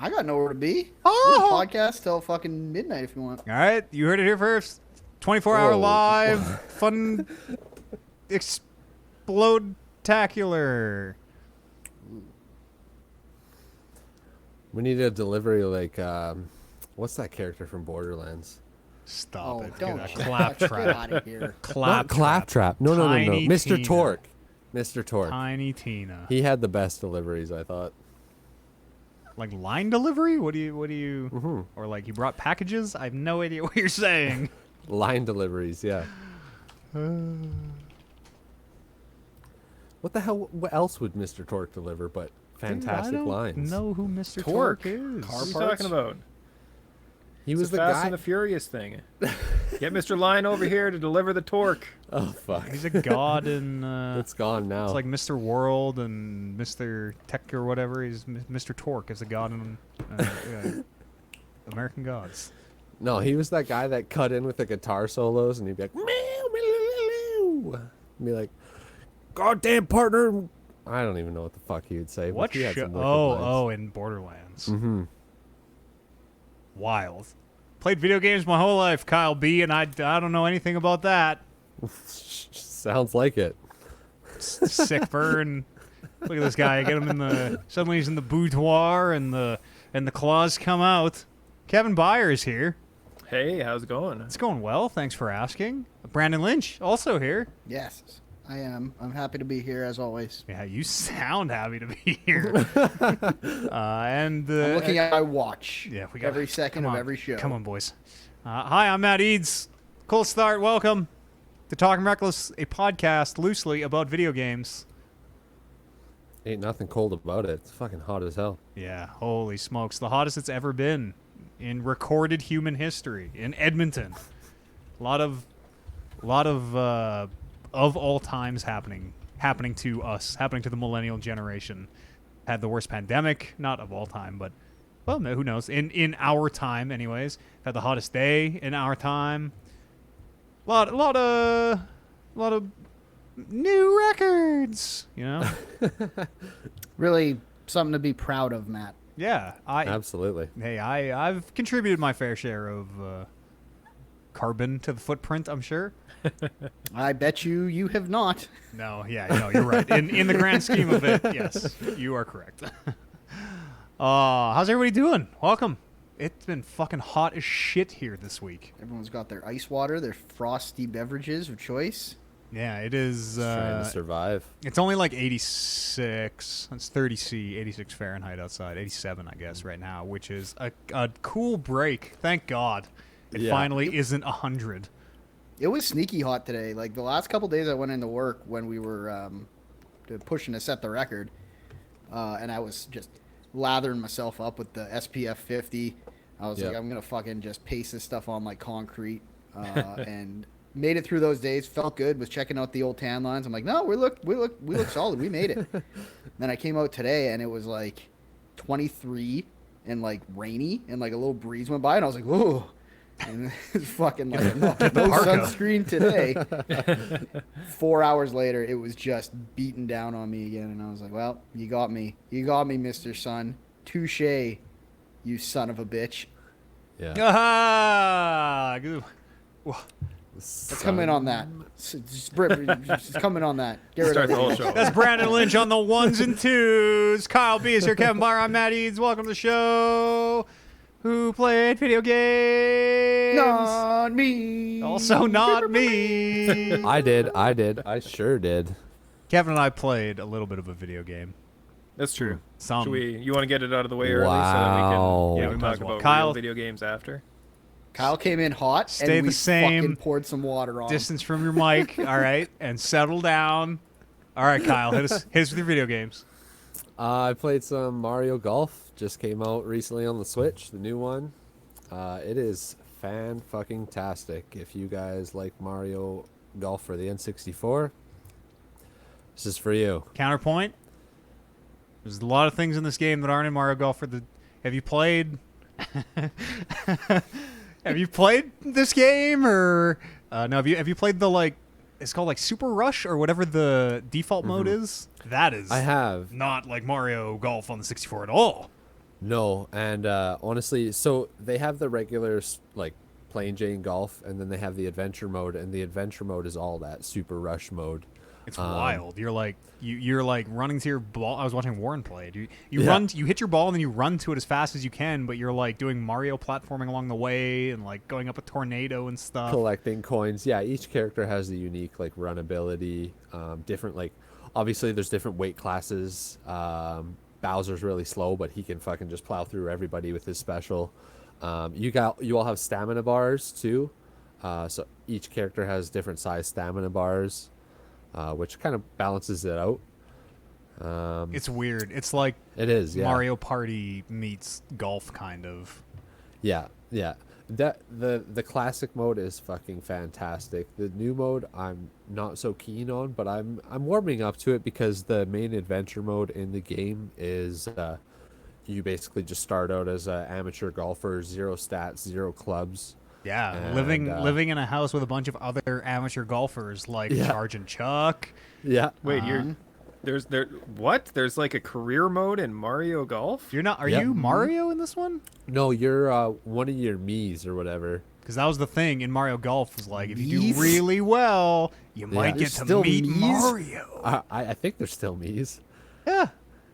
I got nowhere to be. Oh! We'll podcast till fucking midnight if you want. All right, you heard it here first. 24-hour Whoa. live, fun, explode-tacular. We need a delivery like, what's that character from Borderlands? Stop it. Don't Get a get claptrap. out of here. Not Claptrap. No. Tiny Mr. Tina. Torque. Mr. Torque. Tiny Tina. He had the best deliveries, I thought. Like line delivery? What do you? Mm-hmm. Or like he brought packages? I have no idea what you're saying. Line deliveries, yeah. What the hell? What else would Mr. Torque deliver but fantastic Dude, I don't lines? know who Mr. Torque. Torque is. What are you parts? talking about? He It's was the the Fast guy. and the Furious thing. Get Mr. Line over here to deliver the torque. Oh fuck! He's a god in. It's gone now. It's like Mr. World and Mr. Tech or whatever. He's Mr. Torque is a god in American Gods. No, he was that guy that cut in with the guitar solos, and he'd be like, meow, meow, meow, meow. And be like, "Goddamn partner!" I don't even know what the fuck he would say. What But he had show? some wicked lines. Oh, in Borderlands. Mm-hmm. Wild. Played video games my whole life, Kyle B, and I don't know anything about that. Sounds like it. Sick burn. Look at this guy. Get him in the. Suddenly he's in the boudoir, and the claws come out. Kevin Byer is here. Hey, how's it going? It's going well. Thanks for asking. Brandon Lynch also here. Yes, I am. I'm happy to be here as always. Yeah, you sound happy to be here. And I'm looking at my watch. yeah, we got every second come of on, every show. Come on, boys. Hi, I'm Matt Eads. Cool start. Welcome to Talking Reckless, a podcast loosely about video games. Ain't nothing cold about it. It's fucking hot as hell. Yeah, holy smokes, the hottest it's ever been in recorded human history in Edmonton. A lot of all times happening to us, happening to the millennial generation. Had the worst pandemic, not of all time, but well, who knows? In our time, anyways. Had the hottest day in our time. Lot of new records, you know. Really something to be proud of, Matt. Yeah, Absolutely. Hey, I've contributed my fair share of carbon to the footprint, I'm sure. I bet you have not. No, yeah, no, you're right. In the grand scheme of it, yes, you are correct. How's everybody doing? Welcome. It's been fucking hot as shit here this week. Everyone's got their ice water, their frosty beverages of choice. Yeah, it is. Just trying to survive. It's only like 86. It's 30 C, 86 Fahrenheit outside. 87, I guess, right now, which is a cool break. Thank God. It Yeah. finally isn't 100. It was sneaky hot today. Like the last couple days I went into work when we were pushing to set the record, and I was just lathering myself up with the SPF 50. I was Yep. like, I'm gonna fucking just paste this stuff on like concrete, and made it through those days. Felt good. Was checking out the old tan lines. I'm like, no, we look solid. We made it. Then I came out today and it was like 23 and like rainy and like a little breeze went by and I was like, whoa. And it's fucking like no sunscreen today. 4 hours later, it was just beating down on me again, and I was like, "Well, you got me, Mr. Sun. Touche, you son of a bitch." Yeah. Ah! Let's come in on that. Just come in on that. Get rid Start of the it. whole show. That's Brandon Lynch on the ones and twos. Kyle B is here. Kevin Byer. I'm Matt Eads. Welcome to the show. Who played video games? Not me. Also not me. I did. I sure did. Kevin and I played a little bit of a video game. That's true. Some. You want to get it out of the way early so Wow. that we Yeah, can we might talk as well. about Kyle- real video games after? Kyle came in hot, Stay and we the same fucking poured some water on him. Distance from your mic, all right, and settle down. All right, Kyle, hit us with your video games. I played some Mario Golf. Just came out recently on the Switch, the new one. It is fan-fucking-tastic. If you guys like Mario Golf for the N64, this is for you. Counterpoint. There's a lot of things in this game that aren't in Mario Golf. Have you played? Have you played this game or no? Have you played the like? It's called like Super Rush or whatever the default mode is. That is. I have. Not like Mario Golf on the 64 at all. No, and honestly, so they have the regular like plain Jane golf, and then they have the adventure mode, and the adventure mode is all that super rush mode. It's wild. You're like you're like running to your ball. I was watching Warren play. You Yeah. run, you hit your ball, and then you run to it as fast as you can. But you're like doing Mario platforming along the way, and like going up a tornado and stuff. Collecting coins. Yeah, each character has a unique like run ability. Different like obviously there's different weight classes. Bowser's really slow, but he can fucking just plow through everybody with his special. You all have stamina bars too. So each character has different size stamina bars, which kind of balances it out. It's weird. It's like It is, yeah. Mario Party meets golf, kind of. Yeah, yeah. That the classic mode is fucking fantastic. The new mode I'm not so keen on, but I'm warming up to it because the main adventure mode in the game is you basically just start out as an amateur golfer, 0 stats, 0 clubs. Yeah, And, living in a house with a bunch of other amateur golfers like Yeah. Charge and Chuck. Yeah. Wait, there's like a career mode in Mario Golf? You're not? Are Yep. you Mario in this one? No, you're one of your Mii's or whatever. Because that was the thing in Mario Golf was like if you Mii's? do really well, you might There's get to still meet Mii's? Mario. I think they're still Mii's. Yeah.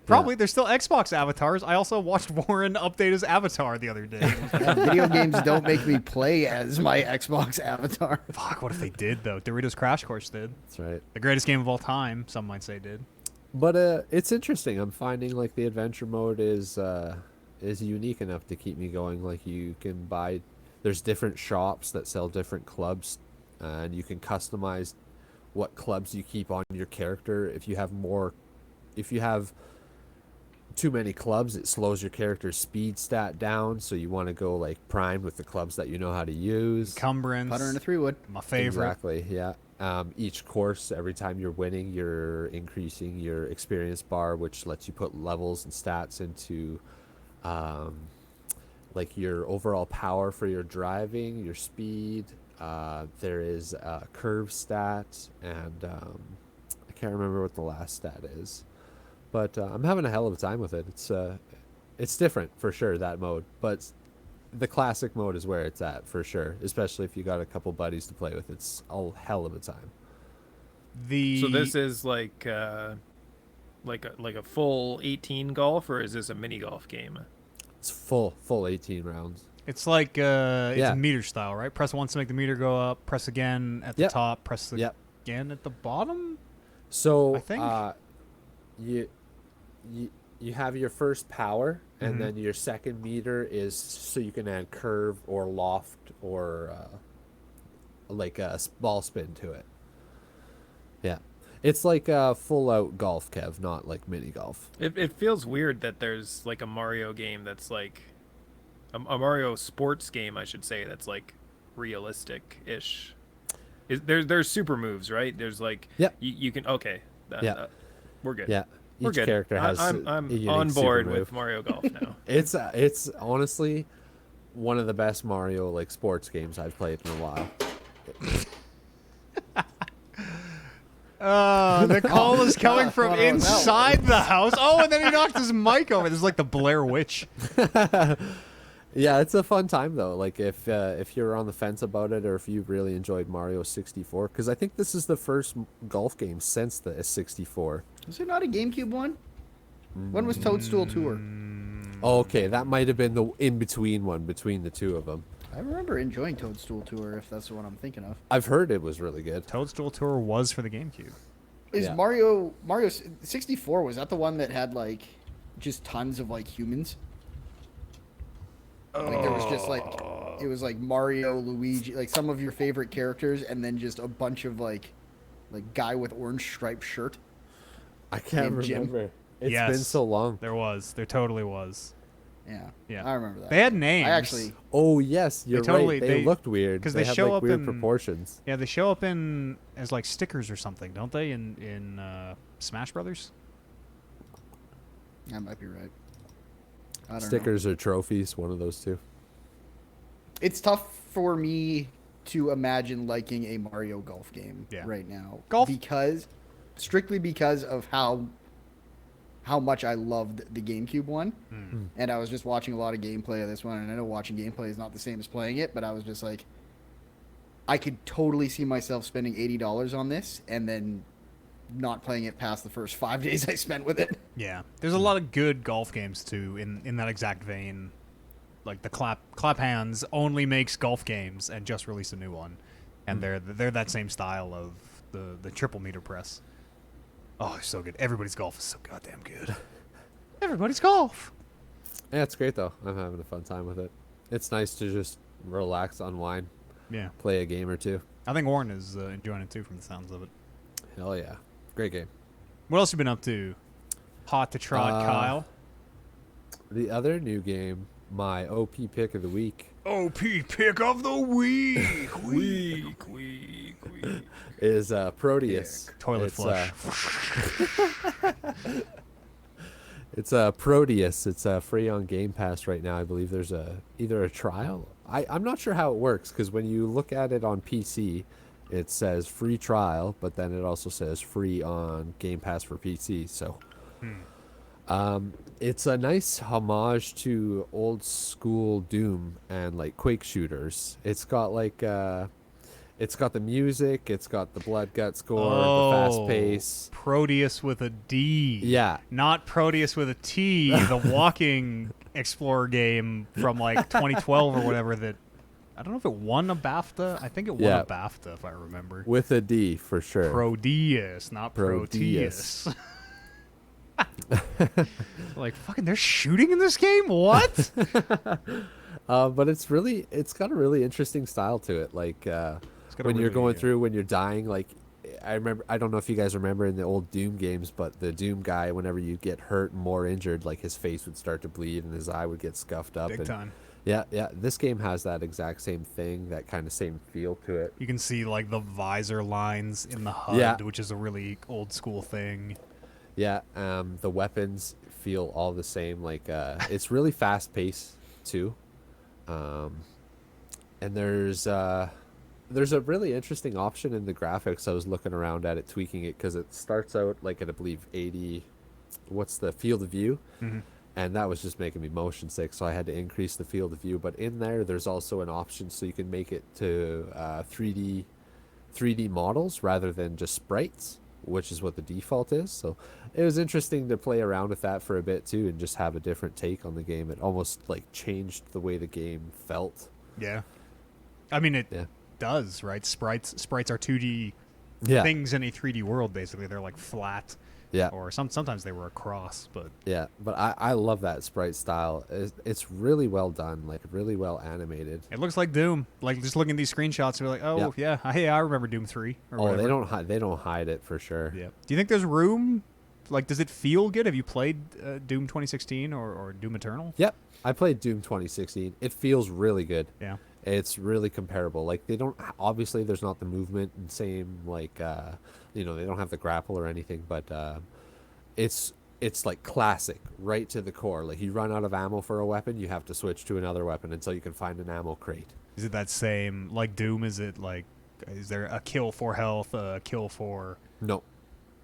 Probably. There's still Xbox avatars. I also watched Warren update his avatar the other day. Yeah, video games don't make me play as my Xbox avatar. Fuck, what if they did, though? Doritos Crash Course did. That's right. The greatest game of all time, some might say did. But it's interesting. I'm finding like the adventure mode is unique enough to keep me going. Like you can buy, there's different shops that sell different clubs, and you can customize what clubs you keep on your character. If you have too many clubs, it slows your character's speed stat down. So you want to go like prime with the clubs that you know how to use. Encumbrance. Putter and a 3-wood. My favorite. Exactly. Yeah. Each course, every time you're winning, you're increasing your experience bar, which lets you put levels and stats into, like your overall power for your driving, your speed. There is a curve stat, and I can't remember what the last stat is, but I'm having a hell of a time with it. It's different for sure, that mode, but the classic mode is where it's at for sure, especially if you got a couple buddies to play with. It's a hell of a time. So this is like a full 18 golf, or is this a mini golf game? It's full 18 rounds. It's like it's Yeah. a meter style, right? Press once to make the meter go up. Press again at the Yep. top. Press Yep. again at the bottom. So I think. You have your first power, and Mhm. then your second meter is so you can add curve or loft or like a ball spin to it. Yeah, it's like a full out golf, Kev, not like mini golf. It feels weird that there's like a Mario game that's like a Mario sports game, I should say, that's like realistic-ish. There's super moves, right? There's like Yep. you can okay. Yeah. We're good. Yeah, We're each good. character has. I'm a unique on super board move. with Mario Golf now. It's honestly one of the best Mario like sports games I've played in a while. The call is coming from What was that? inside the house. Oh, and then he knocked his mic over. This is like the Blair Witch. Yeah, it's a fun time though. Like if you're on the fence about it, or if you really enjoyed Mario 64, because I think this is the first golf game since the 64. Was there not a GameCube one? When was Toadstool Tour? Okay, that might have been the in between one between the two of them. I remember enjoying Toadstool Tour, if that's the one I'm thinking of. I've heard it was really good. Toadstool Tour was for the GameCube. Is Yeah. Mario 64, was that the one that had like just tons of like humans? Like there was just like it was like Mario, Luigi, like some of your favorite characters, and then just a bunch of like guy with orange striped shirt. I can't Named Jim. remember. It's Yes. been so long. There totally was. Yeah, Yeah. I remember that. They had names. I actually, Oh yes, you're totally- right. They they- looked weird 'cause They they had show like up weird in- proportions. Yeah, they show up in as like stickers or something, don't they? In Smash Brothers. that might be right. I don't know. Stickers or trophies, one of those two. It's tough for me to imagine liking a Mario golf game Yeah. right now. Golf- strictly because of how how much I loved the GameCube one. Hmm. And I was just watching a lot of gameplay of this one, and I know watching gameplay is not the same as playing it, but I was just like, I could totally see myself spending $80 on this and then not playing it past the first 5 days I spent with it. Yeah, there's a lot of good golf games too in that exact vein. Like the Clap Hands only makes golf games and just released a new one, and they're that same style of the triple meter press. Oh, it's so good. Everybody's Golf is so goddamn good. Everybody's Golf. Yeah, it's great though. I'm having a fun time with it. It's nice to just relax, unwind, Yeah, play a game or two. I think Warren is enjoying it too from the sounds of it. Hell yeah, great game. What else you been up to? Hot to trot, Kyle. The other new game, my OP pick of the week, OP pick of the week. Weak. is Proteus. Toilet It's, flush. It's Proteus. It's free on Game Pass right now. I believe there's either a trial. I'm not sure how it works because when you look at it on PC, it says free trial, but then it also says free on Game Pass for PC. So, it's a nice homage to old school Doom and like Quake shooters. It's got like it's got the music, it's got the blood guts gore, the fast pace. Proteus with a D. Yeah. Not Proteus with a T, the walking explorer game from like 2012 or whatever that I don't know if it won a BAFTA. I think it won a BAFTA if I remember. With a D for sure. Proteus, not Proteus. Proteus. Like fucking they're shooting in this game? What? But it's got a really interesting style to it. Like when you're going through, when you're dying, like I don't know if you guys remember in the old Doom games, but the Doom guy, whenever you get hurt and more injured, like his face would start to bleed and his eye would get scuffed up. Big time. Yeah. This game has that exact same thing, that kind of same feel to it. You can see like the visor lines in the HUD, which is a really old school thing. Yeah, the weapons feel all the same. Like it's really fast paced too, and there's a really interesting option in the graphics. I was looking around at it, tweaking it, because it starts out like at I believe 80. What's the field of view? Mm-hmm. And that was just making me motion sick, so I had to increase the field of view. But in there's also an option so you can make it to 3D models rather than just sprites, which is what the default is. So it was interesting to play around with that for a bit too, and just have a different take on the game. It almost like changed the way the game felt. Yeah, I mean it does, right? Sprites are 2D things in a 3D world. Basically, they're like flat. Yeah. Or sometimes they were across, but yeah. But I love that sprite style. It's really well done, like really well animated. it looks like Doom. Like just looking at these screenshots, we're like, oh yeah, hey, I remember Doom 3. Or Oh, whatever. they don't hide it for sure. Yeah. Do you think there's room? Like, does it feel good? Have you played Doom 2016 or Doom Eternal? Yep. I played Doom 2016. It feels really good. Yeah. It's really comparable. Like they don't, obviously there's not the movement and same like they don't have the grapple or anything, but it's like classic right to the core. Like you run out of ammo for a weapon, you have to switch to another weapon until you can find an ammo crate. Is it that same like Doom? Is it like is there a kill for health, a kill for? No.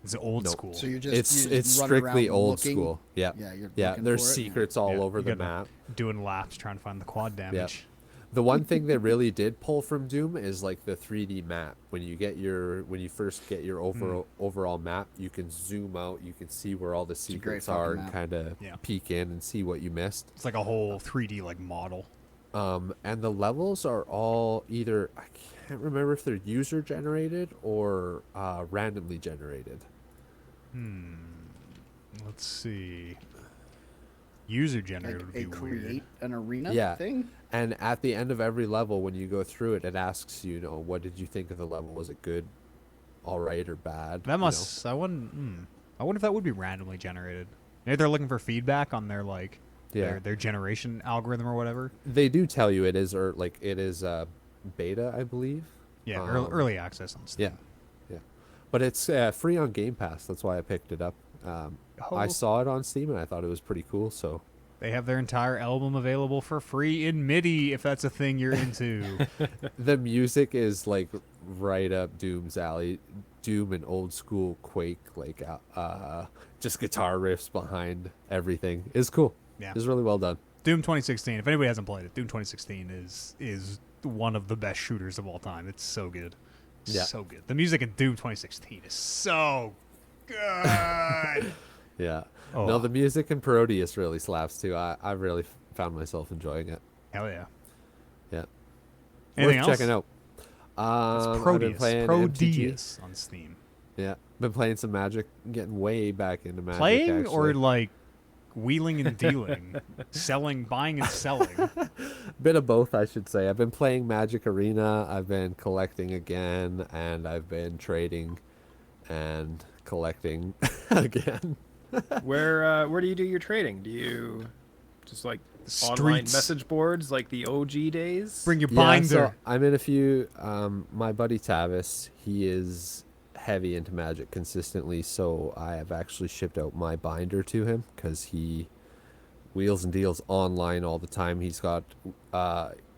Is it old school? So you're It's run strictly around old looking. school. Yeah. Yeah, you're Yeah, looking there's for it. secrets all over you the gotta map. doing laps trying to find the quad damage. The one thing they really did pull from Doom is like the 3D map. When you first get your overall map, you can zoom out, you can see where all the secrets are and kind of peek in and see what you missed. It's like a whole 3D like model. And the levels are all either, I can't remember if they're user generated or randomly generated. Let's see. User generated would be create weird. an arena thing. And at the end of every level, when you go through it, it asks you, what did you think of the level? Was it good, all right, or bad? That must. I wonder if that would be randomly generated. Maybe they're looking for feedback on their like their generation algorithm or whatever. They do tell you it is beta, I believe. Yeah, early access on Steam. Yeah. But it's free on Game Pass. That's why I picked it up. I saw it on Steam and I thought it was pretty cool. So they have their entire album available for free in MIDI if that's a thing you're into. the music is like right up Doom's alley. Doom and old school Quake, like just guitar riffs behind everything. It's cool. Yeah. It's really well done. Doom 2016. If anybody hasn't played it, Doom 2016 is one of the best shooters of all time. It's so good. Yeah. So good. The music in Doom 2016 is so good. Yeah. Oh. No, the music in Parodius really slaps too. I really found myself enjoying it. Hell yeah. Yeah. Anything Worth else? checking out. It's I've been Proteus. playing MTG. Proteus on Steam. Yeah. Been playing some Magic, getting way back into Magic. Playing actually. or like wheeling and dealing, selling, buying and selling. Bit of both, I should say. I've been playing Magic Arena. I've been collecting again, and I've been trading and collecting again. Where do you do your trading? Do you just like online Streets. message boards like the OG days? Bring your Yeah, binder. so I'm in a few. My buddy Tavis, he is heavy into Magic consistently, so I have actually shipped out my binder to him because he wheels and deals online all the time. He's got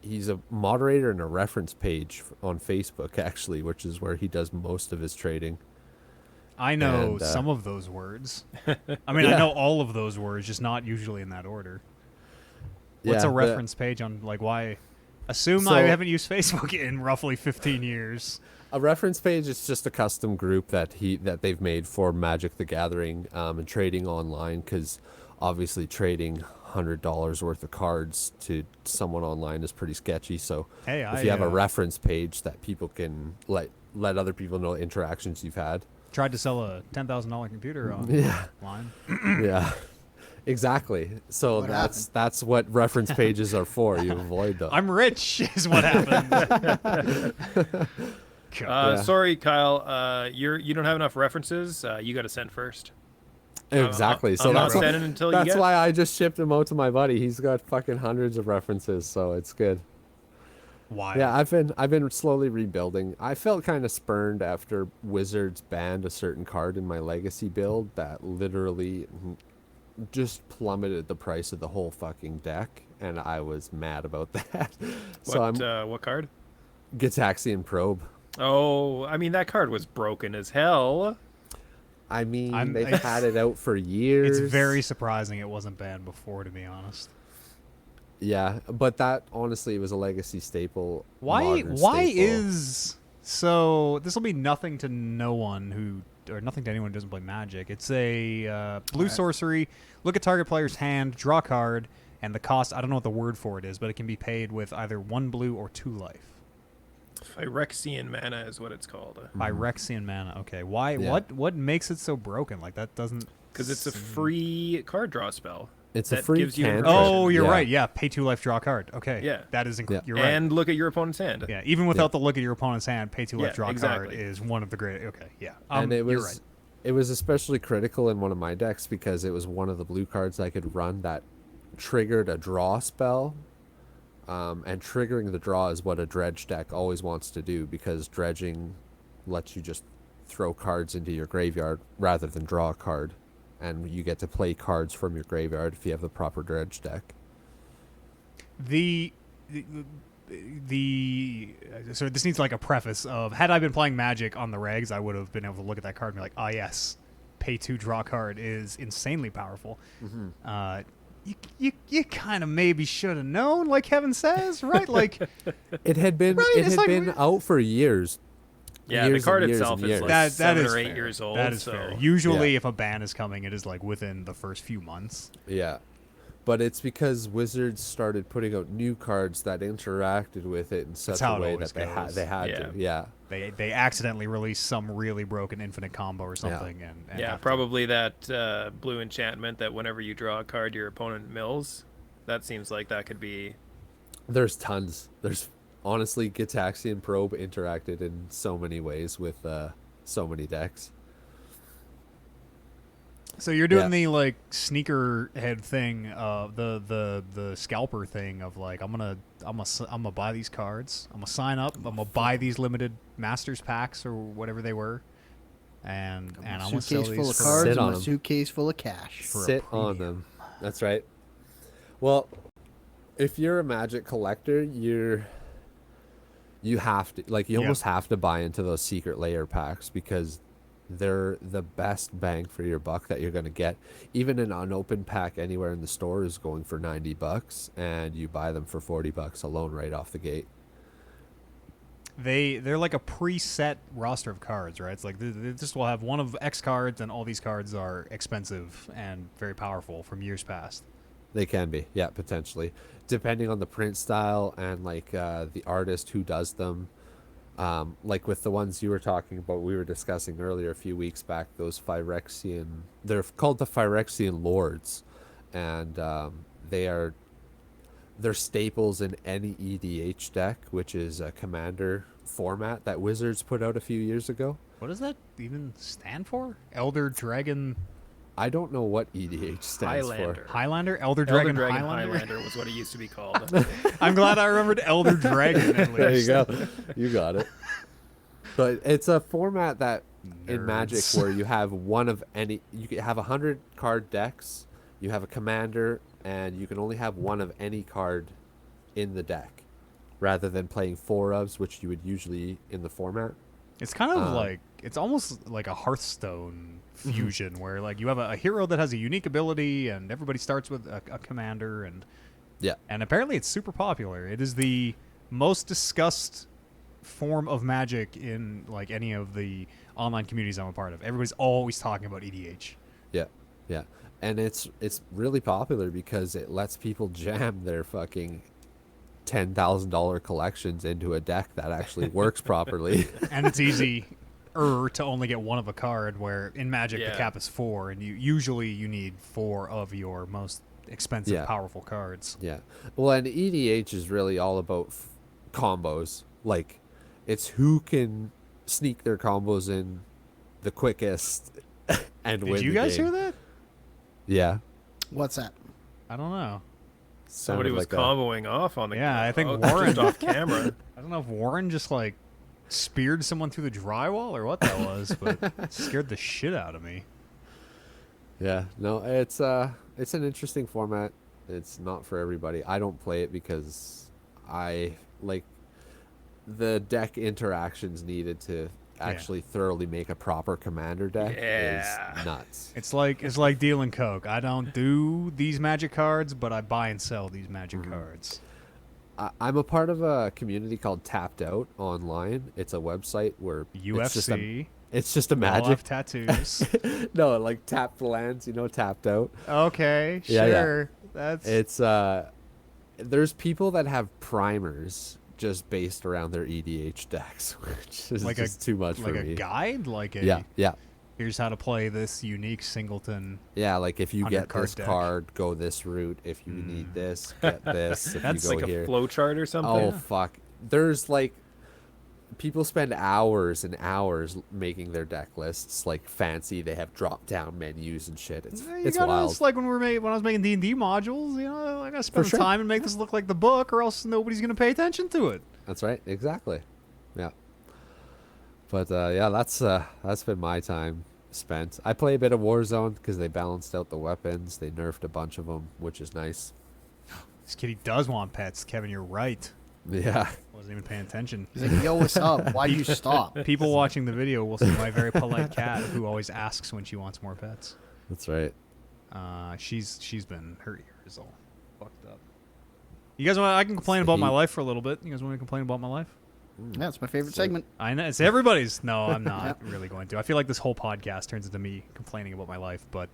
he's a moderator and a reference page on Facebook actually, which is where he does most of his trading. I know And, some of those words. I mean, I Yeah. know all of those words, just not usually in that order. What's Yeah, a the- reference page on, like, why? Assume So- I haven't used Facebook in roughly 15 years. A reference page is just a custom group that they've made for Magic the Gathering and trading online, because obviously trading $100 worth of cards to someone online is pretty sketchy. So Hey, if you have a reference page that people can let other people know interactions you've had. Tried to sell a $10,000 computer Yeah. online. Yeah. Exactly. So What that's what reference pages are for. You avoid them. I'm rich, is what happened. God. Yeah. Sorry, Kyle. You don't have enough references. You got to send first. Exactly. So I'm not that's why, sending until you that's get. why I just shipped them out to my buddy. He's got fucking hundreds of references, so it's good. Why? Yeah, I've been slowly rebuilding. I felt kind of spurned after Wizards banned a certain card in my legacy build that literally just plummeted the price of the whole fucking deck, and I was mad about that. So What card? Gitaxian Probe. Oh, I mean that card was broken as hell. I mean, they've it's- had it out for years. It's very surprising it wasn't banned before, to be honest. Yeah, but that honestly was a legacy staple. Why modern why staple. is so this will be nothing to no one who or nothing to anyone who doesn't play Magic. It's a blue sorcery. Look at target player's hand, draw a card, and the cost, I don't know what the word for it is, but it can be paid with either 1 blue or 2 life. Phyrexian mana is what it's called. Phyrexian mana. Okay. Why Yeah. what makes it so broken? Like that doesn't Because it's a free card draw spell. It's a that free gives you cantrip. impression. Oh, you're Yeah. right. Yeah, pay 2 life, draw a card. Okay. Yeah. That is Yeah. you're right. And look at your opponent's hand. Yeah, even without the look at your opponent's hand, pay 2 life, Yeah, draw a card exactly. is one of the great. Okay, yeah. And it you're was right. it was especially critical in one of my decks because it was one of the blue cards I could run that triggered a draw spell. And triggering the draw is what a dredge deck always wants to do, because dredging lets you just throw cards into your graveyard rather than draw a card, and you get to play cards from your graveyard if you have the proper dredge deck. The so this needs like a preface of, had I been playing Magic on the regs, I would have been able to look at that card and be like, ah, yes, pay 2, draw card is insanely powerful. You kind of maybe should have known, like Kevin says, right? Like It had been Right, it it's had like been out for years. Yeah, Years the card and years itself and is years. like that 7 is or 8 fair. years old. That is so. fair. Usually, Yeah. if a ban is coming, it is like within the first few months. Yeah. But it's because Wizards started putting out new cards that interacted with it in such how a it way always that goes. they had Yeah. to. Yeah. They accidentally released some really broken infinite combo or something, and Yeah, have to- probably that blue enchantment that whenever you draw a card, your opponent mills. That seems like that could be. There's tons. There's honestly, Gitaxian Probe interacted in so many ways with so many decks. So you're doing Yeah. the like sneaker head thing, the scalper thing of like I'm gonna buy these cards, I'm gonna sign up, I'm gonna buy these limited masters packs or whatever they were, and I'm gonna sell Suitcase these full of for- cards Sit and on a 'em. suitcase full of cash. For a Sit on premium. them. That's right. Well, if you're a Magic collector, you have to almost have to buy into those secret layer packs because they're the best bang for your buck that you're going to get. Even an unopened pack anywhere in the store is going for $90, and you buy them for $40 alone right off the gate. They're like a preset roster of cards, right? It's like they just will have one of X cards, and all these cards are expensive and very powerful from years past. They can be, yeah, potentially, depending on the print style and like the artist who does them. Like with the ones you were talking about, we were discussing earlier a few weeks back, those Phyrexian, they're called the Phyrexian Lords, and they're staples in any EDH deck, which is a commander format that Wizards put out a few years ago. What does that even stand for? Elder Dragon I don't know what EDH stands Highlander. for. Highlander? Elder Dragon, Highlander? Highlander? was what it used to be called. I'm glad I remembered Elder Dragon at least. There you go. You got it. But it's a format that in Magic Nerds. where you have one of any, you can have 100 card decks, you have a commander, and you can only have one of any card in the deck, rather than playing four ofs, which you would usually in the format. It's kind of like, it's almost like a Hearthstone fusion where like you have a hero that has a unique ability and everybody starts with a commander, and Yeah. and apparently it's super popular. It is the most discussed form of Magic in like any of the online communities I'm a part of. Everybody's always talking about EDH. Yeah. Yeah. And it's really popular because it lets people jam their fucking $10,000 collections into a deck that actually works properly. And it's easy to only get one of a card, where in Magic the Yeah. cap is 4, and you need 4 of your most expensive, Yeah. powerful cards. Yeah. Well, and EDH is really all about combos. Like, it's who can sneak their combos in the quickest and win Did you the guys game. hear that? Yeah. What's that? I don't know. Somebody Sounded was like a- comboing off on the Yeah, I think just Warren- off camera. I don't know if Warren just like speared someone through the drywall or what that was, but it scared the shit out of me. Yeah. No, it's an interesting format. It's not for everybody. I don't play it because I like the deck interactions needed to actually thoroughly make a proper commander deck Yeah. is nuts. It's like dealing coke. I don't do these Magic cards, but I buy and sell these Magic cards. I'm a part of a community called Tapped Out online. It's a website where UFC. it's just a All have Magic. tattoos. No, like tapped lands, Tapped Out. Okay, Yeah, yeah. sure. That's It's there's people that have primers just based around their EDH decks, which is like just too much like for a me. guide, like a Yeah. here's how to play this unique singleton. Yeah, like if you 100 get card this deck. card, go this route. If you need this, get this. If That's you go like here. a flow chart or something. Oh fuck! There's like people spend hours and hours making their deck lists like fancy. They have drop down menus and shit. It's You gotta, wild. it's like when when I was making D&D modules, I gotta spend For the sure. time and make this look like the book, or else nobody's gonna pay attention to it. That's right. Exactly. Yeah. But yeah, that's been my time spent. I play a bit of Warzone because they balanced out the weapons. They nerfed a bunch of them, which is nice. This kitty does want pets, Kevin. You're right. Yeah. Wasn't even paying attention. He's like, yo, what's up? Why you stop? People watching the video will see my very polite cat, who always asks when she wants more pets. That's right. She's been, her ear is all fucked up. You guys want? I can complain about my heat. life for a little bit. You guys want me to complain about my life? Yeah, it's my favorite segment. I know it's everybody's. No, I'm not really going to. I feel like this whole podcast turns into me complaining about my life. But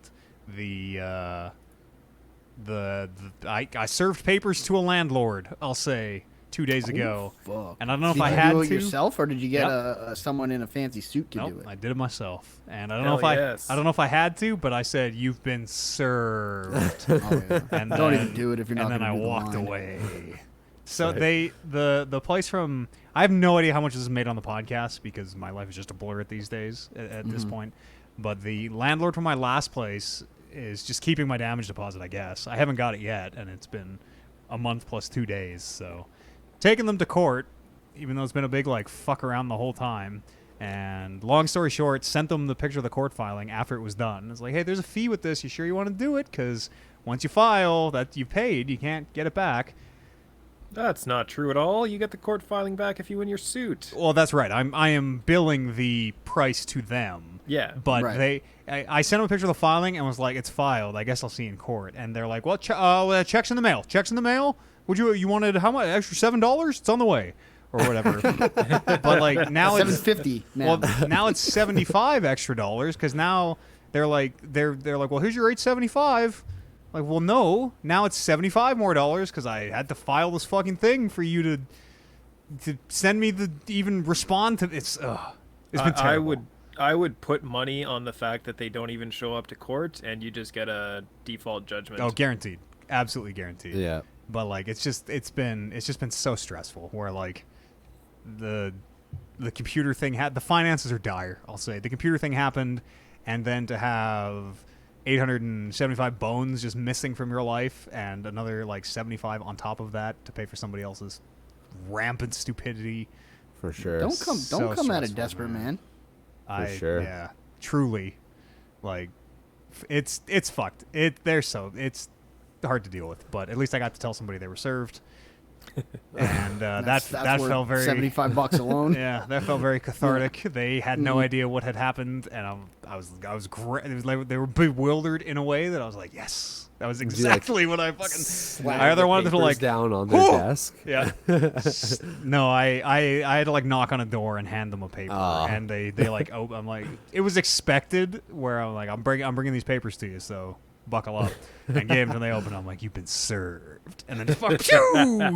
I served papers to a landlord, I'll say, 2 days ago, Fuck. and I don't know if Did I you had do it to. yourself, or did you get Yep. someone in a fancy suit to do Nope, it? I did it myself, and I don't Hell know if yes. I don't know if I had to, but I said you've been served. Oh, yeah. And Don't then- even do it if you're not. And then I gonna do the walked line. away. So Right. the place from, I have no idea how much this is made on the podcast because my life is just a blur at these days at this point. But the landlord from my last place is just keeping my damage deposit, I guess. I haven't got it yet, and it's been a month plus 2 days. So taking them to court, even though it's been a big like fuck around the whole time. And long story short, sent them the picture of the court filing after it was done. It's like, hey, there's a fee with this. You sure you want to do it? Because once you file that you paid, you can't get it back. That's not true at all. You get the court filing back if you win your suit. Well, that's right. I am billing the price to them. Yeah. But Right. I sent them a picture of the filing and was like, it's filed. I guess I'll see you in court. And they're like, well, checks in the mail. Checks in the mail? You wanted how much? Extra $7? It's on the way. Or whatever. But like now it's $7.50 now. well, now it's $75 extra dollars because now they're like, well, here's your $875. Like, well, no. Now it's $75 more because I had to file this fucking thing for you to send me even respond to it's been terrible. I would put money on the fact that they don't even show up to court and you just get a default judgment. Oh, guaranteed, absolutely guaranteed. Yeah. But like, it's just been so stressful. Where like the computer thing the finances are dire. I'll say the computer thing happened, and then to have 875 bones just missing from your life, and another like 75 on top of that to pay for somebody else's rampant stupidity. For sure. Don't come So at a stressful, desperate man. sure. Yeah, truly, like it's fucked. It's hard to deal with, but at least I got to tell somebody they were served, and that worth felt very $75 alone. yeah, that felt very cathartic. They had no idea what had happened, and I was great. It was like they were bewildered in a way that I was like, yes, that was exactly what I fucking. I either wanted to like down on their "Whew!" desk. Yeah. No, I had to like knock on a door and hand them a paper, and they like I'm like it was expected where I'm like I'm bringing these papers to you, so buckle up, and gave them and they opened. I'm like, you've been served, and then just fucking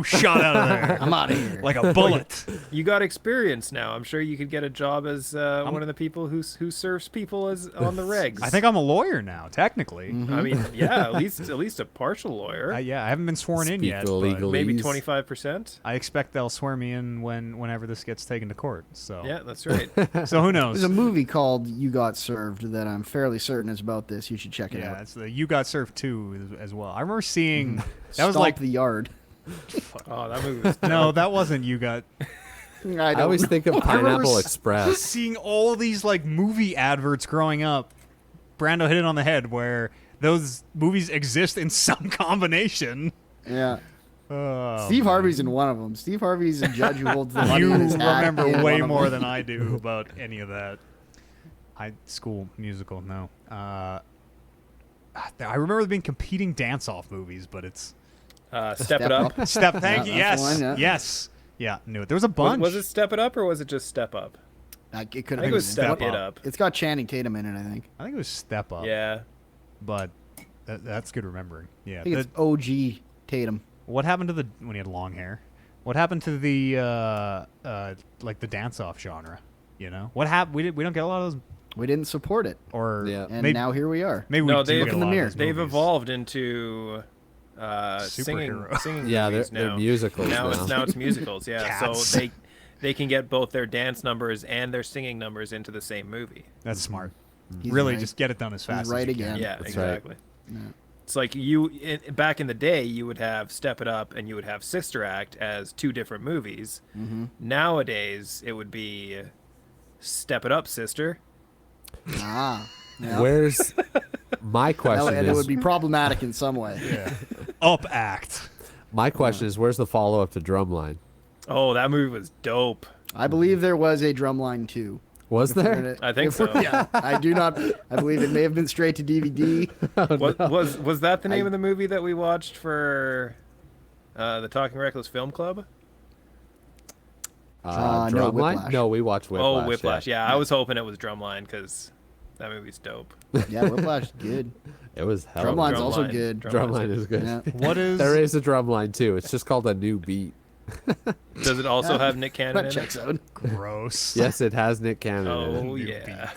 shot out of there. I'm out of here. Like a bullet. You got experience now. I'm sure you could get a job as one of the people who serves people as on the regs. I think I'm a lawyer now, technically. I mean, yeah, at least a partial lawyer. Yeah, I haven't been sworn in Speak yet. the But legal- Maybe Please. 25%. I expect they'll swear me in whenever this gets taken to court. So Yeah, that's right. So who There's knows? a movie called You Got Served that I'm fairly certain is about this. You should check it Yeah, out. it's the You Got Served 2 as well. I remember seeing that was Stomp like the Yard. Oh, that movie was no, that wasn't You Got. I I always think of remember Pineapple Express. Seeing all these like movie adverts growing up. Brando hit it on the head where those movies exist in some combination. Yeah. Oh, Steve Harvey's in one of them. Steve Harvey's a judge who holds the money you in his hat. in remember way one of more them. than I do about any of that. High school musical, no. I remember there being competing dance-off movies, but it's Step It Up. Step. Thank you. that's Yes, the one, yeah. yes, yeah. Knew it. There was a bunch. Was it Step It Up or was it just Step Up? It could I have think it was been. Step Step It Up. Up. It's got Channing Tatum in it, I think. I think it was Step Up. Yeah. but that's good remembering. Yeah. I think it's OG Tatum. What happened to when he had long hair? What happened to the like the dance-off genre? You know what happened? We don't get a lot of those. We didn't support it, Or Yeah. and maybe, now here we are. maybe No, we do they've- get a Look in the lot of mirror. those They've movies. evolved into singing Superhero. Yeah, movies they're now. musicals Now now. it's musicals. Yeah, Cats. so they can get both their dance numbers and their singing numbers into the same movie. That's smart. He's Really, right. just get it done as fast. right as you again. Can. Yeah, That's right. exactly. Yeah. It's like back in the day, you would have Step It Up and you would have Sister Act as two different movies. Mm-hmm. Nowadays, it would be Step It Up, Sister. Ah. Yeah. Where's my question And it is would be problematic in some way. Yeah. Up act. my question is where's the follow up to Drumline? Oh, that movie was dope. I believe there was a Drumline too. Was If we're there? gonna- I think if we're- so. Yeah, I do not. I believe it may have been straight to DVD. Was that the name I- of the movie that we watched for the Talking Reckless Film Club? No, Drumline? Whiplash. No, we watched Whiplash. Oh, Whiplash. Yeah, I was hoping it was Drumline because that movie's dope. Yeah, Whiplash is good. It was hell. Drumline's also Drumline. good. Drumline is good. Yeah. What is? There is a Drumline too. It's just called A New Beat. Does it also have Nick Cannon That in checks it? out. Gross. Yes, it has Nick Cannon in Oh it. yeah.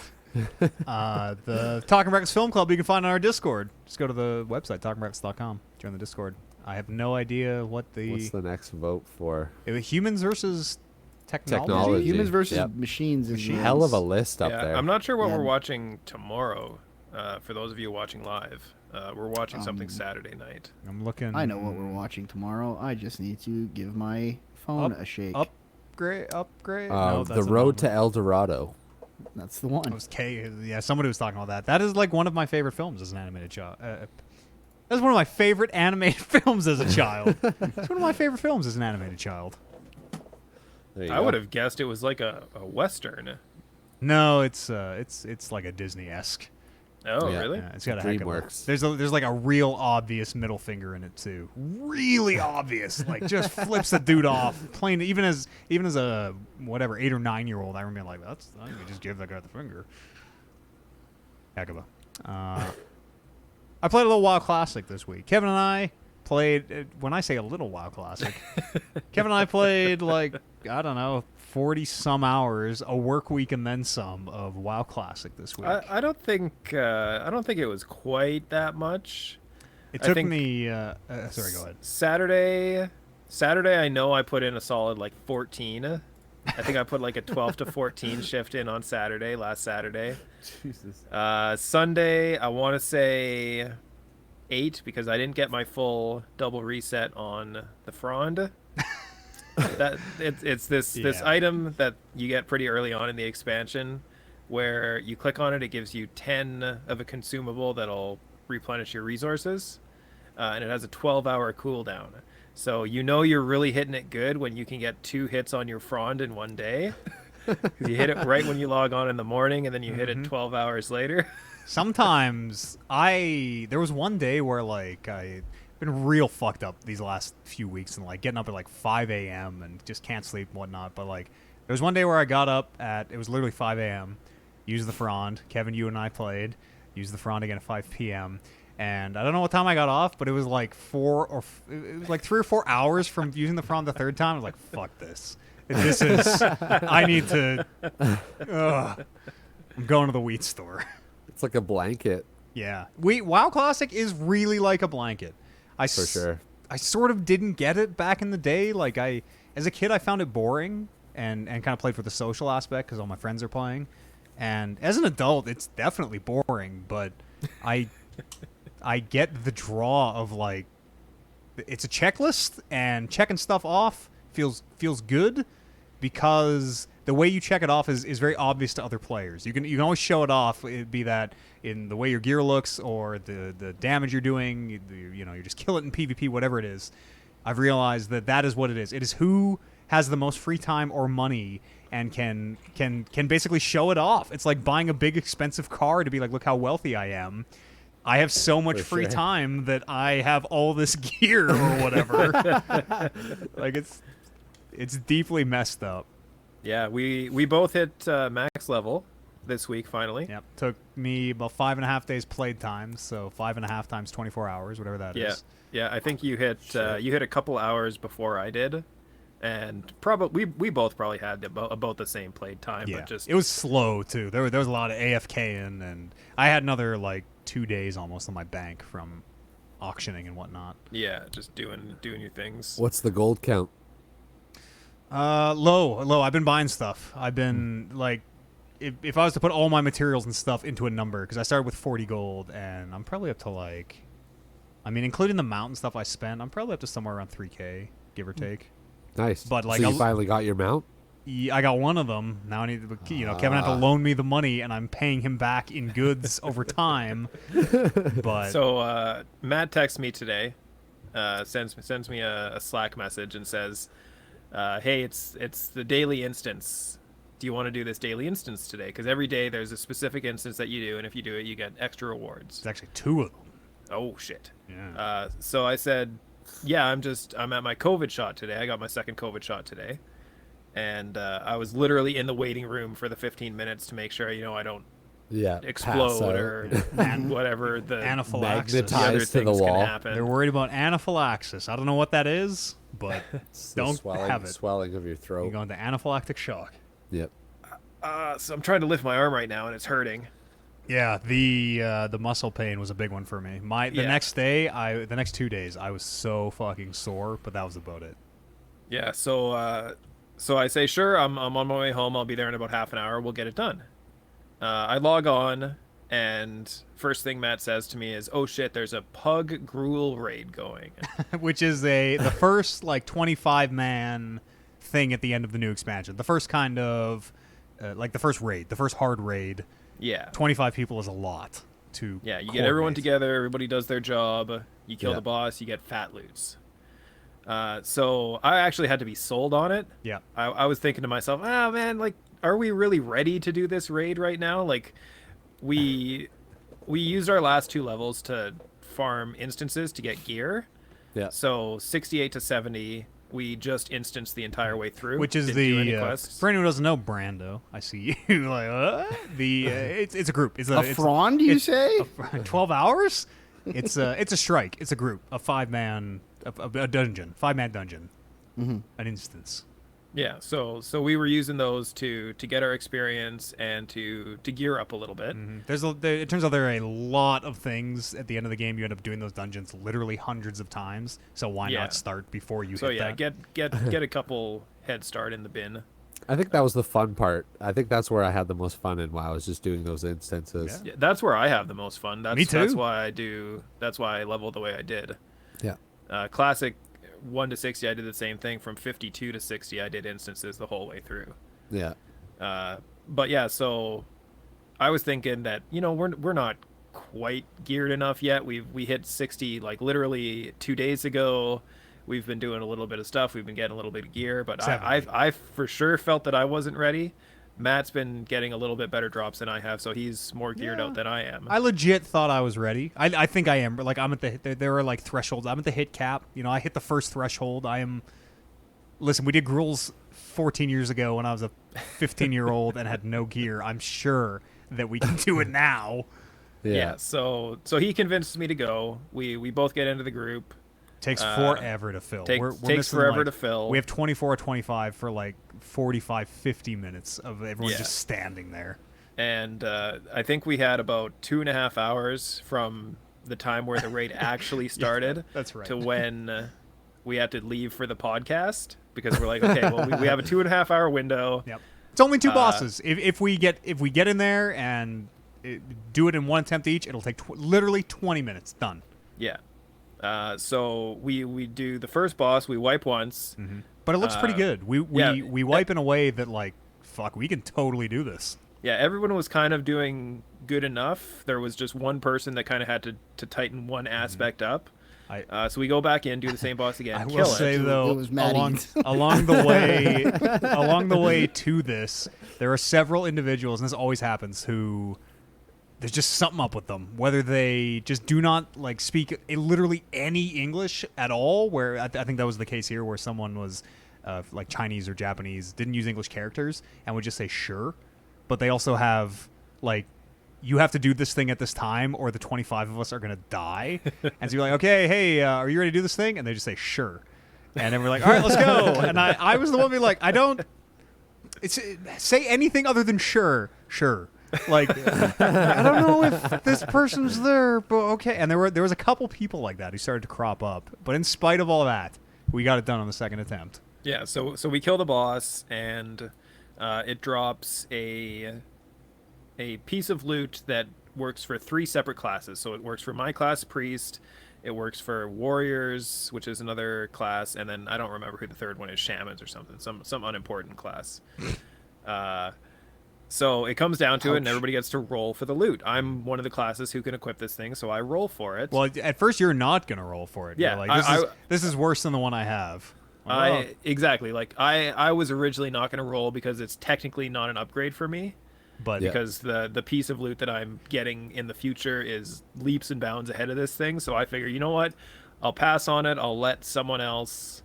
The Talking Records Film Club you can find on our Discord. Just go to the website talkingrecords.com. Join the Discord. I have no idea what What's the next vote for? humans versus technology. Technology. Humans versus Yep. machines is Hell of a list up Yeah, there. I'm not sure what Yeah. we're watching tomorrow. For those of you watching live, we're watching something Um, Saturday night. I'm looking. I know what we're watching tomorrow. I just need to give my phone a shake. Upgrade. No, The that's Road to another El Dorado. That's the one. It one. was K. Yeah, somebody was talking about that. That is like one of my favorite films as an animated That was one of my favorite animated films as a child. It's one of my favorite films as an animated child. There you I go. would have guessed it was like a western. No, it's like a Disney-esque. Oh, Yeah. really? Yeah, it's got a heck of a, DreamWorks. there's like a real obvious middle finger in it too. Really obvious. Like just flips the dude off. Plain even as a whatever 8 or 9-year-old, I remember like I can just give that guy the finger. Heck of a. I played a little WoW Classic this week. Kevin and I played. When I say a little WoW Classic, Kevin and I played like I don't know 40 some hours, a work week and then some of WoW Classic this week. I don't think it was quite that much. It I took think me. Sorry, go ahead. Saturday, I know I put in a solid like 14. I think I put like a 12 to 14 shift in on Saturday, last Saturday. Jesus. Sunday, I want to say 8 because I didn't get my full double reset on the Frond. It's this Yeah. item that you get pretty early on in the expansion, where you click on it, it gives you 10 of a consumable that'll replenish your resources, and it has a 12-hour cooldown. So you know you're really hitting it good when you can get 2 hits on your Frond in one day. 'Cause you hit it right when you log on in the morning, and then you hit it 12 hours later. Sometimes there was one day where like I've been real fucked up these last few weeks and like getting up at like 5 a.m. and just can't sleep and whatnot. But like there was one day where I got up it was literally 5 a.m. Used the Frond. Kevin, you and I played. Used the Frond again at 5 p.m. And I don't know what time I got off, but it was like 3 or 4 hours from using the Frond the third time. I was like, fuck this. This is, I need to, I'm going to the wheat store. It's like a blanket. Yeah. WoW Classic is really like a blanket. For sure. I sort of didn't get it back in the day. Like as a kid, I found it boring and kind of played for the social aspect because all my friends are playing. And as an adult, it's definitely boring, but I get the draw of like it's a checklist and checking stuff off feels good because the way you check it off is very obvious to other players. You can always show it off. It'd be that in the way your gear looks or the damage you're doing. You just kill it in PvP, whatever it is. I've realized that is what it is. It is who has the most free time or money and can basically show it off. It's like buying a big expensive car to be like, look how wealthy I am. I have so much For free sure. time that I have all this gear or whatever. Like it's deeply messed up. Yeah, we both hit max level this week finally. Yep. Took me about 5.5 days played time, so 5.5 times 24 hours, whatever that is. Yeah, I think you hit a couple hours before I did, and probably we both probably had about the same played time. Yeah. But just It was slow too. There was a lot of AFK in, and I had another like 2 days almost on my bank from auctioning and whatnot. yeah, just doing your things. What's the gold count? Low. I've been buying stuff. I've been like, if I was to put all my materials and stuff into a number, because I started with 40 gold, and I'm probably up to like, I mean, including the mountain stuff I spent, I'm probably up to somewhere around 3K, give or take. Nice. But, like, so you I'll- finally got your mount? I got one of them. Now I need to, Kevin had to loan me the money, and I'm paying him back in goods over time. But So Matt texts me today, sends me a Slack message and says, "Hey, it's the daily instance. Do you want to do this daily instance today? Because every day there's a specific instance that you do, and if you do it, you get extra rewards." it's actually 2 of them. Oh shit. Yeah. So I said, "Yeah, I'm at my COVID shot today. I got my second COVID shot today." And I was literally in the waiting room for the 15 minutes to make sure, I don't Yeah. explode pass out. or whatever the Anaphylaxis. other Magnetized to the things can wall. happen. They're worried about anaphylaxis. I don't know what that is, but It's the don't swelling, have it. swelling of your You throat. go into anaphylactic shock. Yep. So I'm trying to lift my arm right now and it's hurting. Yeah, the muscle pain was a big one for me. The Yeah. next 2 days, I was so fucking sore, but that was about it. Yeah, so I say, sure, I'm on my way home. I'll be there in about half an hour. We'll get it done. I log on, and first thing Matt says to me is, "Oh shit, there's a pug gruel raid going." Which is the first like 25-man thing at the end of the new expansion. The first kind of like the first raid, the first hard raid. Yeah. 25 people is a lot to Yeah, you get everyone coordinate. together, everybody does their job, You kill Yeah. the boss, you get fat loots. So I actually had to be sold on it. Yeah. I was thinking to myself, oh man, like, are we really ready to do this raid right now? Like, we used our last 2 levels to farm instances to get gear. Yeah. So 68 to 70, we just instanced the entire way through. Which is Didn't do any the quests. for anyone who doesn't know, Brando. I see you like it's a group. It's A frond, you say? 12 hours. It's a strike. It's a group. A 5-man a dungeon. 5-man dungeon. An instance. Yeah, so we were using those to get our experience and to gear up a little bit. It turns out there are a lot of things at the end of the game. You end up doing those dungeons literally hundreds of times. So why Yeah. not start before you So hit yeah, that? get a couple head start in the bin. I think that was the fun part. I think that's where I had the most fun in while I was just doing those instances. Yeah, that's where I have the most fun. That's Me too. That's why I level the way I did. Yeah. Classic 1 to 60, I did the same thing. From 52 to 60, I did instances the whole way through. Yeah. But yeah, so I was thinking that, you know, we're not quite geared enough yet. We hit 60 like literally 2 days ago. We've been doing a little bit of stuff. We've been getting a little bit of gear, but 70. I for sure felt that I wasn't ready. Matt's been getting a little bit better drops than I have, so he's more geared out than I am. I legit thought I was ready. I think I am. But like I'm at there are like thresholds. I'm at the hit cap. You know, I hit the first threshold. I am. Listen, we did Gruel's 14 years ago when I was a 15-year-old and had no gear. I'm sure that we can do it now. Yeah. So he convinced me to go. We both get into the group. Takes forever to fill. Takes missing, forever like, to fill. We have 24 or 25 for like 45, 50 minutes of everyone Yeah. just standing there. And I think we had about 2.5 hours from the time where the raid actually started that's right. to when we had to leave for the podcast, because we're like, okay, well, we have a 2.5 hour window. Yep. It's only 2 bosses. If we get in there and do it in one attempt each, it'll take literally 20 minutes. Done. Yeah. So we do the first boss. We wipe once. But it looks pretty good. We wipe in a way that like, fuck, we can totally do this. Yeah, everyone was kind of doing good enough. There was just one person that kind of had to tighten one aspect up. So we go back in, do the same boss again. I kill will say it. though, It was Matt along the way to this, there are several individuals, and this always happens, who there's just something up with them. Whether they just do not like speak literally any English at all, where I think that was the case here, where someone was like Chinese or Japanese, didn't use English characters and would just say sure, but they also have like, you have to do this thing at this time or the 25 of us are going to die. And so you're like, okay, hey, are you ready to do this thing? And they just say, sure. And then we're like, all right, let's go. And I was the one being like, say anything other than sure. Like, I don't know if this person's there, but okay. And there was a couple people like that who started to crop up. But in spite of all that, we got it done on the second attempt. Yeah, so we kill the boss, and it drops a piece of loot that works for 3 separate classes. So it works for my class, Priest. It works for Warriors, which is another class, and then I don't remember who the third one is, Shamans or something, some unimportant class. So it comes down to it, and everybody gets to roll for the loot. I'm one of the classes who can equip this thing, so I roll for it. Well, at first you're not gonna roll for it. Yeah, you're like, this is worse than the one I have. Exactly. Like I was originally not going to roll because it's technically not an upgrade for me, but because the piece of loot that I'm getting in the future is leaps and bounds ahead of this thing. So I figure, you know what, I'll pass on it. I'll let someone else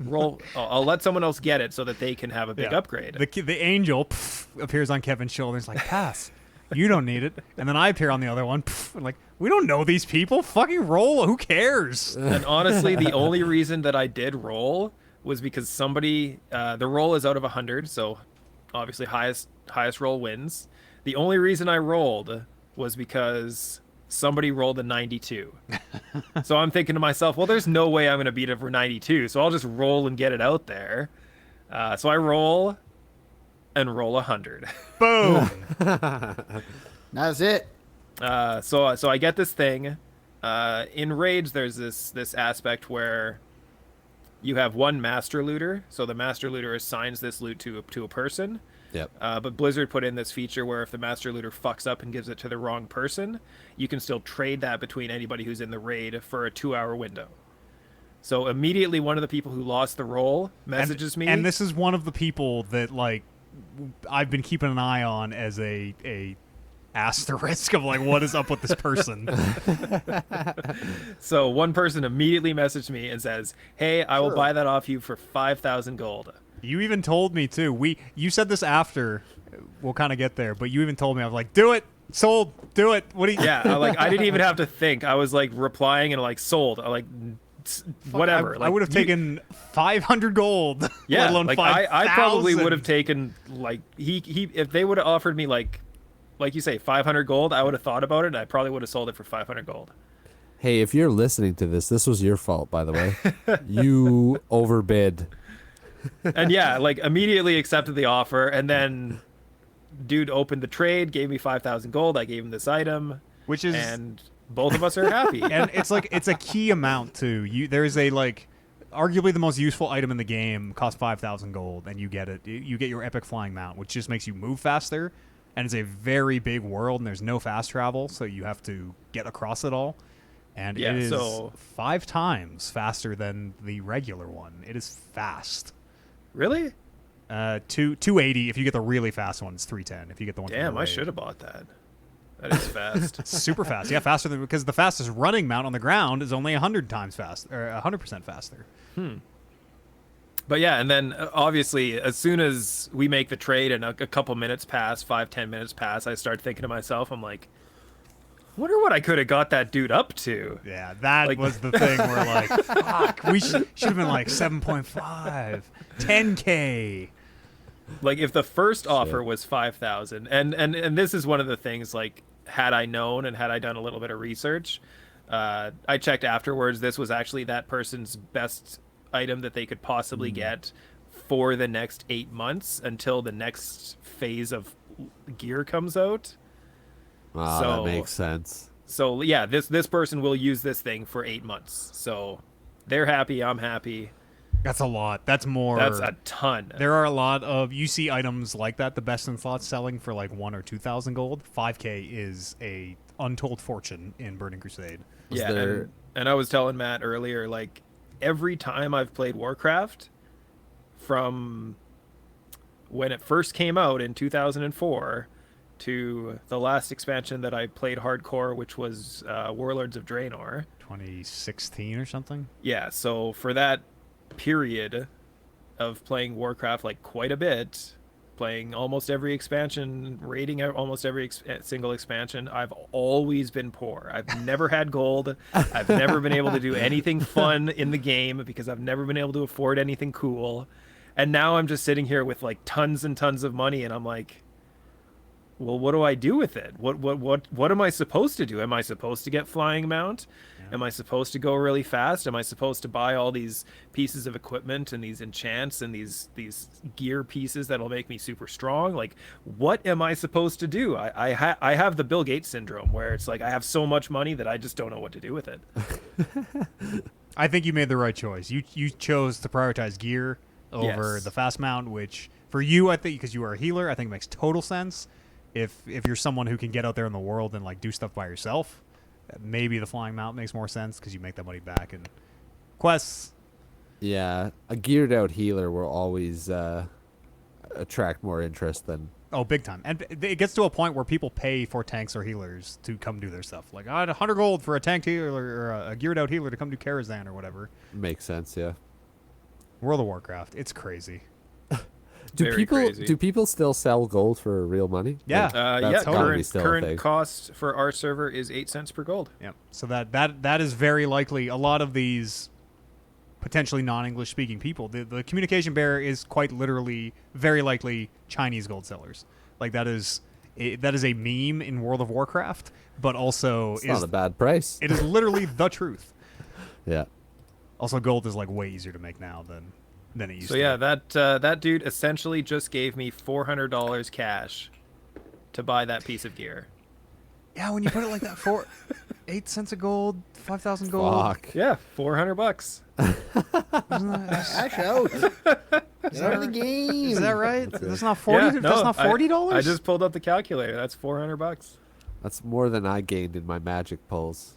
roll. I'll let someone else get it so that they can have a big upgrade. The angel appears on Kevin's shoulder. He's like, pass. You don't need it. And then I appear on the other one. And like, we don't know these people. Fucking roll. Who cares? And honestly, the only reason that I did roll was because somebody, the roll is out of 100, so obviously highest roll wins. The only reason I rolled was because somebody rolled a 92. So I'm thinking to myself, well, there's no way I'm going to beat it for 92, so I'll just roll and get it out there. So I roll and roll 100. Boom. That's it. So I get this thing. In raids, there's this aspect where you have one master looter. So the master looter assigns this loot to a person. Yep. But Blizzard put in this feature where if the master looter fucks up and gives it to the wrong person, you can still trade that between anybody who's in the raid for a 2-hour window. So immediately one of the people who lost the role messages me. And this is one of the people that, like, I've been keeping an eye on as a asterisk of, like, what is up with this person. So one person immediately messaged me and says, hey, I will buy that off you for 5,000 gold. You even told me, too. You said this after. We'll kind of get there. But you even told me. I was like, do it. Sold. Do it. What do you... Yeah, I didn't even have to think. I was, like, replying and, like, sold. Whatever. I would have taken 500 gold. Yeah, let alone like 5,000. I probably would have taken, like, he if they would have offered me, like you say, 500 gold, I would have thought about it, and I probably would have sold it for 500 gold. Hey, if you're listening to this was your fault, by the way. You overbid. And yeah, like, immediately accepted the offer, and then dude opened the trade, gave me 5,000 gold, I gave him this item, which is... and both of us are happy. And it's a key amount too. There's a, like, arguably the most useful item in the game costs 5,000 gold, and you get it. You get your epic flying mount, which just makes you move faster, and it's a very big world, and there's no fast travel, so you have to get across it all. And Yeah, it is so- 5 times faster than the regular one. It is fast. Really? 280 if you get the really fast one. It's 310 if you get the one. from Damn, the I raid. should have bought that. That is fast. Super fast. Yeah, faster than, because the fastest running mount on the ground is only 100 times fast, or 100% faster. But yeah, and then obviously as soon as we make the trade and a couple minutes pass, 5-10 minutes pass, I start thinking to myself, I'm like, wonder what I could have got that dude up to. Yeah, that Like- was the thing where, like, fuck, we should have been like 7.5, 10K. Like, if the first offer was 5,000, and this is one of the things, like, had I known and had I done a little bit of research, I checked afterwards, this was actually that person's best item that they could possibly get for the next 8 months until the next phase of gear comes out. Wow, So- that makes sense. So yeah, this person will use this thing for 8 months. So they're happy, I'm happy. That's a lot. That's more. That's a ton. There are a lot of, you see items like that, the best in slots selling for like 1,000 or 2,000 gold. 5K is a untold fortune in Burning Crusade. Yeah, there- and I was telling Matt earlier, like, every time I've played Warcraft, from when it first came out in 2004 to the last expansion that I played hardcore, which was Warlords of Draenor. 2016 or something. Yeah, so for that period of playing Warcraft, like, quite a bit, playing almost every expansion, raiding out almost every single expansion, I've always been poor. I've never had gold. I've never been able to do anything fun in the game because I've never been able to afford anything cool. And now I'm just sitting here with, like, tons and tons of money, and I'm like, well, what do I do with it? What am I supposed to do? Am I supposed to get flying mount? Yeah. Am I supposed to go really fast? Am I supposed to buy all these pieces of equipment and these enchants and these gear pieces that'll make me super strong? Like, what am I supposed to do? I have the Bill Gates syndrome where it's like I have so much money that I just don't know what to do with it. I think you made the right choice. You chose to prioritize gear over Yes. the fast mount, which for you, I think, because you are a healer, I think makes total sense. If you're someone who can get out there in the world and, like, do stuff by yourself, maybe the flying mount makes more sense because you make that money back in quests. Yeah, a geared out healer will always attract more interest than. Oh, big time. And it gets to a point where people pay for tanks or healers to come do their stuff. Like, I had 100 gold for a tank healer or a geared out healer to come do Karazhan or whatever. Makes sense, yeah. World of Warcraft, it's crazy. Very crazy. Do people still sell gold for real money? Yeah. Like, Yeah, that's gotta be still a current thing. cost for our server is 8 cents per gold. Yeah. So that is very likely a lot of these potentially non-English speaking people. The communication barrier is quite literally very likely Chinese gold sellers. Like, that is a meme in World of Warcraft, but also It's is not a bad price. it is literally the truth. Yeah. Also, gold is, like, way easier to make now than it used So to. yeah, that dude essentially just gave me $400 cash to buy that piece of gear. Yeah, when you put it like that, for 8 cents of gold, 5,000 gold. Fuck. Yeah, $400. Cash out. Get out of the game. Is that right? That's it. That's not 40. Yeah, That's no, not $40. I just pulled up the calculator. That's $400. That's more than I gained in my magic pulls.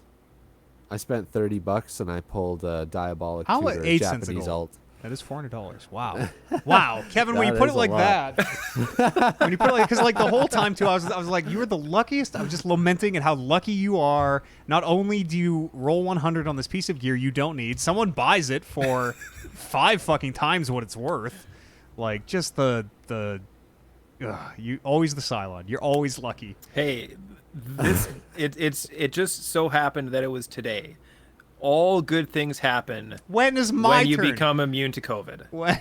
I spent $30 and I pulled a Diabolic How Tutor 8 cents a Japanese gold? alt. That is $400. Wow. Wow, Kevin, when you That put it is a like lot. that, when you put it like, because like the whole time too, I was like, you were the luckiest. I was just lamenting at how lucky you are. Not only do you roll 100 on this piece of gear you don't need, someone buys it for 5 fucking times what it's worth. Like just you always the Cylon. You're always lucky. Hey, this it just so happened that it was today. All good things happen When is my when you turn? become immune to COVID. When?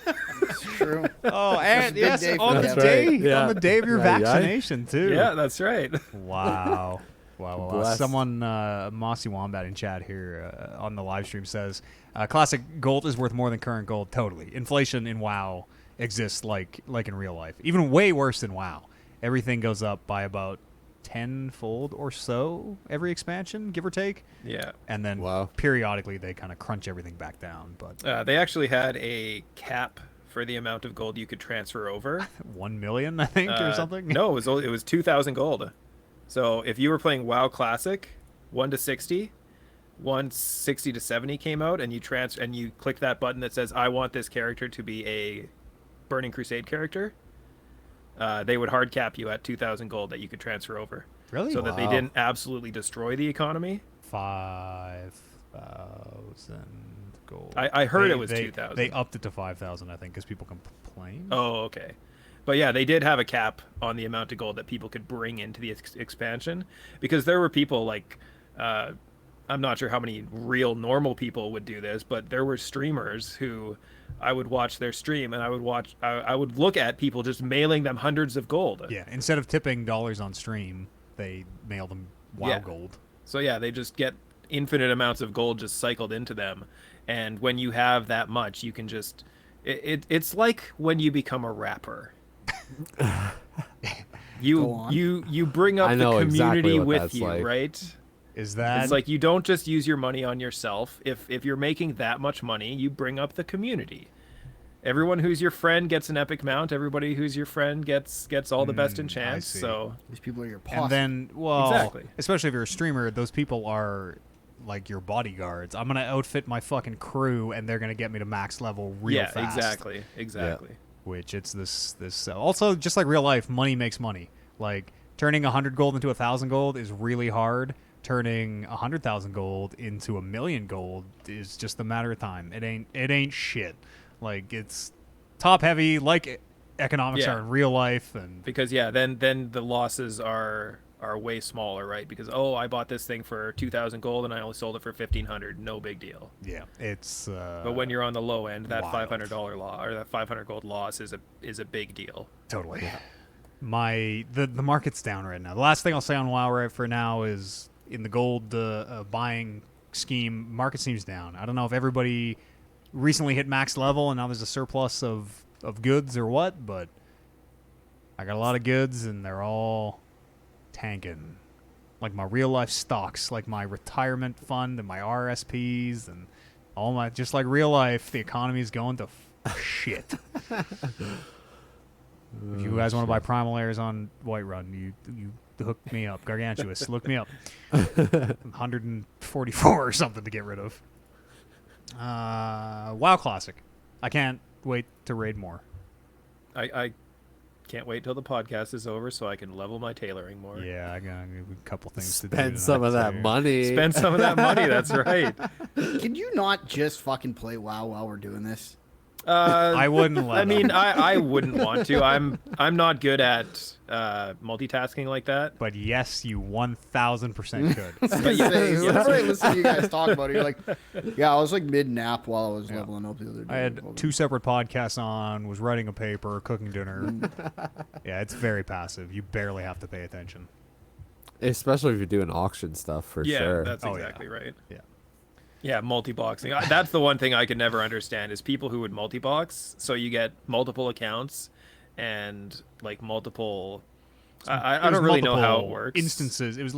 It's true. Oh, and big yes, day for on the Kevin. day, Right. Yeah. on the day of your Yeah, yeah. vaccination too. Yeah, that's right. Wow. Wow. Bless. Someone, Mossy Wombat in chat here on the live stream says, classic gold is worth more than current gold. Totally. Inflation in WoW exists like in real life. Even way worse than WoW. Everything goes up by about tenfold or so every expansion, give or take. Yeah. And then Wow. periodically they kind of crunch everything back down. But They actually had a cap for the amount of gold you could transfer over. 1 million, I think, or something. No, it was 2,000 gold. So if you were playing WoW Classic, 1 to 60, 160 to 70 came out, and you clicked that button that says I want this character to be a Burning Crusade character. They would hard cap you at 2,000 gold that you could transfer over. Really? So that they Wow. didn't absolutely destroy the economy. 5,000 gold. I heard it was they, 2,000. They upped it to 5,000, I think, because people complain. Oh, okay. But yeah, they did have a cap on the amount of gold that people could bring into the expansion, because there were people like, I'm not sure how many real normal people would do this, but there were streamers who I would watch their stream and I would look at people just mailing them hundreds of gold. Yeah, instead of tipping dollars on stream, they mail them WoW Yeah. gold. So yeah, they just get infinite amounts of gold just cycled into them. And when you have that much, you can just, it's like when you become a rapper. Go on. You bring up I the know exactly community what with that's you, like. right? Is that It's like you don't just use your money on yourself. If you're making that much money, you bring up the community. Everyone who's your friend gets an epic mount. Everybody who's your friend gets all the best enchants. see. So These people are your posse. And then, well, Exactly. especially if you're a streamer, those people are like your bodyguards. I'm gonna outfit my fucking crew, and they're gonna get me to max level real yeah, fast. exactly. Which it's this also just like real life, money makes money. Like turning 100 gold into 1,000 gold is really hard. Turning 100,000 gold into 1,000,000 gold is just a matter of time. It ain't shit. Like it's top heavy, like economics Yeah. are in real life, and Because yeah, then the losses are way smaller, right? Because I bought this thing for 2,000 gold and I only sold it for 1,500. No big deal. yeah, it's. But when you're on the low end, that wild. $500 loss or that 500 gold loss is a big deal. Totally. The market's down right now. The last thing I'll say on WoW right for now is in the gold buying scheme, market seems down. I don't know if everybody recently hit max level and now there's a surplus of goods or what, but I got a lot of goods and they're all tanking. Like my real life stocks, like my retirement fund and my RSPs and all my, just like real life, the economy is going to shit. If you guys want to buy primal airs on Whiterun, you hook me up. Gargantuous, look me up. 144 or something to get rid of. WoW Classic. I can't wait to raid more. I can't wait till the podcast is over so I can level my tailoring more. Yeah, I got a couple things to do. Spend some of that too. money. Spend some of that money. That's right. Can you not just fucking play WoW while we're doing this? I wouldn't let I mean, them. I wouldn't want to. I'm not good at multitasking like that. But yes, you 1,000% could. But yeah, whenever I listen to you guys talk about it, you're like, yeah, I was like mid nap while I was leveling up the other day. I had 2 separate podcasts on, was writing a paper, cooking dinner. Yeah, it's very passive. You barely have to pay attention. Especially if you're doing auction stuff, for Yeah, sure. that's Oh, yeah. exactly right. Yeah. Yeah, multi-boxing. That's the one thing I could never understand is people who would multi-box. So you get multiple accounts and like multiple. I It don't was really know how it multiple works. Instances. It was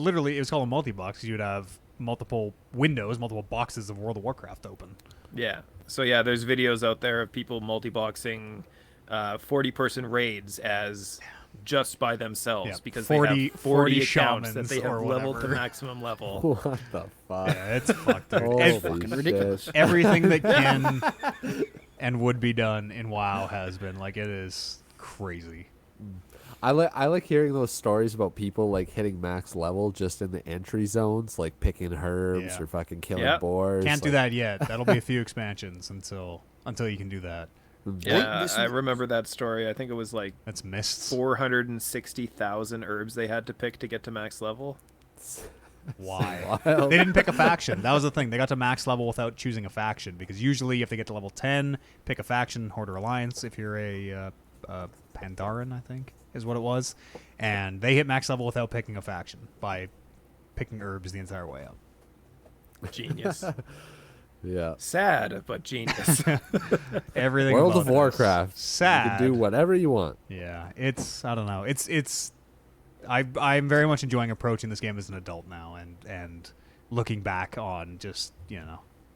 called a multi-box. You would have multiple windows, multiple boxes of World of Warcraft open. Yeah. So yeah, there's videos out there of people multi-boxing 40-person raids as just by themselves Yeah, because 40 they have 40 accounts that shamans they have or leveled to whatever. maximum level. What the fuck? Yeah, it's fucked. Dude. Holy Ev- fucking shit. ridiculous. Everything that can and would be done in WoW has been. Like, it is crazy. I like hearing those stories about people like hitting max level just in the entry zones, like picking herbs Yeah. or fucking killing Yep. boars. Can't do like, that yet. That'll be a few expansions until you can do that. Yeah, this I is- remember that story. I think it was like That's mists. 460,000 herbs they had to pick to get to max level. Why? Wild. They didn't pick a faction. That was the thing. They got to max level without choosing a faction because usually if they get to level 10, pick a faction, Horde or Alliance. If you're a Pandaran, I think is what it was, and they hit max level without picking a faction by picking herbs the entire way up. Genius. Yeah. Sad, but genius. Everything. World about of it is Warcraft. Sad. You can do whatever you want. Yeah, it's I don't know. It's I'm very much enjoying approaching this game as an adult now and looking back on just,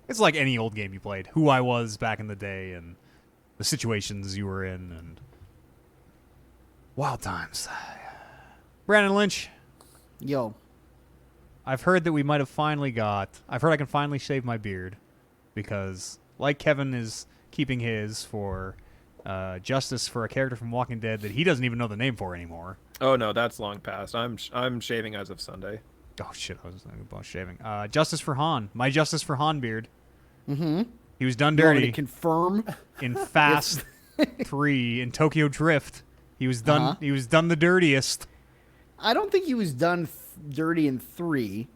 it's like any old game you played, who I was back in the day and the situations you were in and wild times. Brandon Lynch, Yo, I've heard that we might have finally I've heard I can finally shave my beard because like Kevin is keeping his for justice for a character from Walking Dead that he doesn't even know the name for anymore. Oh no, that's long past. I'm shaving as of Sunday. Oh shit, I was thinking about shaving. Justice for Han. My Justice for Han beard. mm-hmm. He was done You want me dirty to confirm? in Fast 3 in Tokyo Drift. He was done. Uh-huh. He was done the dirtiest. I don't think he was done dirty in 3.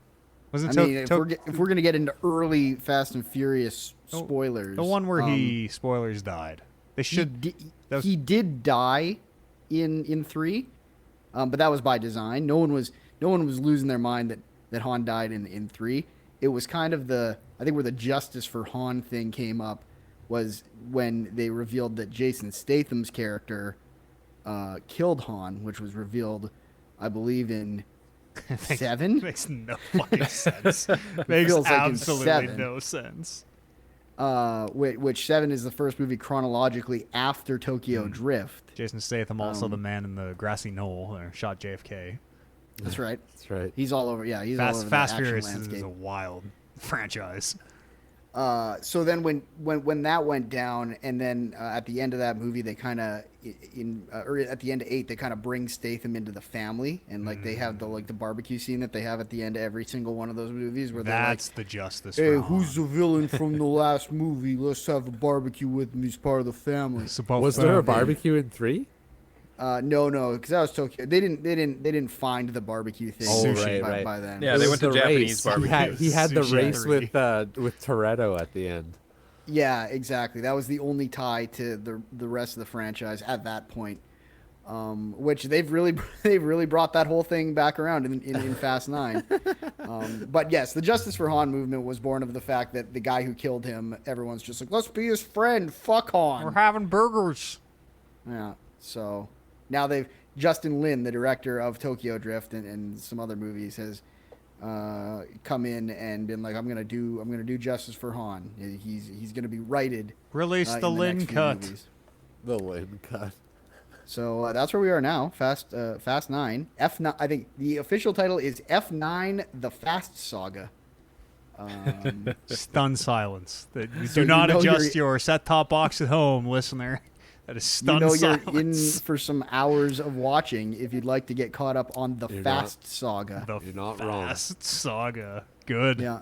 Wasn't I mean, if we're gonna get into early Fast and Furious spoilers, the one where he spoilers died? They should. that was- he did die in 3, but that was by design. No one was losing their mind that Han died in 3. It was kind of I think where the Justice for Han thing came up was when they revealed that Jason Statham's character killed Han, which was revealed, I believe, in 7. Makes no fucking sense. Makes feels like in absolutely 7. no sense. Which 7 is the first movie chronologically after Tokyo Drift. Jason Statham, also the man in the grassy knoll, or shot JFK. That's right. That's right. He's all over. Yeah, he's all over Fast the action Furious landscape. is a wild franchise. So then when that went down, and then at the end of that movie, they kind of or at the end of 8, they kind of bring Statham into the family, and like they have the barbecue scene that they have at the end of every single one of those movies, where That's the Justice they're for like, "Hey, who's the Han. villain from the last movie? Let's have a barbecue with him. He's part of the family." Supposed Was to there a be- barbecue in 3? No, because that was Tokyo. They didn't find the barbecue thing Oh, Sushi right. by then. Yeah, It they was went to the Japanese race. barbecue. He had the Sushi race 3. with Toretto at the end. Yeah, exactly. That was the only tie to the rest of the franchise at that point, which they've really brought that whole thing back around in Fast 9. But yes, the Justice for Han movement was born of the fact that the guy who killed him, everyone's just like, let's be his friend. Fuck Han. We're having burgers. Yeah. So now Justin Lin, the director of Tokyo Drift and some other movies, has come in and been like, I'm gonna do Justice for Han. He's gonna be righted. Release in the Lin next few cut. movies. The Lin cut. So that's where we are now. Fast 9. F9. I think the official title is F9: The Fast Saga. Stunned silence. That you So do not you know adjust you're- your set-top box at home, listener. That is You stunned know you're silence. in for some hours of watching if you'd like to get caught up on the You're Fast Saga. The You're not wrong. Fast Saga. Good. Yeah.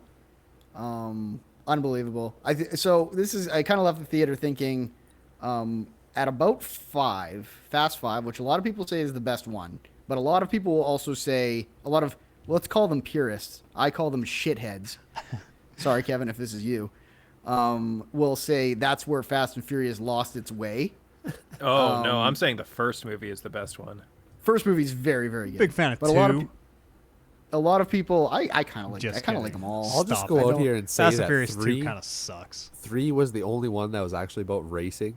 Unbelievable. So this is, I kind of left the theater thinking, at about 5, Fast 5, which a lot of people say is the best one, but a lot of people will also say, let's call them purists. I call them shitheads. Sorry, Kevin, if this is you. Will say that's where Fast and Furious lost its way. Oh no, I'm saying the first movie is the best one. First movie is very, very good. Big fan of but 2. a lot of people, I kind of like, Just I kind of like kidding. them all. I'll just Stop. go I out don't- here and say Fast and that Furious 2 3, kind of sucks. 3 was the only one that was actually about racing.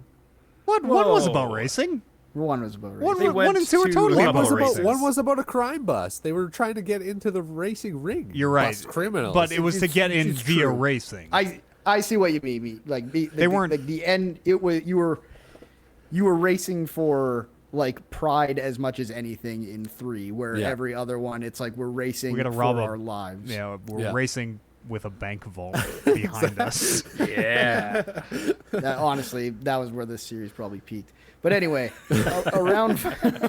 What? One was about Whoa. racing. One was about One, racing. They went one and 2 are to totally a about couple racing. races. One was about a crime bust. They were trying to get into the racing ring. You're right. Bust criminals. But it was to It's- get in it's via true. racing. I see what you mean. They weren't- like the end. It was you were racing for like pride as much as anything in 3, where Yeah. every other one it's like we're racing We gotta for rob our lives. Yeah, we're Yeah. racing with a bank vault behind us. Yeah. Honestly, that was where this series probably peaked. But anyway, around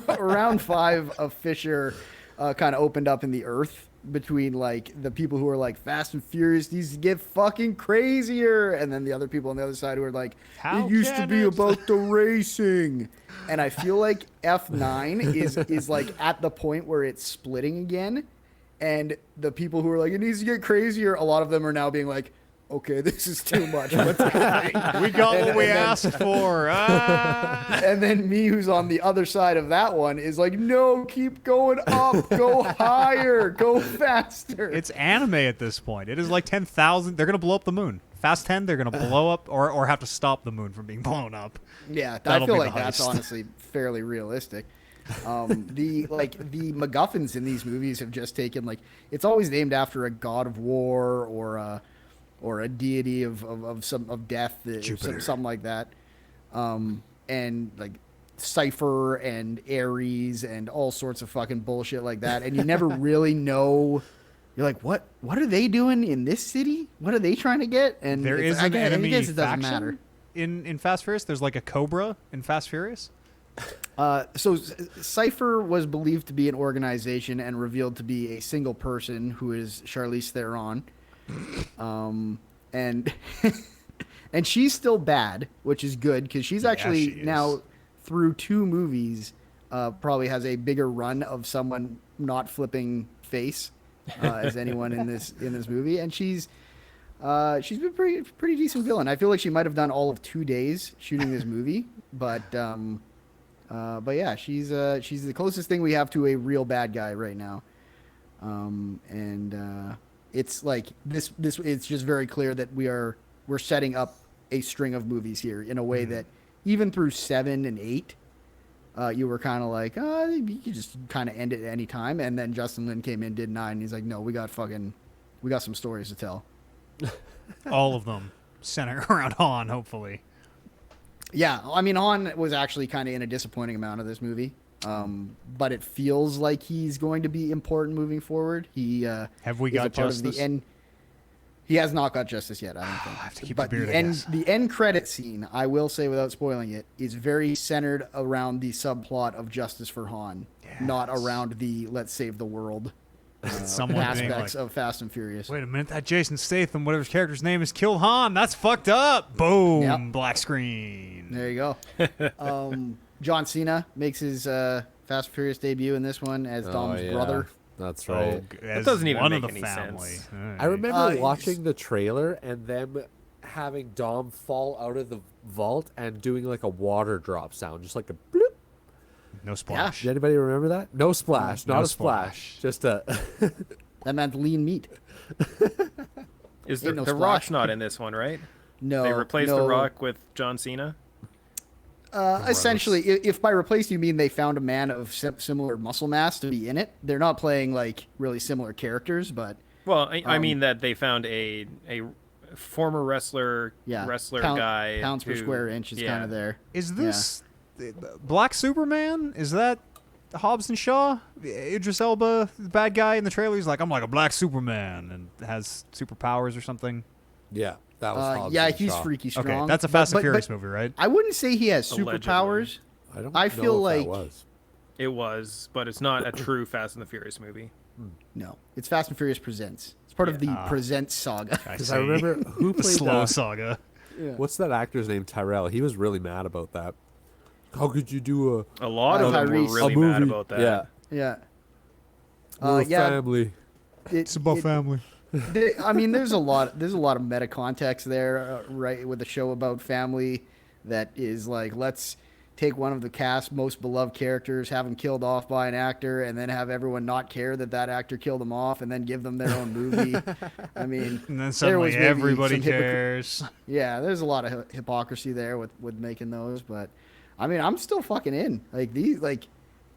around 5 of Fisher kind of opened up in the earth between like the people who are like Fast and Furious needs to get fucking crazier, and then the other people on the other side who are like How it used to can be it? about the racing. And I feel like F9 is like at the point where it's splitting again, and the people who are like it needs to get crazier, a lot of them are now being like, okay, this is too much. What's happening? We got what we And then- asked for. Ah! And then me, who's on the other side of that one, is like, no, keep going up, go higher, go faster. It's anime at this point. It is like 10,000. They're gonna blow up the moon. Fast 10. They're gonna blow up or have to stop the moon from being blown up. Yeah, I That'll feel be like the that's heist. honestly fairly realistic. The MacGuffins in these movies have just taken like it's always named after a god of war or a deity of death, Jupiter. something like that. And like Cypher and Ares and all sorts of fucking bullshit like that, and you never really know. You're like, what are they doing in this city? What are they trying to get? And There it's- is an I enemy guess it doesn't faction matter. in Fast Furious. There's like a Cobra in Fast Furious. So Cypher was believed to be an organization and revealed to be a single person who is Charlize Theron. And and she's still bad, which is good because she's actually she is. now through 2 movies probably has a bigger run of someone not flipping face as anyone in this movie, and she's been pretty decent villain. I feel like she might have done all of 2 days shooting this movie, but yeah, she's the closest thing we have to a real bad guy right now. It's like this it's just very clear that we're setting up a string of movies here in a way that even through 7 and 8 you were kind of like, you could just kind of end it at any time, and then Justin Lin came in, did 9, and he's like, no, we got some stories to tell. All of them center around Han, hopefully. Yeah, I mean, Han was actually kind of in a disappointing amount of this movie, but it feels like he's going to be important moving forward. He Have we is a got part of justice? the end. He has not got justice yet, I don't think. I have to keep but the beard, I end guess. the end credit scene, I will say without spoiling it, is very centered around the subplot of justice for Han, not Yes. around the let's save the world Someone being aspects like, of Fast and Furious. wait a minute, that Jason Statham, whatever his character's name is, killed Han. That's fucked up. Boom, Yep. black screen. There you go. John Cena makes his Fast and Furious debut in this one as Dom's yeah. brother. That's Oh, right. as doesn't even one make of the any family. sense. I remember it's- watching the trailer and them having Dom fall out of the vault and doing like a water drop sound, just like a bloop. No splash. Did anybody remember that? No splash, No not a splash. Just a. That meant lean meat. Is Ain't no the splash. Rock's not in this one, right? No, They replaced no. the Rock with John Cena. Essentially, if by replace you mean they found a man of similar muscle mass to be in it, they're not playing like really similar characters, but Well, I mean that they found a former wrestler yeah, guy pounds per who- square inch is yeah. kind of there. Is this Black Superman? Is that Hobbs and Shaw? Idris Elba, the bad guy in the trailer, he's like, I'm like a black Superman and has superpowers or something. Yeah, that was. Hobbs Yeah, and he's Shaw. freaky strong. Okay, that's a Fast and but Furious movie, right? I wouldn't say he has Allegedly. superpowers. I don't. I know feel if like- that was. It was, but it's not a true Fast and the Furious movie. No, it's Fast and Furious Presents. It's part of the Presents saga. Because I remember who the played slow saga. What's that actor's name? Tyrell. He was really mad about that. How could you do A lot of them Tyrese. were really a movie? mad about that. Yeah, Yeah. we're a yeah. family. It's about family. I mean, there's a lot of meta context there, right? With a show about family that is like, let's take one of the cast's most beloved characters, have him killed off by an actor, and then have everyone not care that actor killed them off, and then give them their own movie. I mean, And then there suddenly was maybe everybody some cares. yeah, there's a lot of hypocrisy there with making those, but I mean, I'm still fucking in. Like these, like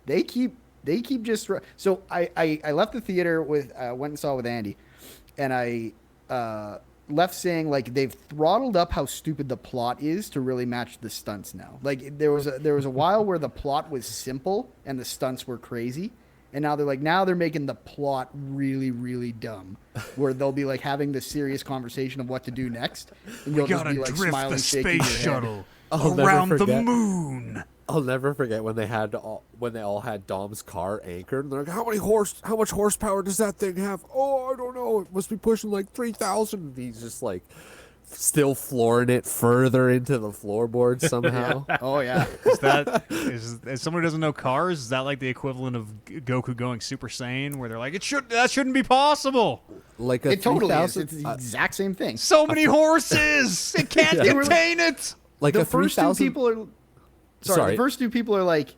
they keep just. So I left the theater with went and saw with Andy, and I left saying like they've throttled up how stupid the plot is to really match the stunts now. Like there was a while where the plot was simple and the stunts were crazy, and now they're making the plot really really dumb, where they'll be like having this serious conversation of what to do next, and you'll just Gotta be like drift smiling, the shaking your space head. shuttle I'll never around the forget. moon. I'll never forget when they all had Dom's car anchored, and they're like, how much horsepower does that thing have? Oh, I don't know. It must be pushing like 3,000. He's just like still flooring it further into the floorboard somehow. Oh yeah. Is that as someone who doesn't know cars? Is that like the equivalent of Goku going Super Saiyan, where they're like, that shouldn't be possible. Like a It totally is. 3,000 It's the exact same thing. So many horses, it can't Yeah. contain it. like The a first two 3,000 people are sorry. The first two people are like,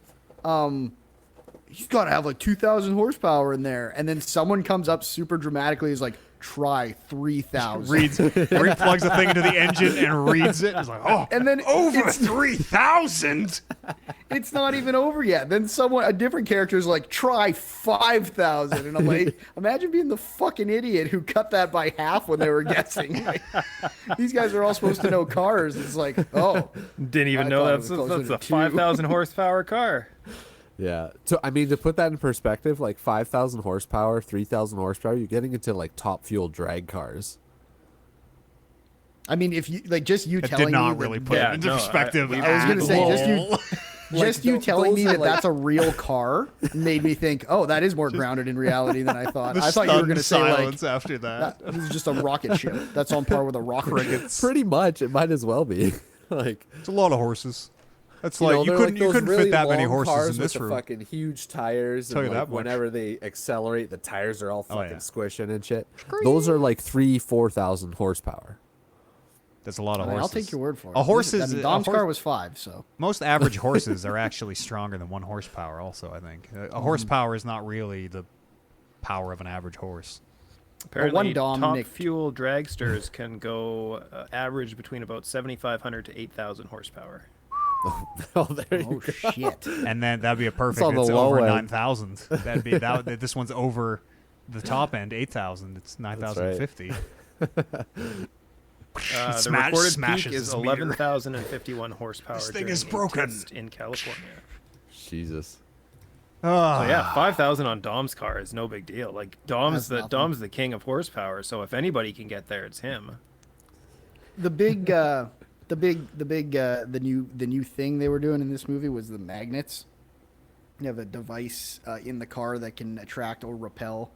he's got to have like 2,000 horsepower in there, and then someone comes up super dramatically, is like, try 3,000. Plugs the thing into the engine and reads it. It's like, oh, And then over it's, 3,000. it's not even over yet. Then a different character is like, try 5,000. And I'm like, imagine being the fucking idiot who cut that by half when they were guessing. Like, these guys are all supposed to know cars. It's like, oh. Didn't even I know thought it that's was closer a to 2. 5,000 horsepower car. Yeah. So, I mean, to put that in perspective, like 5,000 horsepower, 3,000 horsepower, you're getting into like top fuel drag cars. I mean, if you like, just you It telling did not me really that, put Yeah, it into no, perspective. I was gonna say, just you- all. just you telling me those that are, like- that's a real car made me think, oh, that is more grounded in reality than I thought. The I thought you were stunned going to say like, silence after that. this is just a rocket ship. That's on par with a rocket ship. Crickets. Pretty much, it might as well be. Like, It's a lot of horses. That's you like know, you they're couldn't those fit really that many long horses cars in this with room. the fucking huge tires. Tell And you like that much. whenever they accelerate, the tires are all Oh, fucking yeah. squishing and shit. Those are like 4,000 horsepower. That's a lot of I mean, horses. I'll take your word for it. A horse I is mean, a Dom's horse- car was 5, so Most average horses are actually stronger than 1 horsepower. Also, I think a horsepower is not really the power of an average horse. Apparently, one Dom top nicked- fuel dragsters can go average between about 7,500 to 8,000 horsepower. Oh, there you oh go. shit. And then that'd be a perfect. on the It's low over end. 9,000. That'd be that. This one's over the top end, 8,000. It's 9,050. The recorded smashes peak is his meter. 11,051 horsepower. This thing during is a broken. test in California. Jesus. Oh, So yeah, 5,000 on Dom's car is no big deal. Like Dom's That's nothing. Dom's the king of horsepower. So if anybody can get there, it's him. The new thing they were doing in this movie was the magnets. You have a device in the car that can attract or repel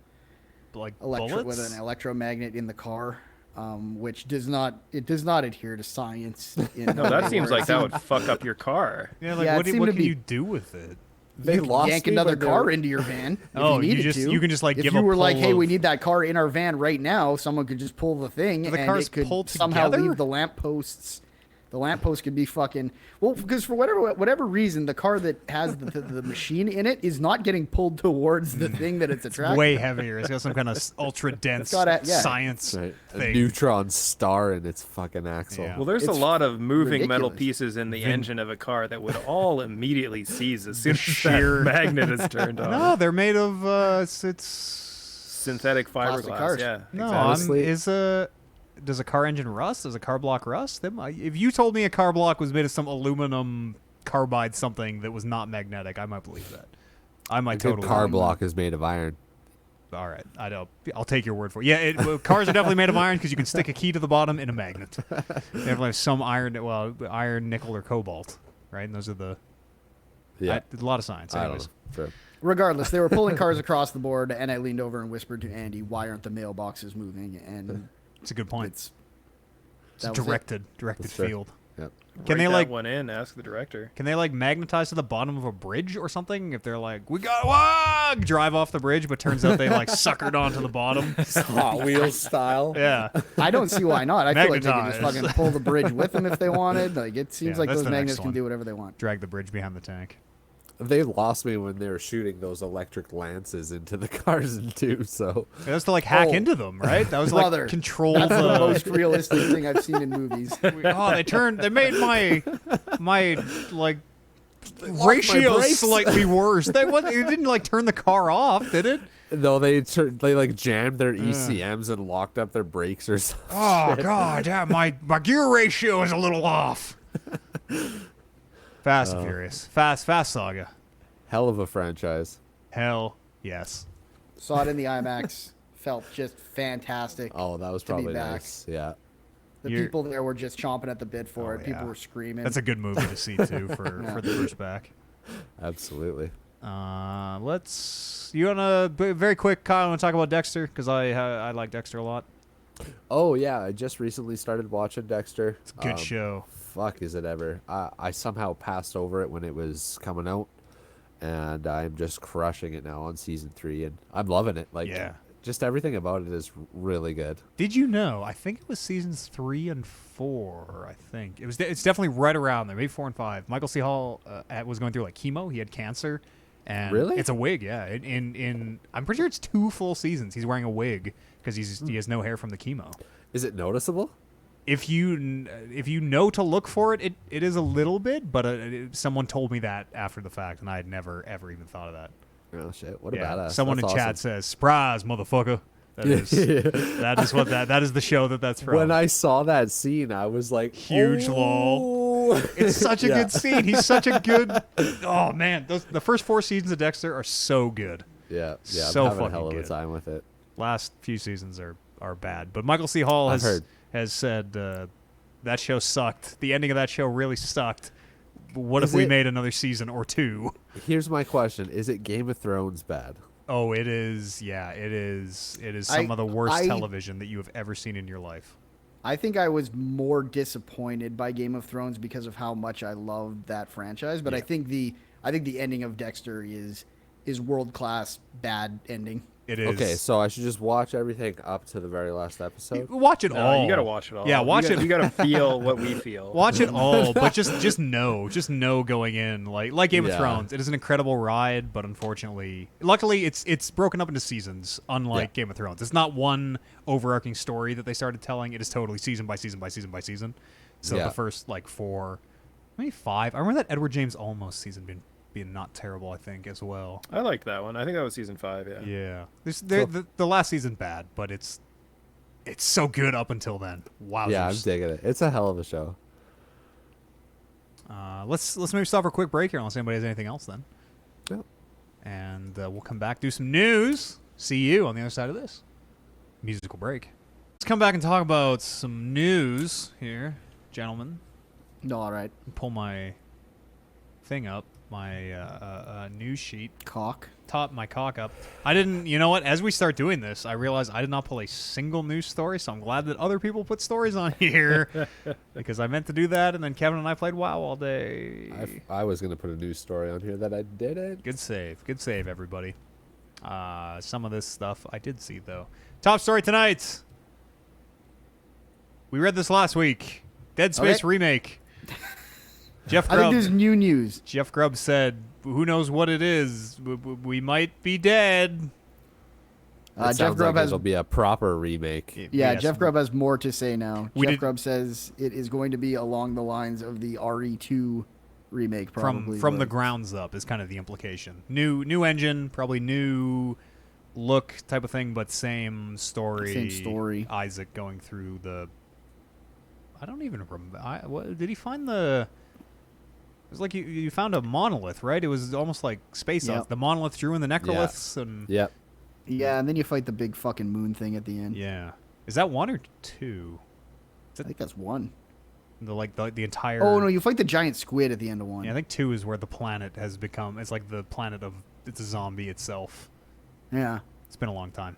like with bullets. an electromagnet in the car, which does not adhere to science. In No, that seems like that would fuck up your car. Yeah, like Yeah, what, it seemed what to can be- you do with it? They lost yank me another when they car were- into your van. If Oh, you you needed just- to. you can just, like, if give you a were like, pull hey, we of- need that car in our van right now. Someone could just pull the thing, Do the and cars it could pull somehow together? leave the lampposts. The lamppost could be fucking because for whatever reason, the car that has the machine in it is not getting pulled towards the thing that it's attracting. Way heavier. It's got some kind of ultra dense got yeah. science Right. A thing. neutron star in its fucking axle. Yeah. Well, there's a It's lot of moving metal ridiculous. pieces in the engine of a car that would all immediately seize as soon as sheer- that magnet is turned on. No, they're made of it's Synthetic Plastic fiberglass. cars. Yeah. no. Honestly- Does a car engine rust? Does a car block rust? If you told me a car block was made of some aluminum carbide something that was not magnetic, I might believe that. I might A good totally. car block is made of iron. All right, I'll take your word for it. Yeah, cars are definitely made of iron because you can stick a key to the bottom in a magnet. They definitely have some iron, nickel, or cobalt, right? And those are the Yeah. a lot of science. I don't Anyways, know. Sure. Regardless, they were pulling cars across the board, and I leaned over and whispered to Andy, "Why aren't the mailboxes moving?" And it's a good point. it's It's that was it. directed That's fair. field. Yep. Can Write they that like one in? Ask the director. Can they like magnetize to the bottom of a bridge or something? If they're like, we got drive off the bridge, but turns out they like suckered onto the bottom. Hot Wheels style. Yeah, I don't see why not. I feel like they could just Magnetize. fucking pull the bridge with them if they wanted. Like it seems Yeah, like that's those the next magnets can one. do whatever they want. drag the bridge behind the tank. They lost me when they were shooting those electric lances into the cars and too. So That was to like hack Oh. into them, right? That was Brother, like control That's the the. most realistic thing I've seen in movies. They made my like my ratio brakes. slightly worse. It didn't like turn the car off, did it? No, they like jammed their ECMs and locked up their brakes or something. Oh god, yeah, my gear ratio is a little off. Fast and Furious, fast saga. Hell of a franchise. Hell yes. Saw it in the IMAX. Felt just fantastic. Oh, that was to be probably back. nice. Yeah. The You're- people there were just chomping at the bit for it. yeah. People were screaming. That's a good movie to see too for the first back. Absolutely. You want to very quick, Kyle, want to talk about Dexter because I like Dexter a lot. Oh yeah, I just recently started watching Dexter. It's a good show. Fuck, is it ever? I somehow passed over it when it was coming out, and I'm just crushing it now on season 3, and I'm loving it. Like, Yeah. just everything about it is really good. Did you know? I think it was seasons 3 and 4. I think it's definitely right around there, maybe 4 and 5. Michael C. Hall was going through like chemo. He had cancer, and Really? it's a wig. Yeah, in I'm pretty sure it's 2 full seasons. He's wearing a wig because he has no hair from the chemo. Is it noticeable? If you know to look for it, it is a little bit, but someone told me that after the fact, and I had never ever even thought of that. Oh shit! What a Yeah, badass. someone That's in chat awesome. says, "Surprise, motherfucker." That is that is what that is the show that's from. When I saw that scene, I was like, Huge lol. It's such a Yeah. good scene. He's such a good. Oh man, the first 4 seasons of Dexter are so good. Yeah, yeah. So I'm having a fucking hell of a good. time with it. Last few seasons are bad, but Michael C. Hall I've heard. has said that show sucked. The ending of that show really sucked. What Is if we it- made another season or 2? Here's my question: is it Game of Thrones bad? Oh, it is. Yeah, it is. It is some of the worst television that you have ever seen in your life. I think I was more disappointed by Game of Thrones because of how much I loved that franchise. But I think the ending of Dexter is world class bad ending. It is. Okay, so I should just watch everything up to the very last episode. Watch it No, all. you gotta watch it all. Yeah, watch it. You gotta feel what we feel. Watch it all, but just know going in like Game of Yeah. Thrones. It is an incredible ride, but unfortunately, luckily it's broken up into seasons. Unlike Game of Thrones, it's not one overarching story that they started telling. It is totally season by season by season by season. So Yeah. the first 4, maybe 5. I remember that Edward James Olmos season being not terrible. I think as well. I like that one. I think that was season 5. Yeah. Yeah, the last season bad, but it's so good up until then. Wow. Yeah, I'm digging it. It's a hell of a show. Let's maybe stop for a quick break here, unless anybody has anything else. Then, Yep. and we'll come back, do some news. See you on the other side of this musical break. Let's come back and talk about some news here, gentlemen. No, all right. Pull my thing up, my news sheet. Cock. Top my cock up. I didn't. You know what? As we start doing this, I realized I did not pull a single news story. So I'm glad that other people put stories on here because I meant to do that, and then Kevin and I played WoW all day. I was gonna put a news story on here that I didn't. Good save, everybody. Some of this stuff I did see though. Top story tonight. We read this last week. Dead Space remake. Jeff I think Grubb. there's new news. Jeff Grubb said, "Who knows what it is? We might be dead." It Jeff sounds Grubb like has it'll be a proper remake. Yeah, Yes. Jeff Grubb has more to say now. We Jeff did- Grubb says it is going to be along the lines of the RE2 remake, probably. from the but- grounds up is kind of the implication. New engine, probably new look type of thing, but same story. Same story. Isaac going through the. I don't even remember. What did he find the? It was like you found a monolith, right? It was almost like Space Yep. Off. The monolith drew in the necroliths, and Yep. Yeah, and then you fight the big fucking moon thing at the end. yeah. Is that 1 or 2? I think that's 1. The entire. Oh, no, you fight the giant squid at the end of 1. Yeah, I think 2 is where the planet has become. It's like the planet of it's a zombie itself. Yeah. It's been a long time.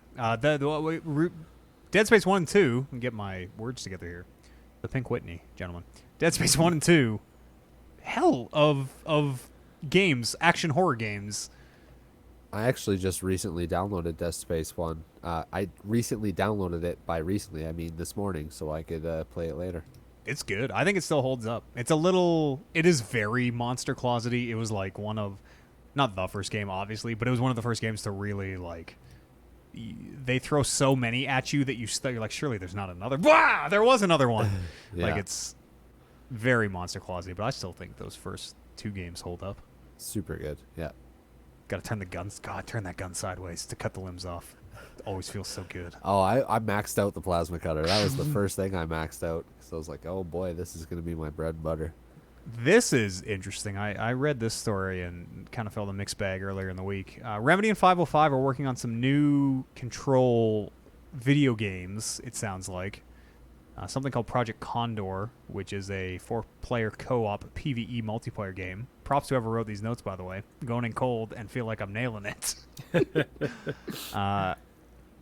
Dead Space 1 and 2. Let me get my words together here. The Pink Whitney, gentlemen. Dead Space 1 and 2. Hell of games, action horror games. I actually just recently downloaded Dead Space 1. I recently downloaded it. By recently, I mean this morning, so I could play it later. It's good. I think it still holds up. It is very Monster Closet-y. It was like one of, not the first game, obviously, but it was one of the first games to really, like, they throw so many at you that you're like, surely there's not another. Wow, there was another one. Yeah. Like, it's very Monster Closet-y, but I still think those first 2 games hold up. Super good. Yeah. Gotta turn the guns. God, turn that gun sideways to cut the limbs off. Always feels so good. Oh, I maxed out the plasma cutter. That was the first thing I maxed out. So I was like, oh boy, this is gonna be my bread and butter. This is interesting. I read this story and kind of felt a mixed bag earlier in the week. Remedy and 505 are working on some new Control video games, it sounds like. Something called Project Condor, which is a 4-player co-op PvE multiplayer game. Props to whoever wrote these notes, by the way. Going in cold and feel like I'm nailing it.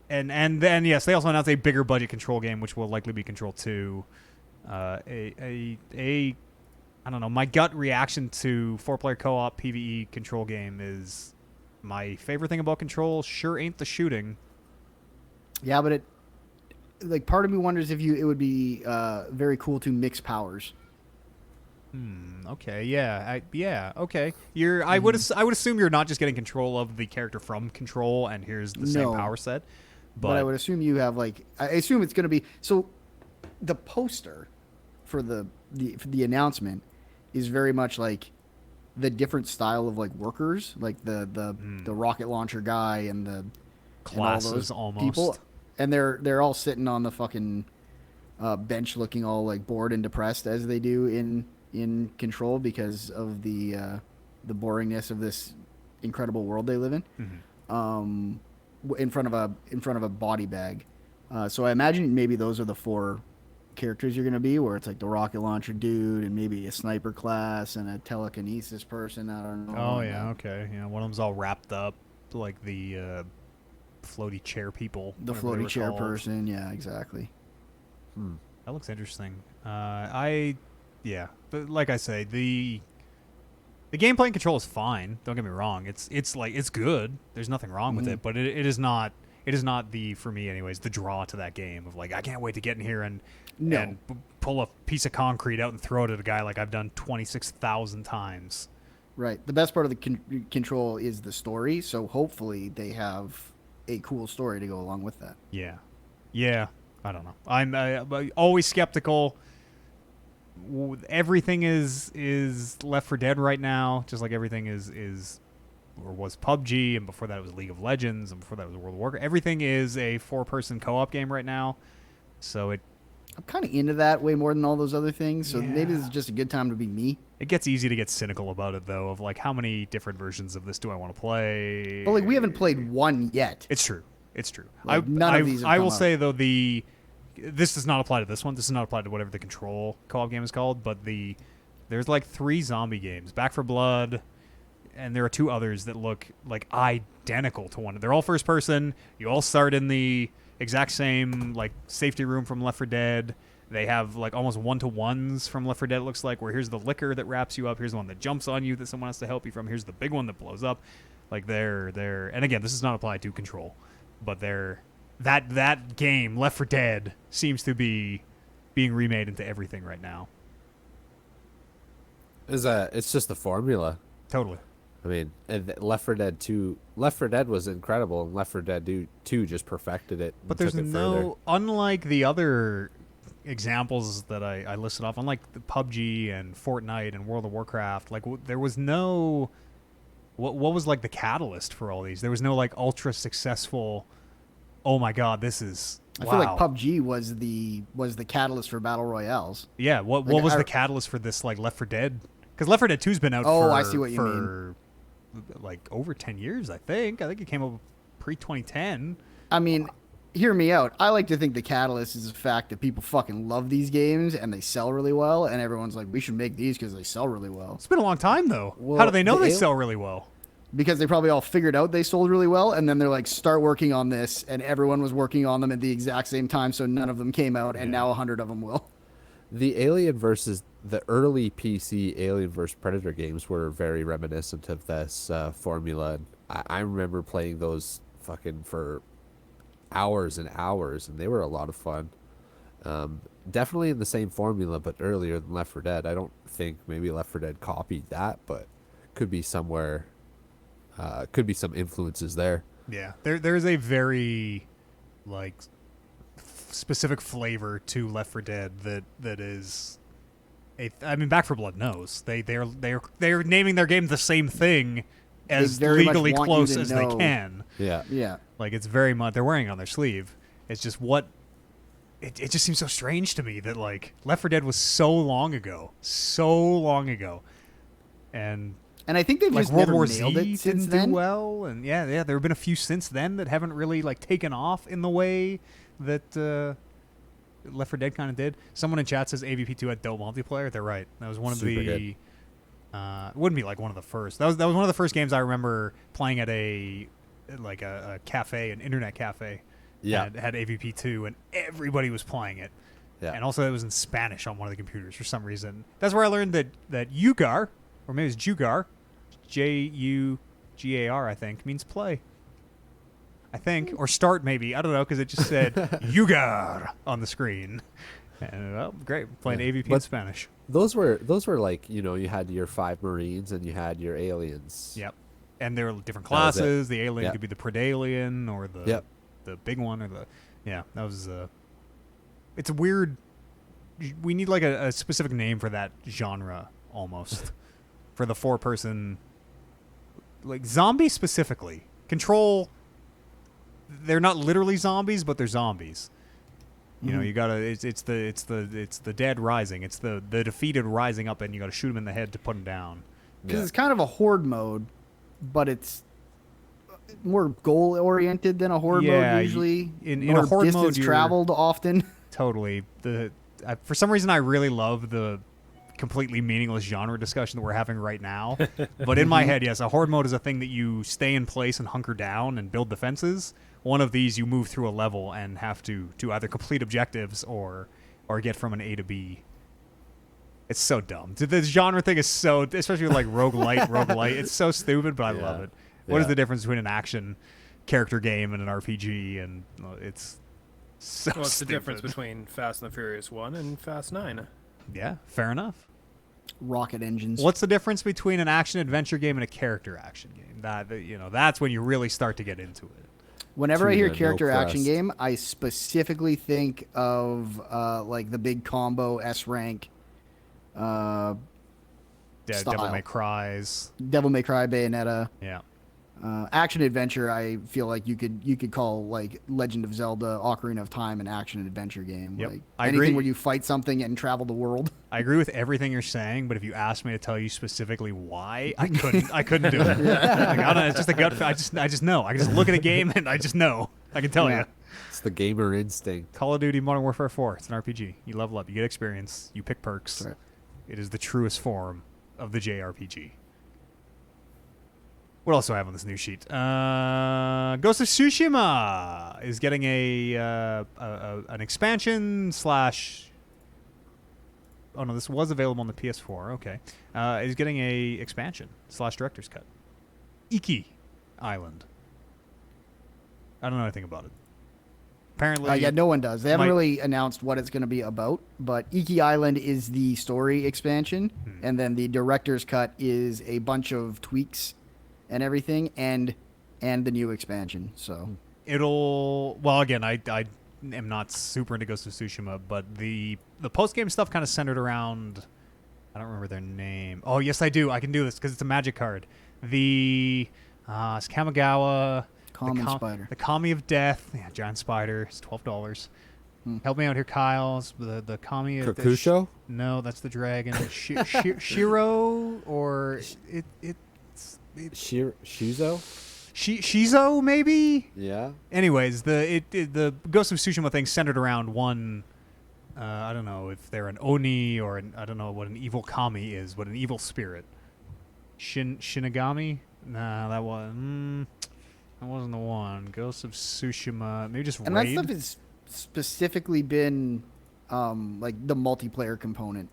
And then, yes, they also announced a bigger budget Control game, which will likely be Control 2. I don't know. My gut reaction to 4-player co-op PvE Control game is my favorite thing about Control sure ain't the shooting. Yeah, but part of me wonders if it would be very cool to mix powers. Okay. Yeah. Okay. I would assume you're not just getting control of the character from Control, and here's the same power set. But I would assume you have I assume it's going to be so. The poster for the announcement is very much like the different style of workers, like the rocket launcher guy and the classes and all those almost people, and they're all sitting on the fucking bench looking all bored and depressed as they do in Control because of the boringness of this incredible world they live in. In front of a body bag. So I imagine maybe those are the 4 characters you're going to be, where it's the rocket launcher dude and maybe a sniper class and a telekinesis person. I don't know. Oh, yeah, okay. Yeah, one of them's all wrapped up like the floaty chair people. The floaty chair person, yeah, exactly. That looks interesting. Yeah, but like I say, the gameplay and Control is fine. Don't get me wrong. It's good. There's nothing wrong with it, but it is not for me anyways, the draw to that game of I can't wait to get in here and pull a piece of concrete out and throw it at a guy like I've done 26,000 times. Right. The best part of the Control is the story, so hopefully they have a cool story to go along with that. Yeah. I don't know. I'm always skeptical. Everything is Left 4 Dead right now, just like everything is or was PUBG, and before that it was League of Legends, and before that it was World of Warcraft. Everything is a 4-person co-op game right now, so I'm kind of into that way more than all those other things, so maybe this is just a good time to be me. It gets easy to get cynical about it, though, of how many different versions of this do I want to play? Well, we haven't played one yet. It's true. None of these have I will come say, though, this does not apply to this one. This does not apply to whatever the Control co-op game is called, but there's 3 zombie games. Back 4 Blood, and there are 2 others that look identical to one. They're all first person. You all start in the exact same safety room from Left 4 Dead. They have almost 1-to-1s from Left 4 Dead, it looks like, where here's the licker that wraps you up, here's the one that jumps on you that someone has to help you from, here's the big one that blows up. They're and again, this is not applied to Control, but that game, Left 4 Dead, seems to be being remade into everything right now. It's just the formula. Totally. I mean, Left 4 Dead 2, Left 4 Dead was incredible, and Left 4 Dead 2 just perfected it. But there's unlike the other examples that I listed off, unlike the PUBG and Fortnite and World of Warcraft, there was no, what was the catalyst for all these? There was no ultra successful, oh my god, this is, I feel like PUBG was the catalyst for battle royales. Yeah, what was the catalyst for this Left 4 Dead? Because Left 4 Dead 2's been out for, I see what you mean. Over 10 years, I think. It came up pre-2010. I mean, hear me out. I like to think the catalyst is the fact that people fucking love these games and they sell really well, and everyone's like, we should make these because they sell really well. It's been a long time, though. Well, how do they know they sell really well? Because they probably all figured out they sold really well, and then they're start working on this, and everyone was working on them at the exact same time, so none of them came out, and now 100 of them will. The the early PC Alien vs. Predator games were very reminiscent of this formula. I remember playing those fucking for hours and hours, and they were a lot of fun. Definitely in the same formula, but earlier than Left 4 Dead. I don't think maybe Left 4 Dead copied that, but could be somewhere. Could be some influences there. Yeah, there's a very specific flavor to Left 4 Dead that is Back 4 Blood knows they're naming their game the same thing as very much legally want you close to as know. they can. Yeah. Yeah. Like it's very much they're wearing it on their sleeve. It's just what it just seems so strange to me that like Left 4 Dead was so long ago, and And I think they've like just World never War nailed Z it since didn't then. do well, and yeah, there have been a few since then that haven't really like taken off in the way that Left 4 Dead kind of did. Someone in chat says AVP2 had dope multiplayer. They're right. That was one of Super the. It wouldn't be like one of the first. That was one of the first games I remember playing at a cafe, an internet cafe. Yeah. Had AVP2, and everybody was playing it. Yeah. And also it was in Spanish on one of the computers for some reason. That's where I learned that Yugar, or maybe it's Jugar, Jugar, I think, means play. I think, or start maybe. I don't know, because it just said Yugar on the screen. And well, great, playing AVP in But Spanish. Those were like, you know, you had your 5 Marines and you had your aliens. Yep. And there were different That was it. classes. The alien Yep. could be the Predalien or the Yep. the big one or the that was it's a weird. We need like a specific name for that genre almost for the 4-person like zombie specifically. Control. They're not literally zombies, but they're zombies. You know, you gotta. It's the dead rising. It's the defeated rising up, and you gotta shoot them in the head to put them down. Because it's kind of a horde mode, but it's more goal oriented than a horde mode usually. In more a horde distance mode, you're traveled often. totally for some reason I really love the completely meaningless genre discussion that we're having right now. But in my head, yes, a horde mode is a thing that you stay in place and hunker down and build defenses. One of these, you move through a level and have to either complete objectives or get from an A to B. It's so dumb. The genre thing is so, especially with like roguelite. It's so stupid, but I love it. What is the difference between an action character game and an RPG? And it's so What's the stupid. difference between Fast and the Furious 1 and Fast 9? Yeah, fair enough. Rocket engines. What's the difference between an action adventure game and a character action game? That's when you really start to get into it. Whenever I hear Tuna, no character action crust. game, I specifically think of like the big combo S rank, Devil style. May Cries. Devil May Cry, Bayonetta. Yeah. Action adventure, I feel like you could call like Legend of Zelda, Ocarina of Time, an action adventure game. Yep. Like I anything agree. where you fight something and travel the world. I agree with everything you're saying, but if you asked me to tell you specifically why, I couldn't do it. Like, I don't know, it's just a gut. I just know. I can just look at a game and I just know. I can tell Yeah. you. It's the gamer instinct. Call of Duty Modern Warfare 4. It's an RPG. You level up. You get experience. You pick perks. That's right. It is the truest form of the JRPG. What else do I have on this new sheet? Ghost of Tsushima is getting an expansion slash. Oh no, this was available on the PS4. Okay, is getting a expansion slash director's cut. Iki Island. I don't know anything about it. Apparently, Yeah, no one does. They haven't might- really announced what it's going to be about, but Iki Island is the story expansion, and then the director's cut is a bunch of tweaks and everything, and the new expansion. So well again, I am not super into Ghost of Tsushima, but the post game stuff kind of centered around. I don't remember their name. Oh yes, I do. I can do this because it's a magic card. It's Kamigawa. Common Spider. The Kami of Death. Yeah, giant spider. It's $12. Help me out here, Kyle. It's the Kami of Kokusho? No, that's the dragon. Shiro or Shizo? Shizo maybe. Yeah. Anyways, the Ghost of Tsushima thing centered around one. I don't know if they're an oni or I don't know what an evil kami is, but an evil spirit. Shinigami? Nah, that wasn't the one. Ghost of Tsushima. Maybe just and Raid. that stuff has specifically been like the multiplayer component.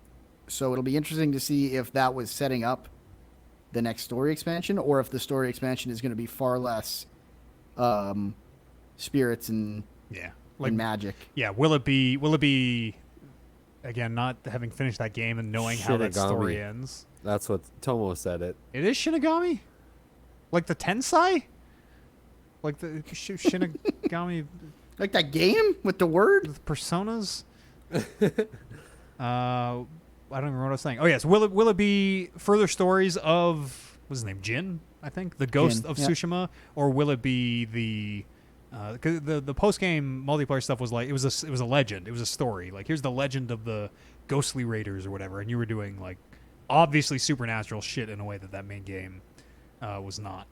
So it'll be interesting to see if that was setting up the next story expansion, or if the story expansion is going to be far less spirits and magic. Yeah, will it be again, not having finished that game and knowing how that story Shinigami. ends? That's what Tomo said it. It is Shinigami? Like the Tensai? Like the Shinigami Like that game with the word? with personas? I don't remember what I was saying. Oh yes, will it be further stories of what's his name, Jin, I think, the Ghost Jin, of yeah. Tsushima, or will it be the 'cause the post game multiplayer stuff was like it was a legend, it was a story. Like here's the legend of the ghostly raiders or whatever, and you were doing like obviously supernatural shit in a way that main game was not.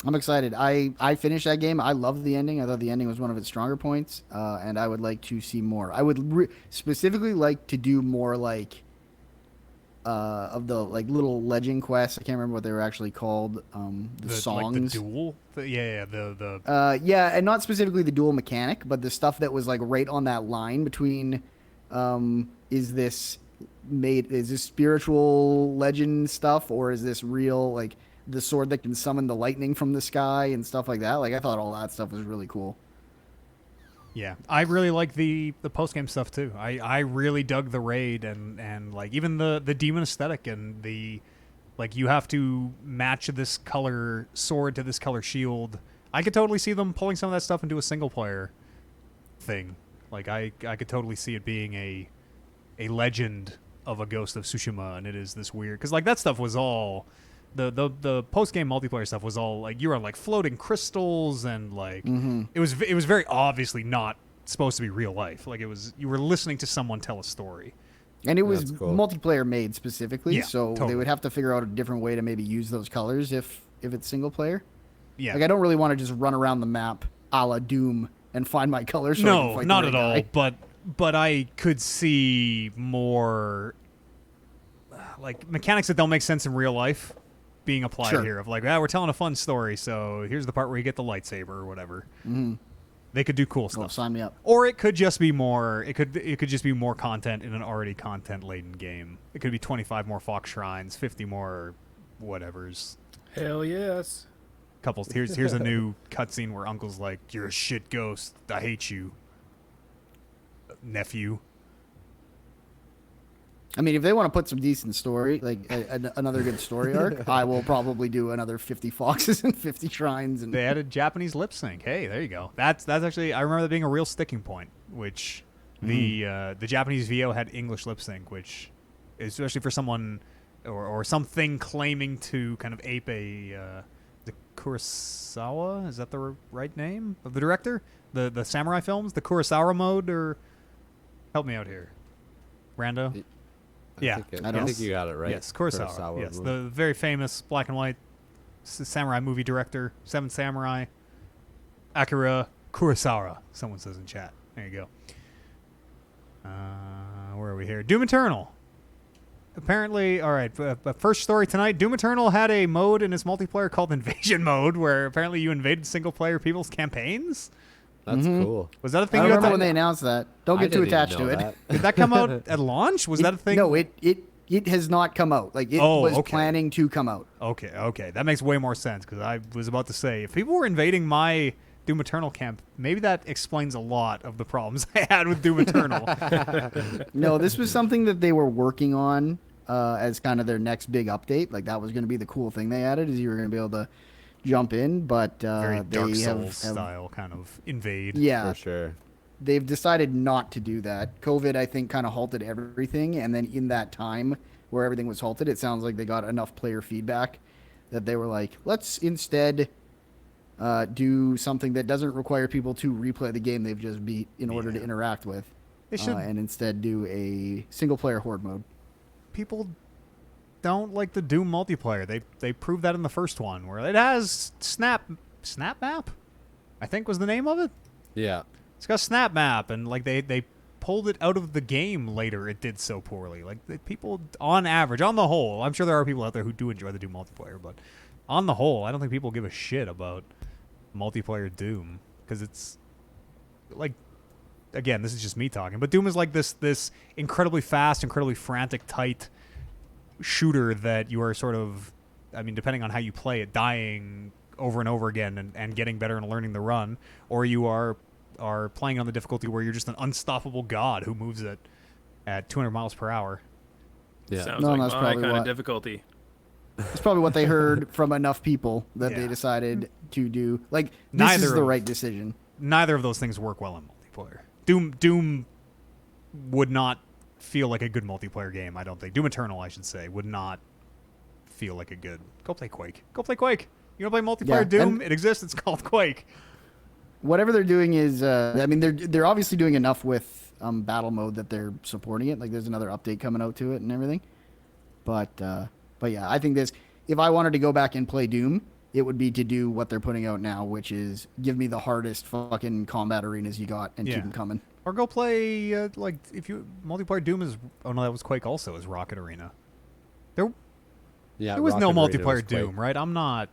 I'm excited. I finished that game. I loved the ending. I thought the ending was one of its stronger points, and I would like to see more. I would specifically like to do more like of the like little legend quests. I can't remember what they were actually called. The songs, like the duel. The yeah, and not specifically the dual mechanic, but the stuff that was like right on that line between, is this spiritual legend stuff, or is this real, like the sword that can summon the lightning from the sky and stuff like that? Like I thought all that stuff was really cool. Yeah, I really like the post game stuff too. I really dug the raid and like even the demon aesthetic and the like you have to match this color sword to this color shield. I could totally see them pulling some of that stuff into a single player thing. Like I could totally see it being a legend of a Ghost of Tsushima, and it is this weird because like that stuff was all the post game multiplayer stuff was all like you were on like floating crystals and like it was very obviously not supposed to be real life. Like it was you were listening to someone tell a story. And it was That's cool. multiplayer made specifically, Yeah, so they totally. would have to figure out a different way to maybe use those colors if it's single player. Yeah, Like I don't really want to just run around the map a la Doom and find my colors. So I can no, fight not the at right all. guy. But I could see more like mechanics that don't make sense in real life being applied Sure. here. Of like, we're telling a fun story, so here's the part where you get the lightsaber or whatever. They could do cool Oh, stuff. sign me up. Or it could just be more. It could just be more content in an already content-laden game. It could be 25 more Fox shrines, 50 more, whatever's. Hell yes. Couples. Here's a new cutscene where Uncle's like, "You're a shit ghost. I hate you, nephew." I mean, if they want to put some decent story, like another good story arc, I will probably do another 50 foxes and 50 shrines. And They added Japanese lip sync. Hey, there you go. That's actually I remember that being a real sticking point. Which the Japanese VO had English lip sync, which especially for someone or something claiming to kind of ape the Kurosawa, is that the right name of the director? The samurai films, the Kurosawa mode, or help me out here, Rando. Yeah, I think you got it right. Yes, Kurosawa. Yes, movie. the very famous black and white samurai movie director, Seven Samurai, Akira Kurosawa. Someone says in chat. There you go. Where are we here? Doom Eternal. Apparently, all right. First story tonight. Doom Eternal had a mode in its multiplayer called Invasion Mode, where apparently you invaded single-player people's campaigns. That's cool. Was that a thing? I you got remember to- when they announced that. Don't I get too didn't even attached to know it. that. Did that come out at launch? Was that a thing? No, it has not come out. Like it was okay. planning to come out. Okay. That makes way more sense because I was about to say if people were invading my Doom Eternal camp, maybe that explains a lot of the problems I had with Doom Eternal. No, this was something that they were working on as kind of their next big update. Like that was going to be the cool thing they added is you were going to be able to jump in, but Very they Dark have Souls style kind of invade. Yeah, For sure. they've decided not to do that. COVID, I think, kind of halted everything, and then in that time where everything was halted, it sounds like they got enough player feedback that they were like, let's instead do something that doesn't require people to replay the game they've just beat in order to interact with, They should. and instead do a single player horde mode. People don't like the Doom multiplayer. They proved that in the first one where it has snap map, I think was the name of it. Yeah. It's got snap map, and like they pulled it out of the game later. It did so poorly. Like people, on average, on the whole, I'm sure there are people out there who do enjoy the Doom multiplayer, but on the whole, I don't think people give a shit about multiplayer Doom because it's like, again, this is just me talking, but Doom is like this incredibly fast, incredibly frantic, tight shooter that you are sort of, I mean, depending on how you play it, dying over and over again and getting better and learning the run, or you are playing on the difficulty where you're just an unstoppable god who moves at 200 miles per hour. Yeah. Sounds No, like that's my probably kind of what- difficulty. It's probably what they heard from enough people that Yeah. they decided to do. Like, this Neither is the of- right decision. Neither of those things work well in multiplayer. Doom would not feel like a good multiplayer game, I don't think. Doom Eternal, I should say, would not feel like a good. Go play Quake. Go play Quake. You want to play multiplayer Yeah, Doom? and- It exists. It's called Quake. Whatever they're doing is, I mean, they're obviously doing enough with battle mode that they're supporting it. Like, there's another update coming out to it and everything. But yeah, I think this. If I wanted to go back and play Doom, it would be to do what they're putting out now, which is give me the hardest fucking combat arenas you got and Yeah. keep them coming. Or go play like if you multiplayer Doom is. Oh no, that was Quake. Also, is Rocket Arena. There was no Rocket Arena multiplayer was Quake. Doom, right? I'm not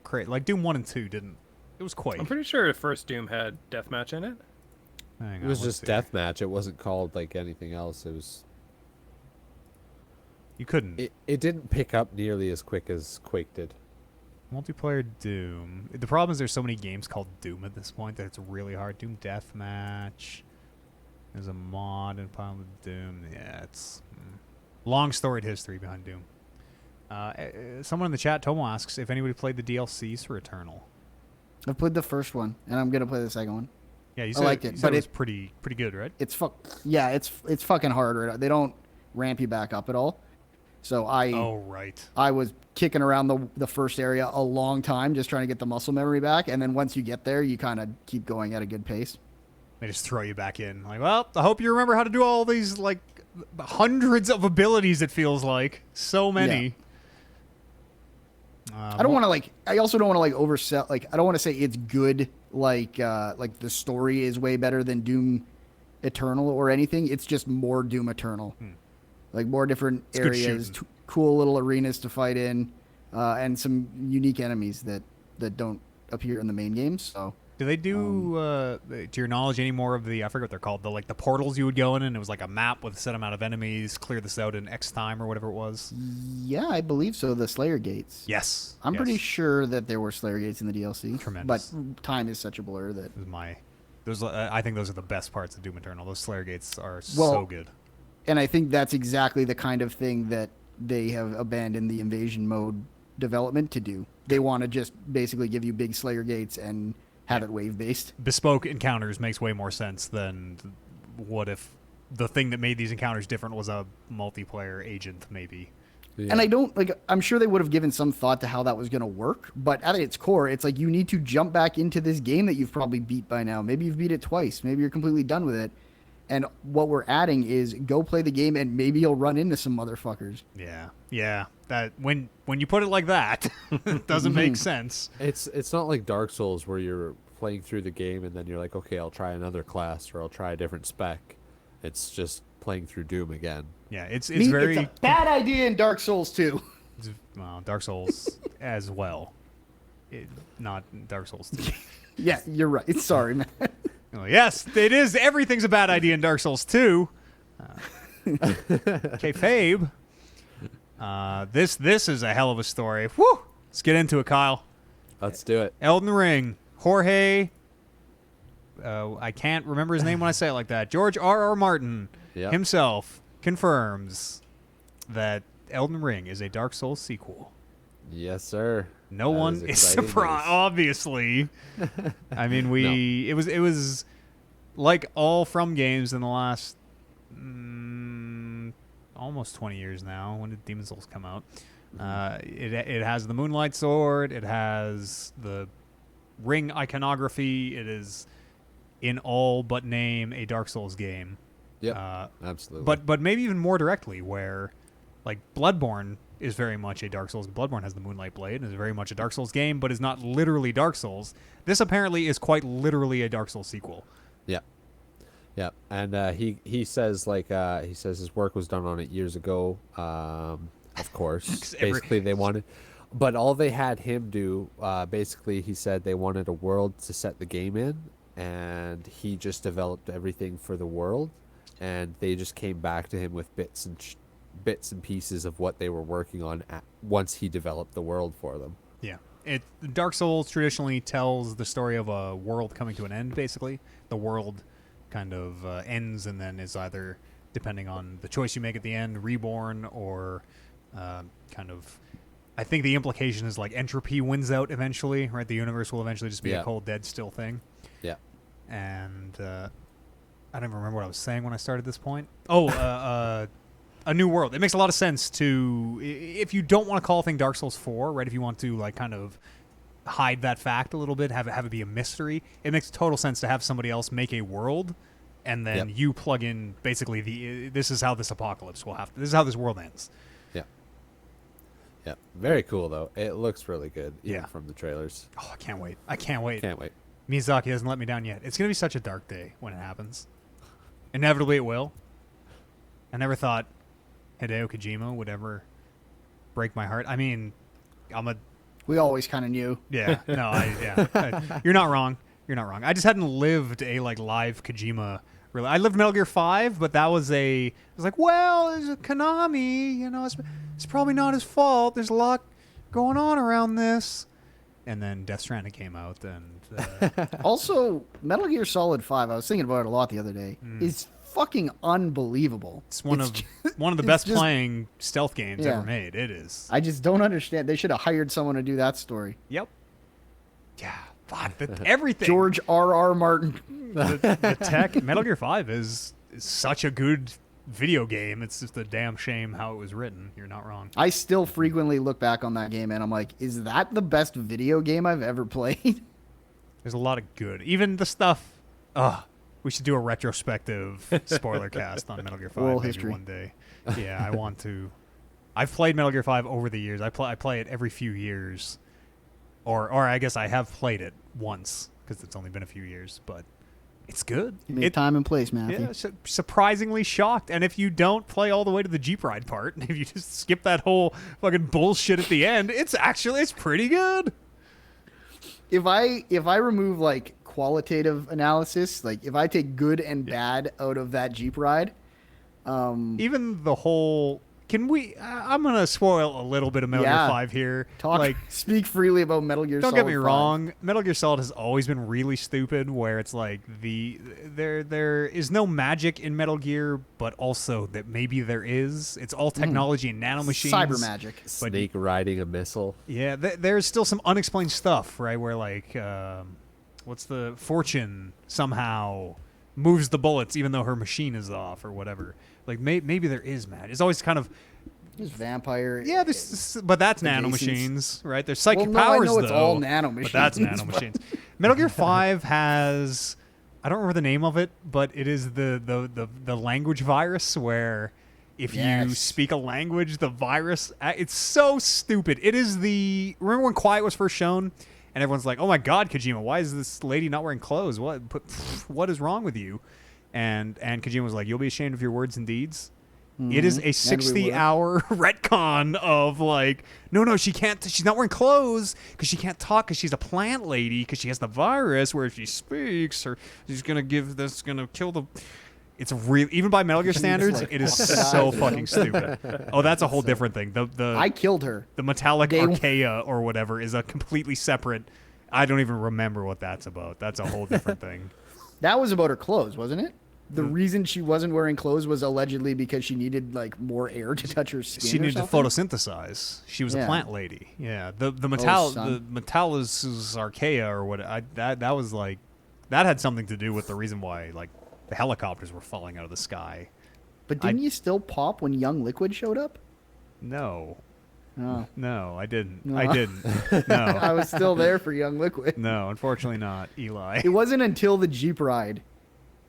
crazy. Like Doom 1 and 2 didn't. It was Quake. I'm pretty sure the first Doom had deathmatch in it. Hang It on, was let's just see. deathmatch. It wasn't called like anything else. It was. You couldn't. It didn't pick up nearly as quick as Quake did. Multiplayer Doom. The problem is there's so many games called Doom at this point that it's really hard. Doom Deathmatch. There's a mod in Pile of Doom. Yeah, it's long storied history behind Doom. Someone in the chat, Tomo, asks if anybody played the DLCs for Eternal. I've played the first one, and I'm gonna play the second one. Yeah, you I said, liked you it, said but it was pretty good, right? It's it's fucking hard. Right? They don't ramp you back up at all. So Oh, right. I was kicking around the first area a long time, just trying to get the muscle memory back, and then once you get there, you kind of keep going at a good pace. They just throw you back in. Like, well, I hope you remember how to do all these, like, hundreds of abilities, it feels like. So many. I don't want to I also don't want to oversell. Like, I don't want to say it's good. Like the story is way better than Doom Eternal or anything. It's just more Doom Eternal. Like more different It's good areas, shooting. cool little arenas to fight in, and some unique enemies that don't appear in the main games. So do they do, to your knowledge, any more of the, I forget what they're called, the portals you would go in, and it was like a map with a set amount of enemies, clear this out in X time or whatever it was? yeah, I believe so. The Slayer Gates. Yes. I'm yes. pretty sure that there were Slayer Gates in the DLC. Tremendous. But time is such a blur that. I think those are the best parts of Doom Eternal. Those Slayer Gates are so Well, good. And I think that's exactly the kind of thing that they have abandoned the invasion mode development to do. They want to just basically give you big Slayer Gates and have it wave based. Bespoke encounters makes way more sense than what if the thing that made these encounters different was a multiplayer agent, maybe. Yeah. And I don't I'm sure they would have given some thought to how that was going to work, but at its core, it's like you need to jump back into this game that you've probably beat by now. Maybe you've beat it twice. Maybe you're completely done with it. And what we're adding is go play the game and maybe you'll run into some motherfuckers. Yeah. That when you put it like that, it doesn't make sense. It's not like Dark Souls where you're playing through the game and then you're like, okay, I'll try another class or I'll try a different spec. It's just playing through Doom again. Yeah, it's It's very a bad idea in Dark Souls too. well, Dark Souls as well. Not Dark Souls 2. Yeah, you're right. Sorry, man. Oh, yes, it is. Everything's a bad idea in Dark Souls 2. Okay, Fabe. This is a hell of a story. Whew! Let's get into it, Kyle. Let's do it. Elden Ring. Jorge. I can't remember his name when I say it like that. George R.R. Martin Yep. himself confirms that Elden Ring is a Dark Souls sequel. Yes, sir. No That one is is exciting surprised, news. obviously. I mean, it was like all From games in the last almost 20 years now. When did Demon's Souls come out? It has the Moonlight Sword. It has the ring iconography. It is in all but name a Dark Souls game. Yep. Absolutely. But maybe even more directly, where like Bloodborne is very much a Dark Souls. Bloodborne has the Moonlight Blade and is very much a Dark Souls game, but is not literally Dark Souls. This apparently is quite literally a Dark Souls sequel. Yeah. Yeah. And he says he says his work was done on it years ago. Of course. Basically they wanted, but all they had him do, basically he said they wanted a world to set the game in, and he just developed everything for the world, and they just came back to him with bits and pieces of what they were working on once he developed the world for them. Yeah. Dark Souls traditionally tells the story of a world coming to an end, basically. The world kind of ends and then is either, depending on the choice you make at the end, reborn or kind of... I think the implication is like entropy wins out eventually, right? The universe will eventually just be a cold, dead, still thing. Yeah. And I don't even remember what I was saying when I started this point. Oh, a new world. It makes a lot of sense to, if you don't want to call a thing Dark Souls 4, right? If you want to like kind of hide that fact a little bit, have it be a mystery, it makes total sense to have somebody else make a world, and then you plug in basically this is how this apocalypse will have to, this is how this world ends. Yeah, very cool though. It looks really good, even Yeah. from the trailers. Oh, I can't wait. I can't wait. Can't wait. Miyazaki hasn't let me down yet. It's gonna be such a dark day when it happens. Inevitably, it will. I never thought Hideo Kojima would ever break my heart. I mean, We always kind of knew. you're not wrong. You're not wrong. I just hadn't lived a like live Kojima. Really, I lived Metal Gear 5, but that was it was like, well, it's a Konami. You know, it's probably not his fault. There's a lot going on around this. And then Death Stranding came out, and Also, Metal Gear Solid 5, I was thinking about it a lot the other day, is fucking unbelievable. it's one of the it's best just- playing stealth games Yeah. ever made. It is. I just don't understand. They should have hired someone to do that story. Yep. Yeah. Fuck. Everything. George R.R. Martin. the tech. Metal Gear 5 is such a good video game. It's just a damn shame how it was written. You're not wrong. I still frequently look back on that game and I'm like, is that the best video game I've ever played? There's a lot of good. Even the stuff. We should do a retrospective spoiler cast on Metal Gear 5 Oral maybe history. one day. Yeah, I want to. I've played Metal Gear 5 over the years. I play it every few years. Or I guess I have played it once because it's only been a few years, but it's good. You made time and place, Matthew. Yeah, surprisingly shocked. And if you don't play all the way to the Jeep ride part, if you just skip that whole fucking bullshit at the end, it's pretty good. If I remove like qualitative analysis, like if I take good and bad out of that Jeep ride, Even the whole. Can we? I'm gonna spoil a little bit of Metal Gear 5 here. Speak freely about Metal Gear Don't Solid get me 5. wrong. Metal Gear Solid has always been really stupid, where it's like there is no magic in Metal Gear, but also that maybe there is. It's all technology and nanomachines. Cyber magic. Snake riding a missile. Yeah, there's still some unexplained stuff, right? Where like, what's the Fortune somehow moves the bullets even though her machine is off or whatever. Like maybe there is magic. It's always kind of. There's vampire. Yeah, but that's adjacents. nanomachines, right? There's psychic Well, no, powers, I know it's though, all nanomachines. but that's nanomachines. Metal Gear 5 has, I don't remember the name of it, but it is the language virus where if you Yes. speak a language, the virus, it's so stupid. It is remember when Quiet was first shown? And everyone's like, oh my God, Kojima, why is this lady not wearing clothes? What is wrong with you? And Kojima was like, you'll be ashamed of your words and deeds. It is a 60-hour retcon of like, no, she can't. She's not wearing clothes because she can't talk because she's a plant lady because she has the virus. Where if she speaks, or she's gonna kill the. It's real. Even by Metal Gear standards, like, it is fuck that. so fucking stupid. Oh, that's a whole different thing. I killed her. The metallic They- archaea or whatever is a completely separate. I don't even remember what that's about. That's a whole different thing. That was about her clothes, wasn't it? The reason she wasn't wearing clothes was allegedly because she needed like more air to touch her skin. She or needed to something? photosynthesize. She was a Yeah. plant lady. Yeah, the son. Metallus archaea or what? That was like that had something to do with the reason why like the helicopters were falling out of the sky. But didn't you still pop when Young Liquid showed up? No, Oh. no, I didn't. No. I didn't. No, I was still there for Young Liquid. no, unfortunately not, Eli. It wasn't until the Jeep ride.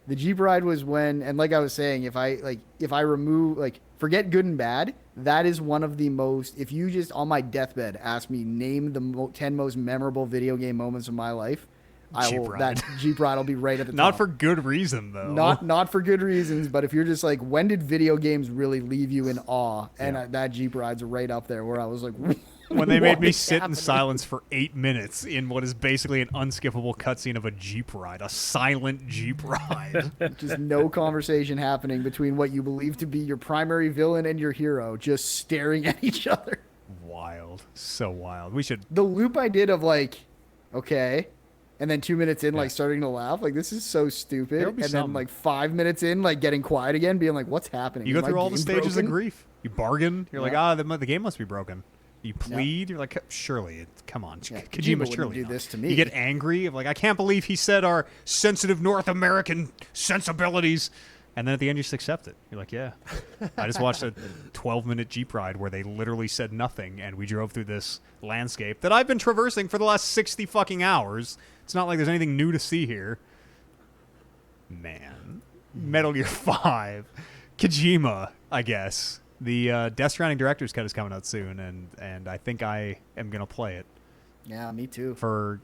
The Jeep ride was when, and like I was saying, if I remove, like, forget good and bad, that is one of the most, if you just on my deathbed ask me, name the 10 most memorable video game moments of my life, that Jeep ride will be right at the top. Not for good reason though. Not for good reasons, but if you're just like, when did video games really leave you in awe? And that Jeep ride's right up there where I was like, when they made what me is sit in happening? silence for 8 minutes in what is basically an unskippable cutscene of a Jeep ride, a silent Jeep ride. Just no conversation happening between what you believe to be your primary villain and your hero, just staring at each other. Wild. So wild. We should. The loop I did of like, okay, and then 2 minutes in, like starting to laugh, like this is so stupid, There'll and be then something. like 5 minutes in, like getting quiet again, being like, what's happening? You go Is my through all the game stages broken? of grief. You bargain. You're like, Yeah. the game must be broken. You plead. You're like, surely, come on, Yeah, Kojima, Kojima wouldn't surely do not. this to me. You get angry. Of like, I can't believe he said our sensitive North American sensibilities. And then at the end, you just accept it. You're like, yeah. I just watched a 12-minute Jeep ride where they literally said nothing, and we drove through this landscape that I've been traversing for the last 60 fucking hours. It's not like there's anything new to see here. Man. Metal Gear 5. Kojima, I guess. The Death Stranding Director's Cut is coming out soon, and I think I am going to play it. Yeah, me too. For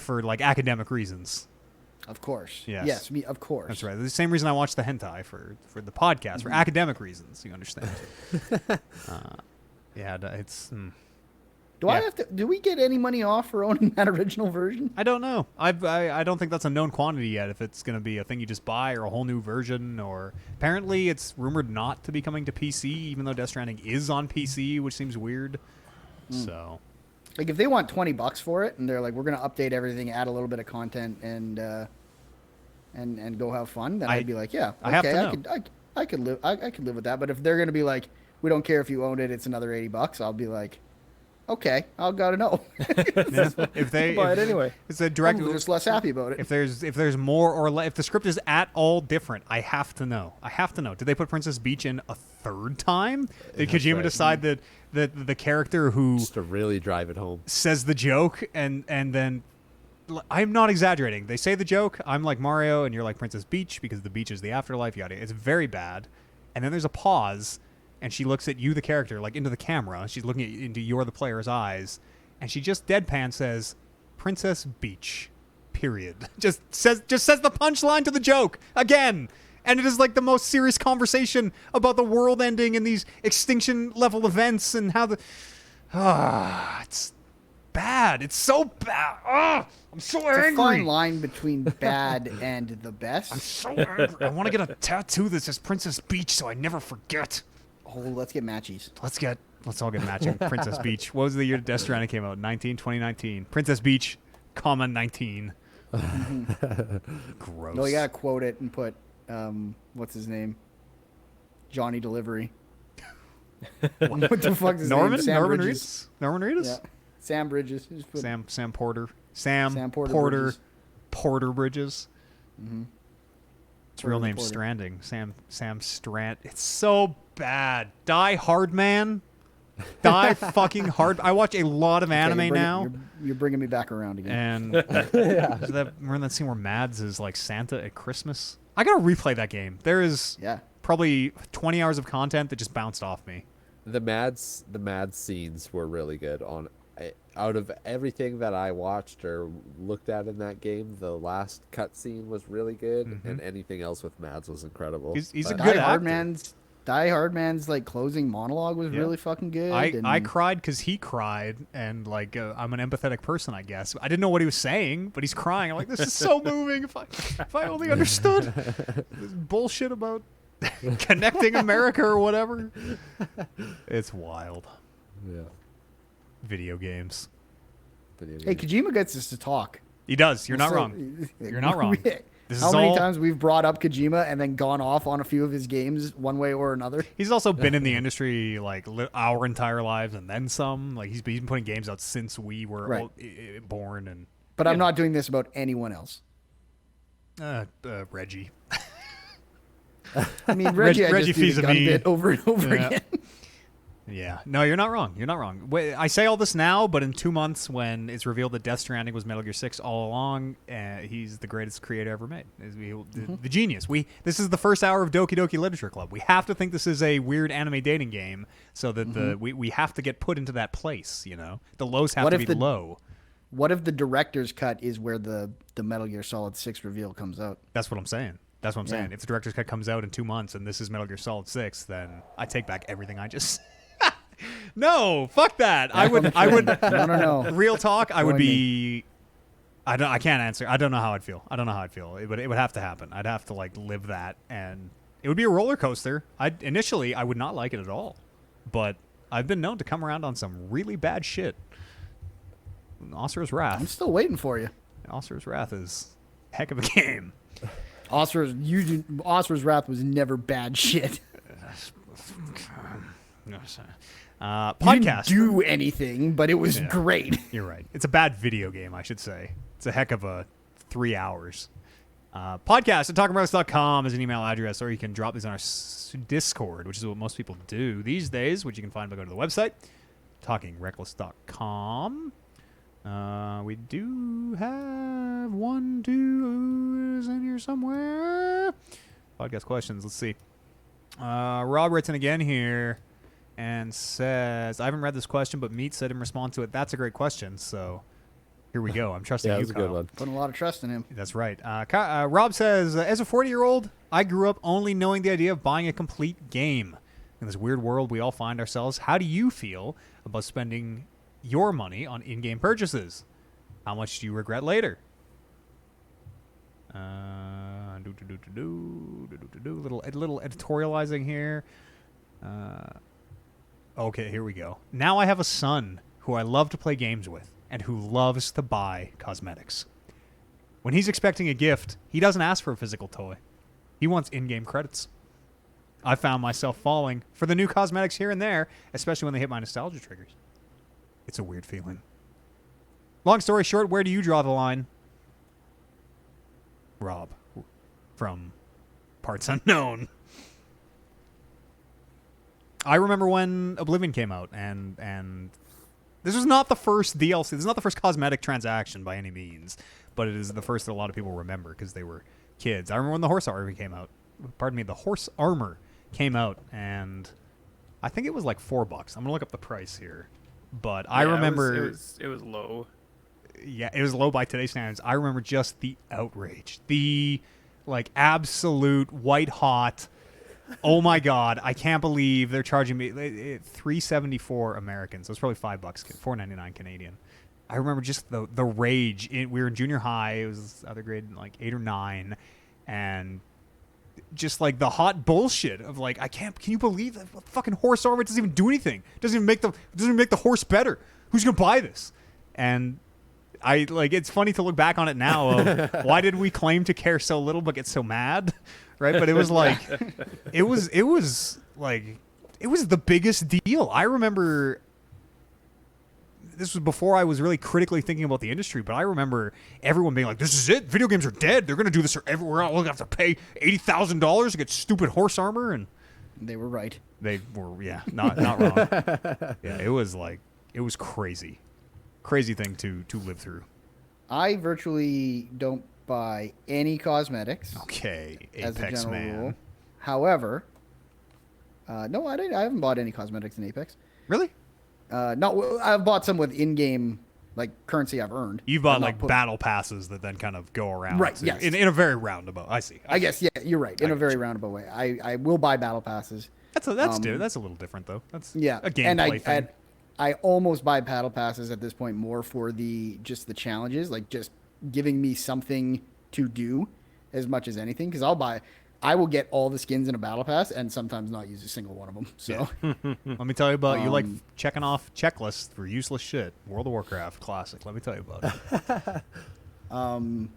like academic reasons. Of course. Yes. Me. Of course. That's right. The same reason I watched the hentai for the podcast, for academic reasons. You understand? It's. Do we get any money off for owning that original version? I don't know. I don't think that's a known quantity yet. If it's going to be a thing you just buy or a whole new version, or apparently it's rumored not to be coming to PC, even though Death Stranding is on PC, which seems weird. So. Like, if they want $20 for it, and they're like, we're going to update everything, add a little bit of content, and go have fun, then I'd be like, yeah, I have to okay, know. I could live with that. But if they're going to be like, we don't care if you own it, it's another $80, I'll be like, okay, I'll gotta know. If they Buy it anyway. It's a direct. I'm just less happy about it. If there's more or less, if the script is at all different, I have to know. Did they put Princess Beach in a third time? Did That's Kojima right. decide that the character who Just to really drive it home. says the joke and then I'm not exaggerating. They say the joke. I'm like Mario, and you're like Princess Beach because the beach is the afterlife. Yada. It's very bad. And then there's a pause, and she looks at you, the character, like into the camera. She's looking into the player's eyes, and she just deadpan says, "Princess Beach." Period. Just says the punchline to the joke again. And it is like the most serious conversation about the world ending and these extinction level events and how it's bad. It's so bad. I'm so angry. It's a fine line between bad and the best. I'm so angry. I want to get a tattoo that says Princess Beach so I never forget. Oh, let's get matchies. Let's all get matching. Princess Beach. What was the year Death Stranding came out? 2019. Princess Beach, 19. Gross. No, you gotta quote it and put what's his name? Johnny Delivery. What the fuck is his Norman? name? Sam Norman Bridges. Reedus? Norman Reedus? Yeah. Sam Bridges. Just put Sam Porter. Sam Porter Bridges. Porter Bridges. Mm-hmm. It's real name Porter. Stranding. Sam Strand. It's so bad. Die Hard Man. Die fucking hard. I watch a lot of anime now. You're bringing me back around again. And remember that scene where Mads is like Santa at Christmas? I gotta replay that game. There is probably 20 hours of content that just bounced off me. The Mads scenes were really good. Out of everything that I watched or looked at in that game, the last cutscene was really good, and anything else with Mads was incredible. He's a good actor. Die Hard Man's like closing monologue was really fucking good. I cried because he cried, and like I'm an empathetic person, I guess. I didn't know what he was saying, but he's crying. I'm like, this is so moving. If I only understood this bullshit about connecting America or whatever. It's wild. Yeah. Video games. Hey, Kojima gets us to talk. He does. You're not wrong. You're not wrong. This How is many all... times we've brought up Kojima and then gone off on a few of his games one way or another? He's also been in the industry like our entire lives and then some. Like he's been putting games out since we were all, born. And but I'm not doing this about anyone else. Reggie. I mean, Reggie Fils-a-mi. gun bit over and over again. Yeah. No, you're not wrong. You're not wrong. I say all this now, but in 2 months when it's revealed that Death Stranding was Metal Gear 6 all along, he's the greatest creator ever made. The genius. This is the first hour of Doki Doki Literature Club. We have to think this is a weird anime dating game so that we have to get put into that place, you know? The lows have to be low. What if the director's cut is where the Metal Gear Solid 6 reveal comes out? That's what I'm saying. That's what I'm saying. If the director's cut comes out in 2 months and this is Metal Gear Solid 6, then I take back everything I just No, fuck that. I would No. Real talk, I would be I can't answer. I don't know how I'd feel. It would have to happen. I'd have to like live that, and it would be a roller coaster. Initially I would not like it at all. But I've been known to come around on some really bad shit. Oscar's Wrath. I'm still waiting for you. Oscar's Wrath is a heck of a game. Oscar's Wrath was never bad shit. Podcast. Didn't do anything, but it was great. You're right. It's a bad video game, I should say. It's a heck of a 3 hours. Podcast at talkingbrothers.com is an email address, or you can drop these on our Discord, which is what most people do these days, which you can find by going to the website, talkingreckless.com. We do have one, two is in here somewhere. Podcast questions. Let's see. Rob writes in again here and says, I haven't read this question, but Meat said in response to it, that's a great question. So here we go. I'm trusting Yeah, you, that's a good Kyle. one. Putting a lot of trust in him. That's right. Rob says, as a 40-year-old, I grew up only knowing the idea of buying a complete game. In this weird world we all find ourselves, how do you feel about spending your money on in-game purchases? How much do you regret later? Little editorializing here. Okay, here we go. Now I have a son who I love to play games with and who loves to buy cosmetics. When he's expecting a gift, he doesn't ask for a physical toy. He wants in-game credits. I found myself falling for the new cosmetics here and there, especially when they hit my nostalgia triggers. It's a weird feeling. Long story short, where do you draw the line? Rob, from Parts Unknown. I remember when Oblivion came out, and this was not the first DLC. This is not the first cosmetic transaction by any means, but it is the first that a lot of people remember because they were kids. I remember when the horse armor came out. Pardon me, the horse armor came out, and I think it was like $4. I'm gonna look up the price here, but I remember it was low. Yeah, it was low by today's standards. I remember just the outrage, the like absolute white hot. Oh my God! I can't believe they're charging me $3.74 American, so it's probably $5, $4.99 Canadian. I remember just the rage. We were in junior high. It was other grade, like 8 or 9, and just like the hot bullshit of like, I can't. Can you believe that fucking horse armor doesn't even do anything? Doesn't even make the horse better. Who's gonna buy this? And I like. It's funny to look back on it now. Of why did we claim to care so little but get so mad? Right, but it was like, it was the biggest deal. I remember this was before I was really critically thinking about the industry, but I remember everyone being like, "This is it. Video games are dead. They're going to do this everywhere. We're going to have to pay $80,000 to get stupid horse armor." And They were right. they were, yeah, not wrong. Yeah, it was crazy thing to live through. I virtually don't buy any cosmetics. Okay, as a Apex general man. rule. However, no, I haven't bought any cosmetics in Apex. Really? No, I've bought some with in-game like currency I've earned. You've bought I've not like put- battle passes that then kind of go around. Right, to- yes. In a very roundabout. I see. I guess, yeah, you're right. In I a very gotcha. roundabout way. I will buy battle passes. That's a little different though. That's Yeah, a and gameplay thing. I almost buy battle passes at this point more for just the challenges, like just giving me something to do as much as anything. Because I will get all the skins in a battle pass and sometimes not use a single one of them. So Let me tell you about you like checking off checklists for useless shit. World of Warcraft classic. Let me tell you about it.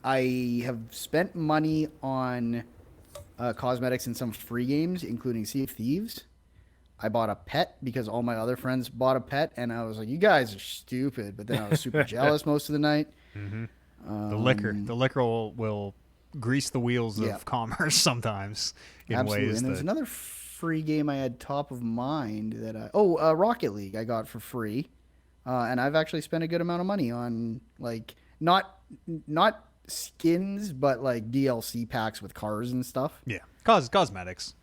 I have spent money on cosmetics in some free games, including Sea of Thieves. I bought a pet because all my other friends bought a pet, and I was like, "You guys are stupid." But then I was super jealous most of the night. The liquor will grease the wheels Yeah. of commerce sometimes in Absolutely. ways And there's that another free game I had top of mind that Rocket League I got for free, and I've actually spent a good amount of money on like not skins, but like DLC packs with cars and stuff. yeah, cosmetics.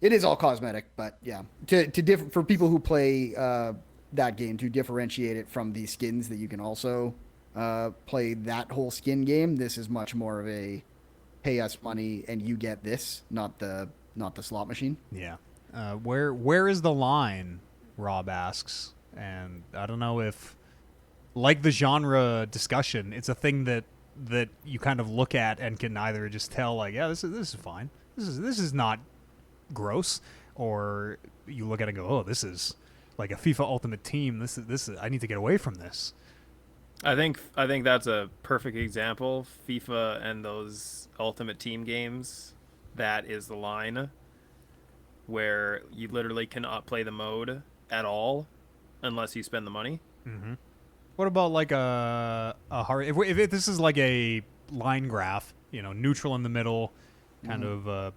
It is all cosmetic, but yeah, for people who play that game, to differentiate it from the skins that you can also play that whole skin game. This is much more of a pay us money and you get this, not the slot machine. Yeah. Where is the line? Rob asks, and I don't know if, like the genre discussion, it's a thing that you kind of look at and can either just tell like, yeah, this is fine. This is not gross, or you look at it and go, oh, this is like a FIFA Ultimate Team. This is I need to get away from this. I think that's a perfect example. FIFA and those Ultimate Team games. That is the line where you literally cannot play the mode at all unless you spend the money. What about like a hard? If this is like a line graph neutral in the middle, kind of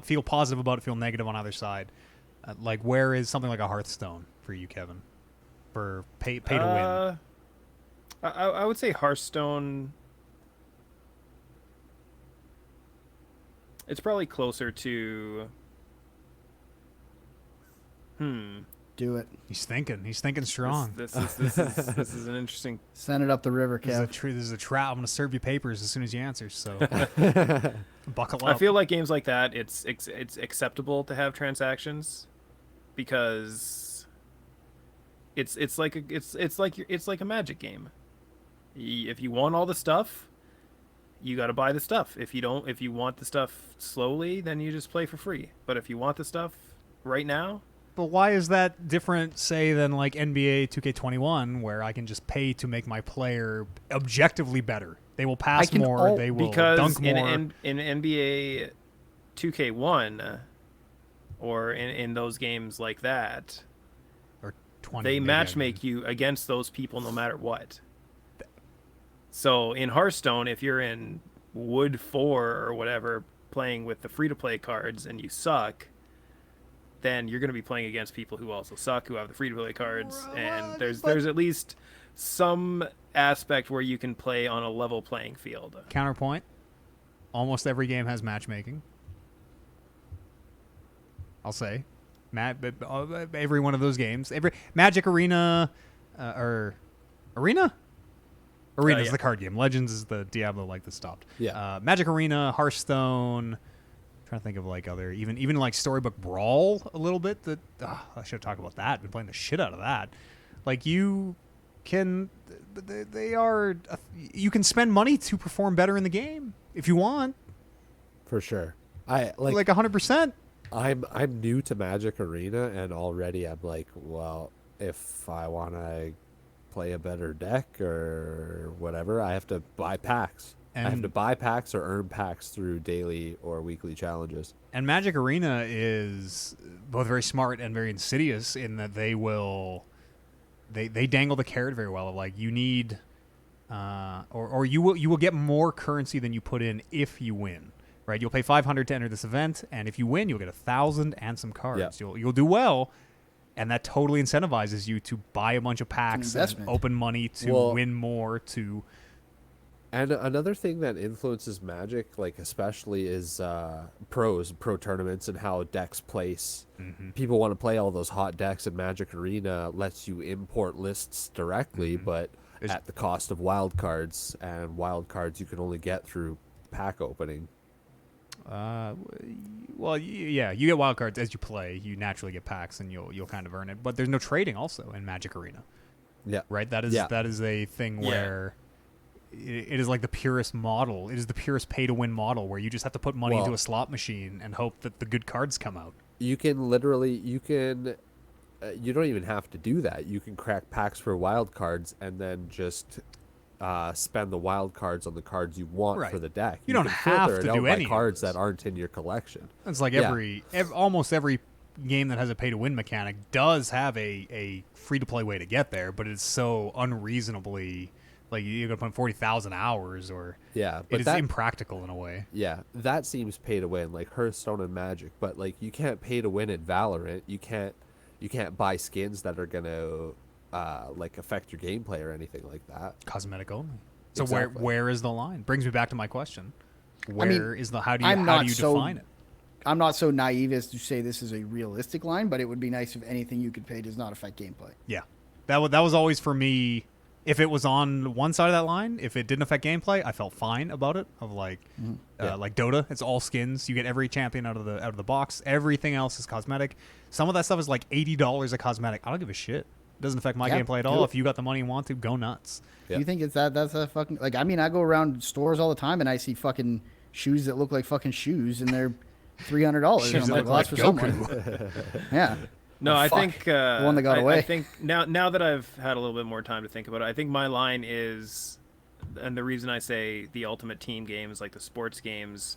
feel positive about it, feel negative on either side. Like, where is something like a Hearthstone for you, Kevin? For pay to win. I would say Hearthstone. It's probably closer to. Do it. He's thinking strong. This is an interesting. Send it up the river, Kev. This is a trap. I'm gonna serve you papers as soon as you answer. So buckle up. I feel like games like that, it's acceptable to have transactions, because it's like a Magic game. If you want all the stuff, you got to buy the stuff. If you want the stuff slowly, then you just play for free. But if you want the stuff right now. But why is that different, say, than like NBA 2K21, where I can just pay to make my player objectively better? They will pass more. They will dunk more. In NBA 2K1, or in those games like that, or 20, they matchmake you against those people no matter what. So in Hearthstone, if you're in Wood 4 or whatever, playing with the free-to-play cards and you suck, then you're going to be playing against people who also suck, who have the free-to-play cards, and there's at least some aspect where you can play on a level playing field. Counterpoint: almost every game has matchmaking. I'll say, every one of those games, every Magic Arena, Arena is yeah. the card game. Legends is the Diablo that stopped. Yeah. Magic Arena, Hearthstone. Trying to think of like other even like Storybook Brawl a little bit. That I should have talked about that. Been playing the shit out of that. Like you can you can spend money to perform better in the game if you want. For sure. I like 100%. I'm new to Magic Arena, and already I'm like, well, if I want to play a better deck or whatever, I have to buy packs. I have to buy packs or earn packs through daily or weekly challenges. And Magic Arena is both very smart and very insidious in that they dangle the carrot very well. Like you need, or you will get more currency than you put in if you win. Right? You'll pay 500 to enter this event, and if you win, you'll get 1,000 and some cards. Yeah. You'll do well, and that totally incentivizes you to buy a bunch of packs and open money to win more to. And another thing that influences Magic, like especially, is pro tournaments and how decks place. Mm-hmm. People want to play all those hot decks, and Magic Arena lets you import lists directly, but at the cost of wild cards, and wild cards you can only get through pack opening. Well, yeah, you get wild cards as you play. You naturally get packs, and you'll kind of earn it. But there's no trading also in Magic Arena. Yeah, right. That is a thing where. It is like the purest model. It is the purest pay-to-win model where you just have to put money into a slot machine and hope that the good cards come out. You don't even have to do that. You can crack packs for wild cards and then just spend the wild cards on the cards you want for the deck. You don't have to do any cards that aren't in your collection. It's like almost every game that has a pay-to-win mechanic does have a free-to-play way to get there, but it's so unreasonably. Like you're gonna put 40,000 hours, or but it is impractical in a way. Yeah, that seems pay to win, like Hearthstone and Magic. But like you can't pay to win in Valorant. You can't buy skins that are gonna like affect your gameplay or anything like that. Cosmetic only. So Exactly. where is the line? Brings me back to my question. How do you define it? I'm not so naive as to say this is a realistic line, but it would be nice if anything you could pay does not affect gameplay. Yeah, that was always for me. If it was on one side of that line, if it didn't affect gameplay, I felt fine about it. Of like Dota, it's all skins. You get every champion out of the box. Everything else is cosmetic. Some of that stuff is like $80 a cosmetic. I don't give a shit. It doesn't affect my gameplay at all. If you got the money and want to, go nuts. Yeah. You think that's a fucking like? I mean, I go around stores all the time and I see fucking shoes that look like fucking shoes, and they're $300. Shoes I'm like, well, that's for someone. Yeah. No, I think the one that got away. I think now that I've had a little bit more time to think about it, I think my line is, and the reason I say the ultimate team games, like the sports games,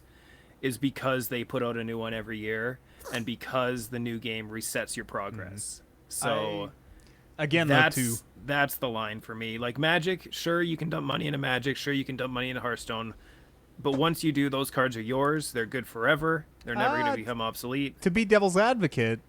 is because they put out a new one every year, and because the new game resets your progress. So that's the line for me. Like Magic, sure you can dump money into Magic, sure you can dump money into Hearthstone. But once you do, those cards are yours. They're good forever. They're never going to become obsolete. To be devil's advocate,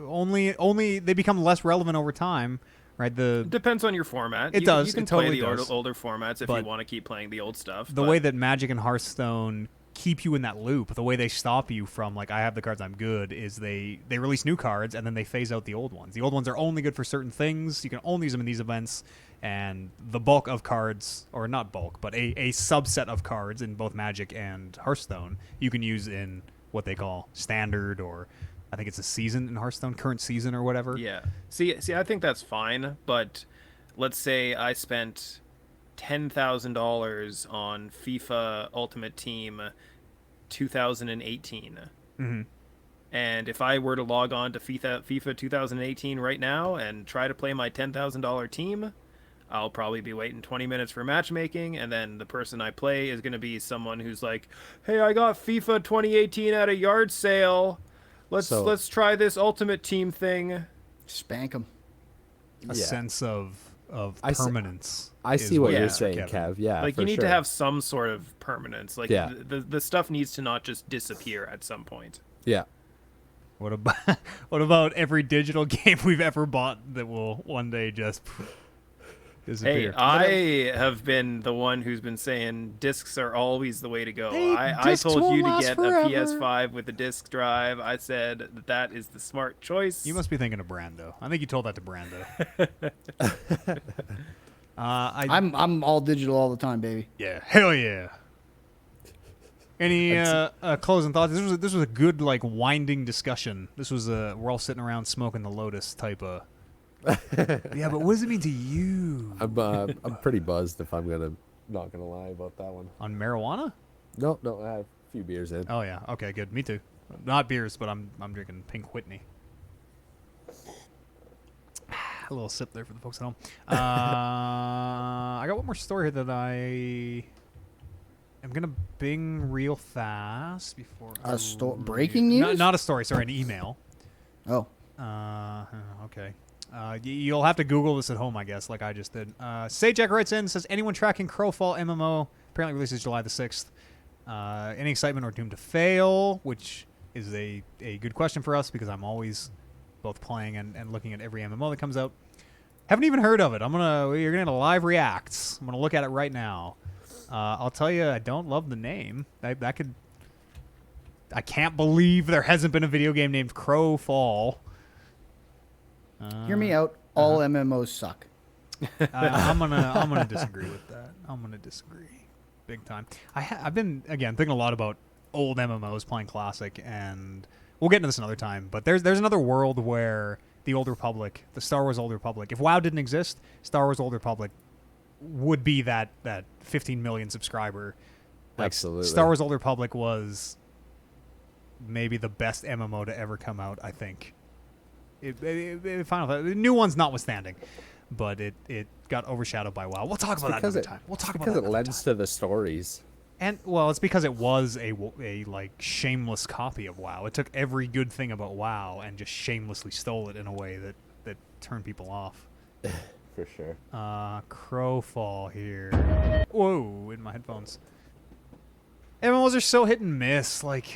only they become less relevant over time, right? It depends on your format. It does. You can It totally play the does. older formats if But you want to keep playing the old stuff. The way that Magic and Hearthstone keep you in that loop, the way they stop you from like I have the cards, I'm good, is they release new cards and then they phase out the old ones. The old ones are only good for certain things. You can only use them in these events, and the bulk of cards, or not bulk, but a subset of cards in both Magic and Hearthstone, you can use in what they call standard, or I think it's a season in Hearthstone, current season or whatever. Yeah. See, I think that's fine, but let's say I spent $10,000 on FIFA Ultimate Team 2018. Mm-hmm. And if I were to log on to FIFA 2018 right now and try to play my $10,000 team, I'll probably be waiting 20 minutes for matchmaking, and then the person I play is going to be someone who's like, "Hey, I got FIFA 2018 at a yard sale. Let's try this Ultimate Team thing." Spank them. A sense of permanence. I see what Yeah. you're saying, Kevin. Kev. Yeah, Like for you need to sure. have some sort of permanence. Like Yeah. the stuff needs to not just disappear at some point. Yeah. What about every digital game we've ever bought that will one day just Hey, disappear? I have been the one who's been saying discs are always the way to go. Hey, I discs told won't you to last get forever. a PS5 with a disc drive. I said that is the smart choice. You must be thinking of Brando. I think you told that to Brando. I'm all digital all the time, baby. Yeah, hell yeah. Any closing thoughts? This was a good like winding discussion. This was we're all sitting around smoking the Lotus type of. Yeah, but what does it mean to you? I'm pretty buzzed if I'm not gonna lie about that one. On marijuana? No, I have a few beers in. Oh yeah. Okay, good. Me too. Not beers, but I'm drinking Pink Whitney. A little sip there for the folks at home. I got one more story here that I am gonna bing real fast before breaking news? Not a story. Sorry, an email. Oh, Okay. You'll have to Google this at home, I guess, like I just did. Sajak writes in, says, anyone tracking Crowfall MMO? Apparently releases July the 6th. Any excitement or doomed to fail? Which is a good question for us because I'm always both playing and looking at every MMO that comes out. Haven't even heard of it. You're gonna get a live reacts. I'm gonna look at it right now. I'll tell you, I don't love the name. I can't believe there hasn't been a video game named Crowfall. hear me out. All MMOs suck. I'm gonna disagree with that. I'm gonna disagree, big time. I've been again thinking a lot about old MMOs, playing classic, and we'll get into this another time. But there's another world where the Old Republic, the Star Wars Old Republic, if WoW didn't exist, Star Wars Old Republic would be that 15 million subscriber. Like, Absolutely. Star Wars Old Republic was maybe the best MMO to ever come out, I think. The new one's notwithstanding, but it got overshadowed by WoW. We'll talk about that another time. We'll talk about that because it another lends time. to the stories. And well, it's because it was a like shameless copy of WoW. It took every good thing about WoW and just shamelessly stole it in a way that turned people off. For sure. Crowfall here. Whoa, in my headphones. MMOs are so hit and miss. Like,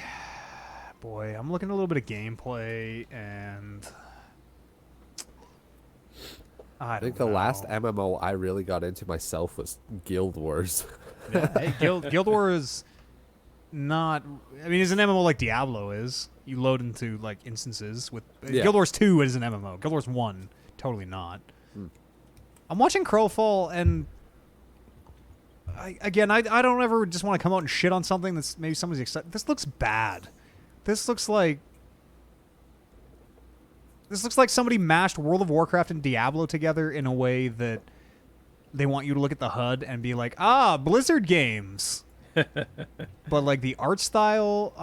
boy, I'm looking at a little bit of gameplay, and I think the last MMO I really got into myself was Guild Wars. Yeah, hey, Guild Wars is not. I mean, it's an MMO like Diablo is. You load into like instances with Yeah. Guild Wars 2 is an MMO. Guild Wars 1 totally not. I'm watching Crowfall, and I don't ever just want to come out and shit on something that's maybe somebody's excited. This looks bad. This looks like somebody mashed World of Warcraft and Diablo together in a way that they want you to look at the HUD and be like, Blizzard games. But like the art style,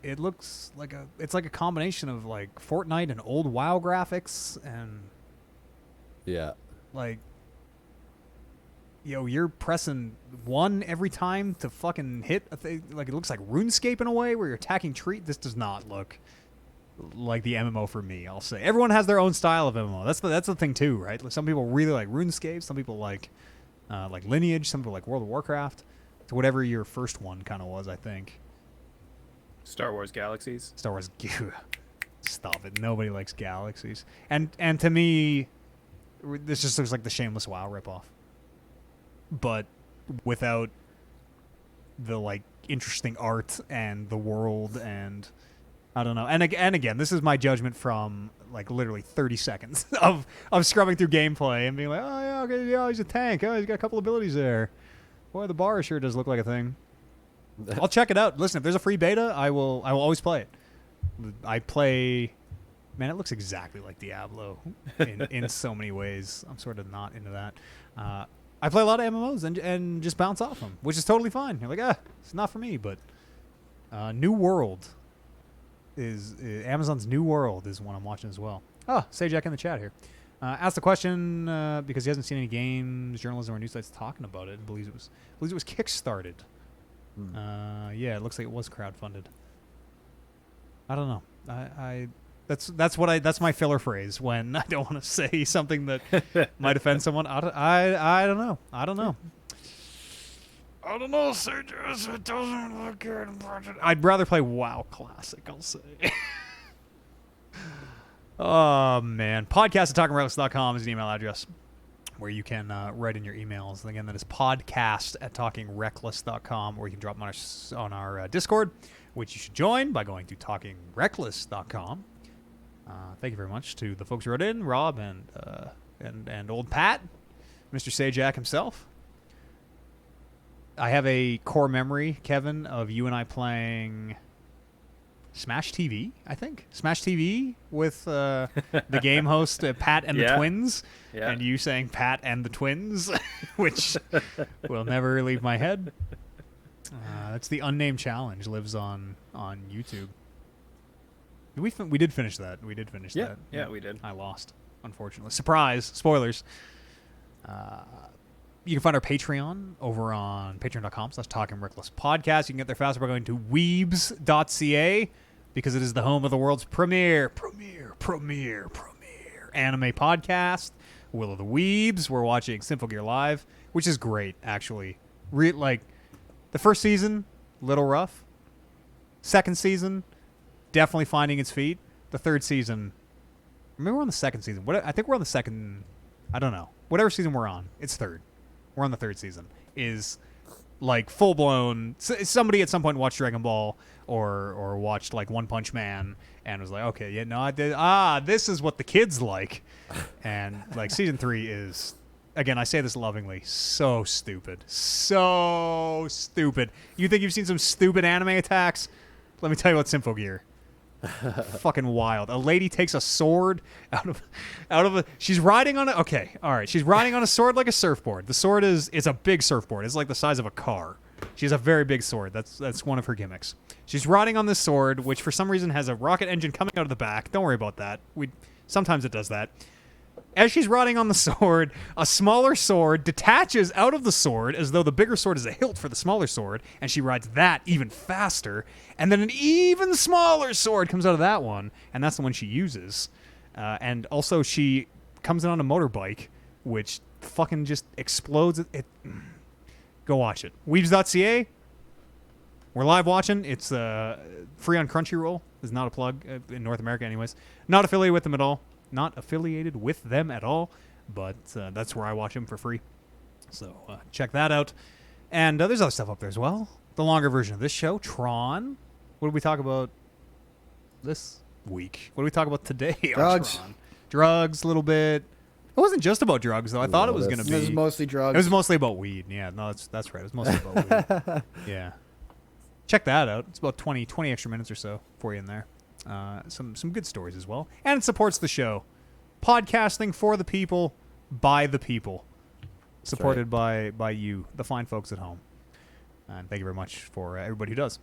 it looks like it's like a combination of like Fortnite and old WoW graphics, and Yeah. like, you're pressing 1 every time to fucking hit a thing. Like, it looks like RuneScape in a way where you're attacking This does not look like the MMO for me, I'll say. Everyone has their own style of MMO. That's the thing too, right? Like, some people really like RuneScape, some people like Lineage, some people like World of Warcraft. to whatever your first one kind of was, I think. Star Wars Galaxies. Star Wars. Stop it. Nobody likes Galaxies. And to me, this just looks like the Shameless WoW ripoff. But without the, like, interesting art and the world and... I don't know. And again, this is my judgment from, like, literally 30 seconds of scrubbing through gameplay and being like, oh, yeah, okay, yeah, he's a tank. Oh, he's got a couple abilities there. Boy, the bar sure does look like a thing. I'll check it out. Listen, if there's a free beta, I will always play it. I play... Man, it looks exactly like Diablo in so many ways. I'm sort of not into that. I play a lot of MMOs and just bounce off them, which is totally fine. You're like, it's not for me, but New World... is Amazon's New World is one I'm watching as well. Sajak in the chat here. Asked the question because he hasn't seen any games, journalism, or news sites talking about it. Believes it was kickstarted. Yeah, it looks like it was crowdfunded. I don't know. That's my filler phrase when I don't want to say something that might offend someone. I don't know. I don't know, Sajak. It doesn't look good. I'd rather play WoW Classic, I'll say. Oh, man. Podcast at talkingreckless.com is an email address where you can write in your emails. And again, that is podcast at talkingreckless.com, or you can drop them on our Discord, which you should join by going to talkingreckless.com. Thank you very much to the folks who wrote in, Rob and old Pat, Mr. Sajak himself. I have a core memory, Kevin, of you and I playing Smash TV, I think. Smash TV with the game host, Pat and the Twins. Yeah. And you saying Pat and the Twins, which will never leave my head. That's the unnamed challenge, lives on YouTube. We did finish that. That. Yeah, we did. I lost, unfortunately. Surprise! Spoilers. You can find our Patreon over on patreon.com/talkingrecklesspodcast. You can get there faster by going to weebs.ca because it is the home of the world's premier anime podcast, Will of the Weebs. We're watching Sinful Gear Live, which is great, actually. The first season, little rough. Second season, definitely finding its feet. The third season, maybe we're on the second season. I think we're on the second. I don't know. Whatever season we're on, it's third. We're on the third season. Is like full blown. Somebody at some point watched Dragon Ball or watched like One Punch Man and was like, okay, yeah, no, I did. This is what the kids like. And like season 3 is, again, I say this lovingly, so stupid, so stupid. You think you've seen some stupid anime attacks? Let me tell you about Sinful Gear. Fucking wild. A lady takes a sword out of a. She's riding on a. Okay, all right. She's riding on a sword like a surfboard. The sword is a big surfboard. It's like the size of a car. She has a very big sword. That's one of her gimmicks. She's riding on this sword, which for some reason has a rocket engine coming out of the back. Don't worry about that. Sometimes it does that. As she's riding on the sword, a smaller sword detaches out of the sword as though the bigger sword is a hilt for the smaller sword, and she rides that even faster, and then an even smaller sword comes out of that one, and that's the one she uses. And also she comes in on a motorbike, which fucking just explodes. Go watch it. Weebs.ca. We're live watching. It's free on Crunchyroll. Is not a plug in North America anyways. Not affiliated with them at all. But that's where I watch them for free. So check that out. And there's other stuff up there as well. The longer version of this show, Tron. What did we talk about this week? What did we talk about today? Drugs. Tron? Drugs, a little bit. It wasn't just about drugs, though. I thought it was going to be. It was mostly drugs. It was mostly about weed. Yeah, no, that's right. It was mostly about weed. Yeah. Check that out. It's about 20 extra minutes or so for you in there. Some good stories as well. And it supports the show. Podcasting for the people, by the people. Supported by you, the fine folks at home. And thank you very much for everybody who does.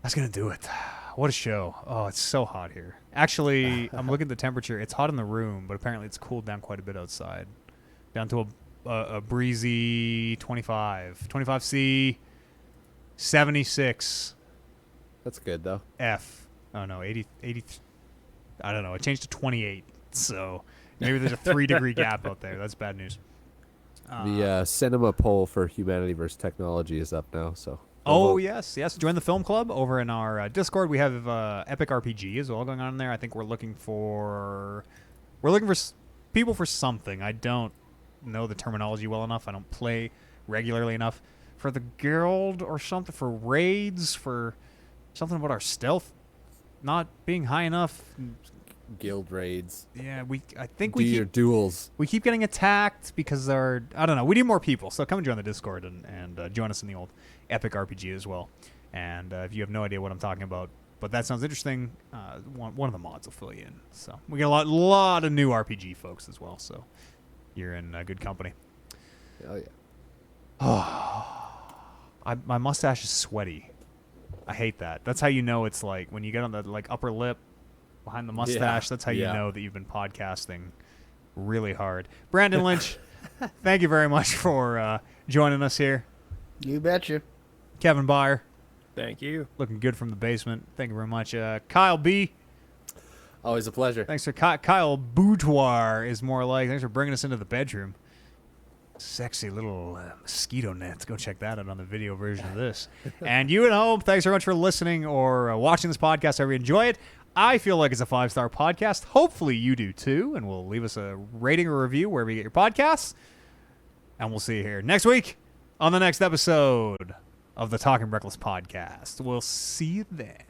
That's going to do it. What a show. Oh, it's so hot here. Actually, I'm looking at the temperature. It's hot in the room, but apparently it's cooled down quite a bit outside. Down to a breezy 25C, 76. That's good, though. F. Oh, no, 80. I don't know. It changed to 28, so maybe there's a 3-degree gap out there. That's bad news. The cinema poll for humanity versus technology is up now. So. Oh vote. yes. Join the film club over in our Discord. We have Epic RPG as well going on in there. I think we're looking for people for something. I don't know the terminology well enough. I don't play regularly enough for the guild or something, for raids, for something about our stealth not being high enough. Guild raids. Yeah, Do your duels. we keep getting attacked because I don't know. We need more people, so come and join the Discord and join us in the old Epic RPG as well. And if you have no idea what I'm talking about, but that sounds interesting, one of the mods will fill you in. So we get a lot of new RPG folks as well. So you're in good company. Oh yeah. My mustache is sweaty. I hate that. That's how you know it's like when you get on the upper lip behind the mustache. Yeah. That's how you Yeah. know that you've been podcasting really hard. Brandon Lynch, thank you very much for joining us here. You betcha. Kevin Byer, Thank you. looking good from the basement. Thank you very much. Kyle B. Always a pleasure. Thanks for Kyle Boudoir is more like. Thanks for bringing us into the bedroom. Sexy little mosquito nets. Go check that out on the video version of this. And you at home, thanks very much for listening or watching this podcast. I really enjoy it. I feel like it's a 5-star podcast. Hopefully you do too. And we'll leave us a rating or review wherever you get your podcasts. And we'll see you here next week on the next episode of the Talking Reckless podcast. We'll see you then.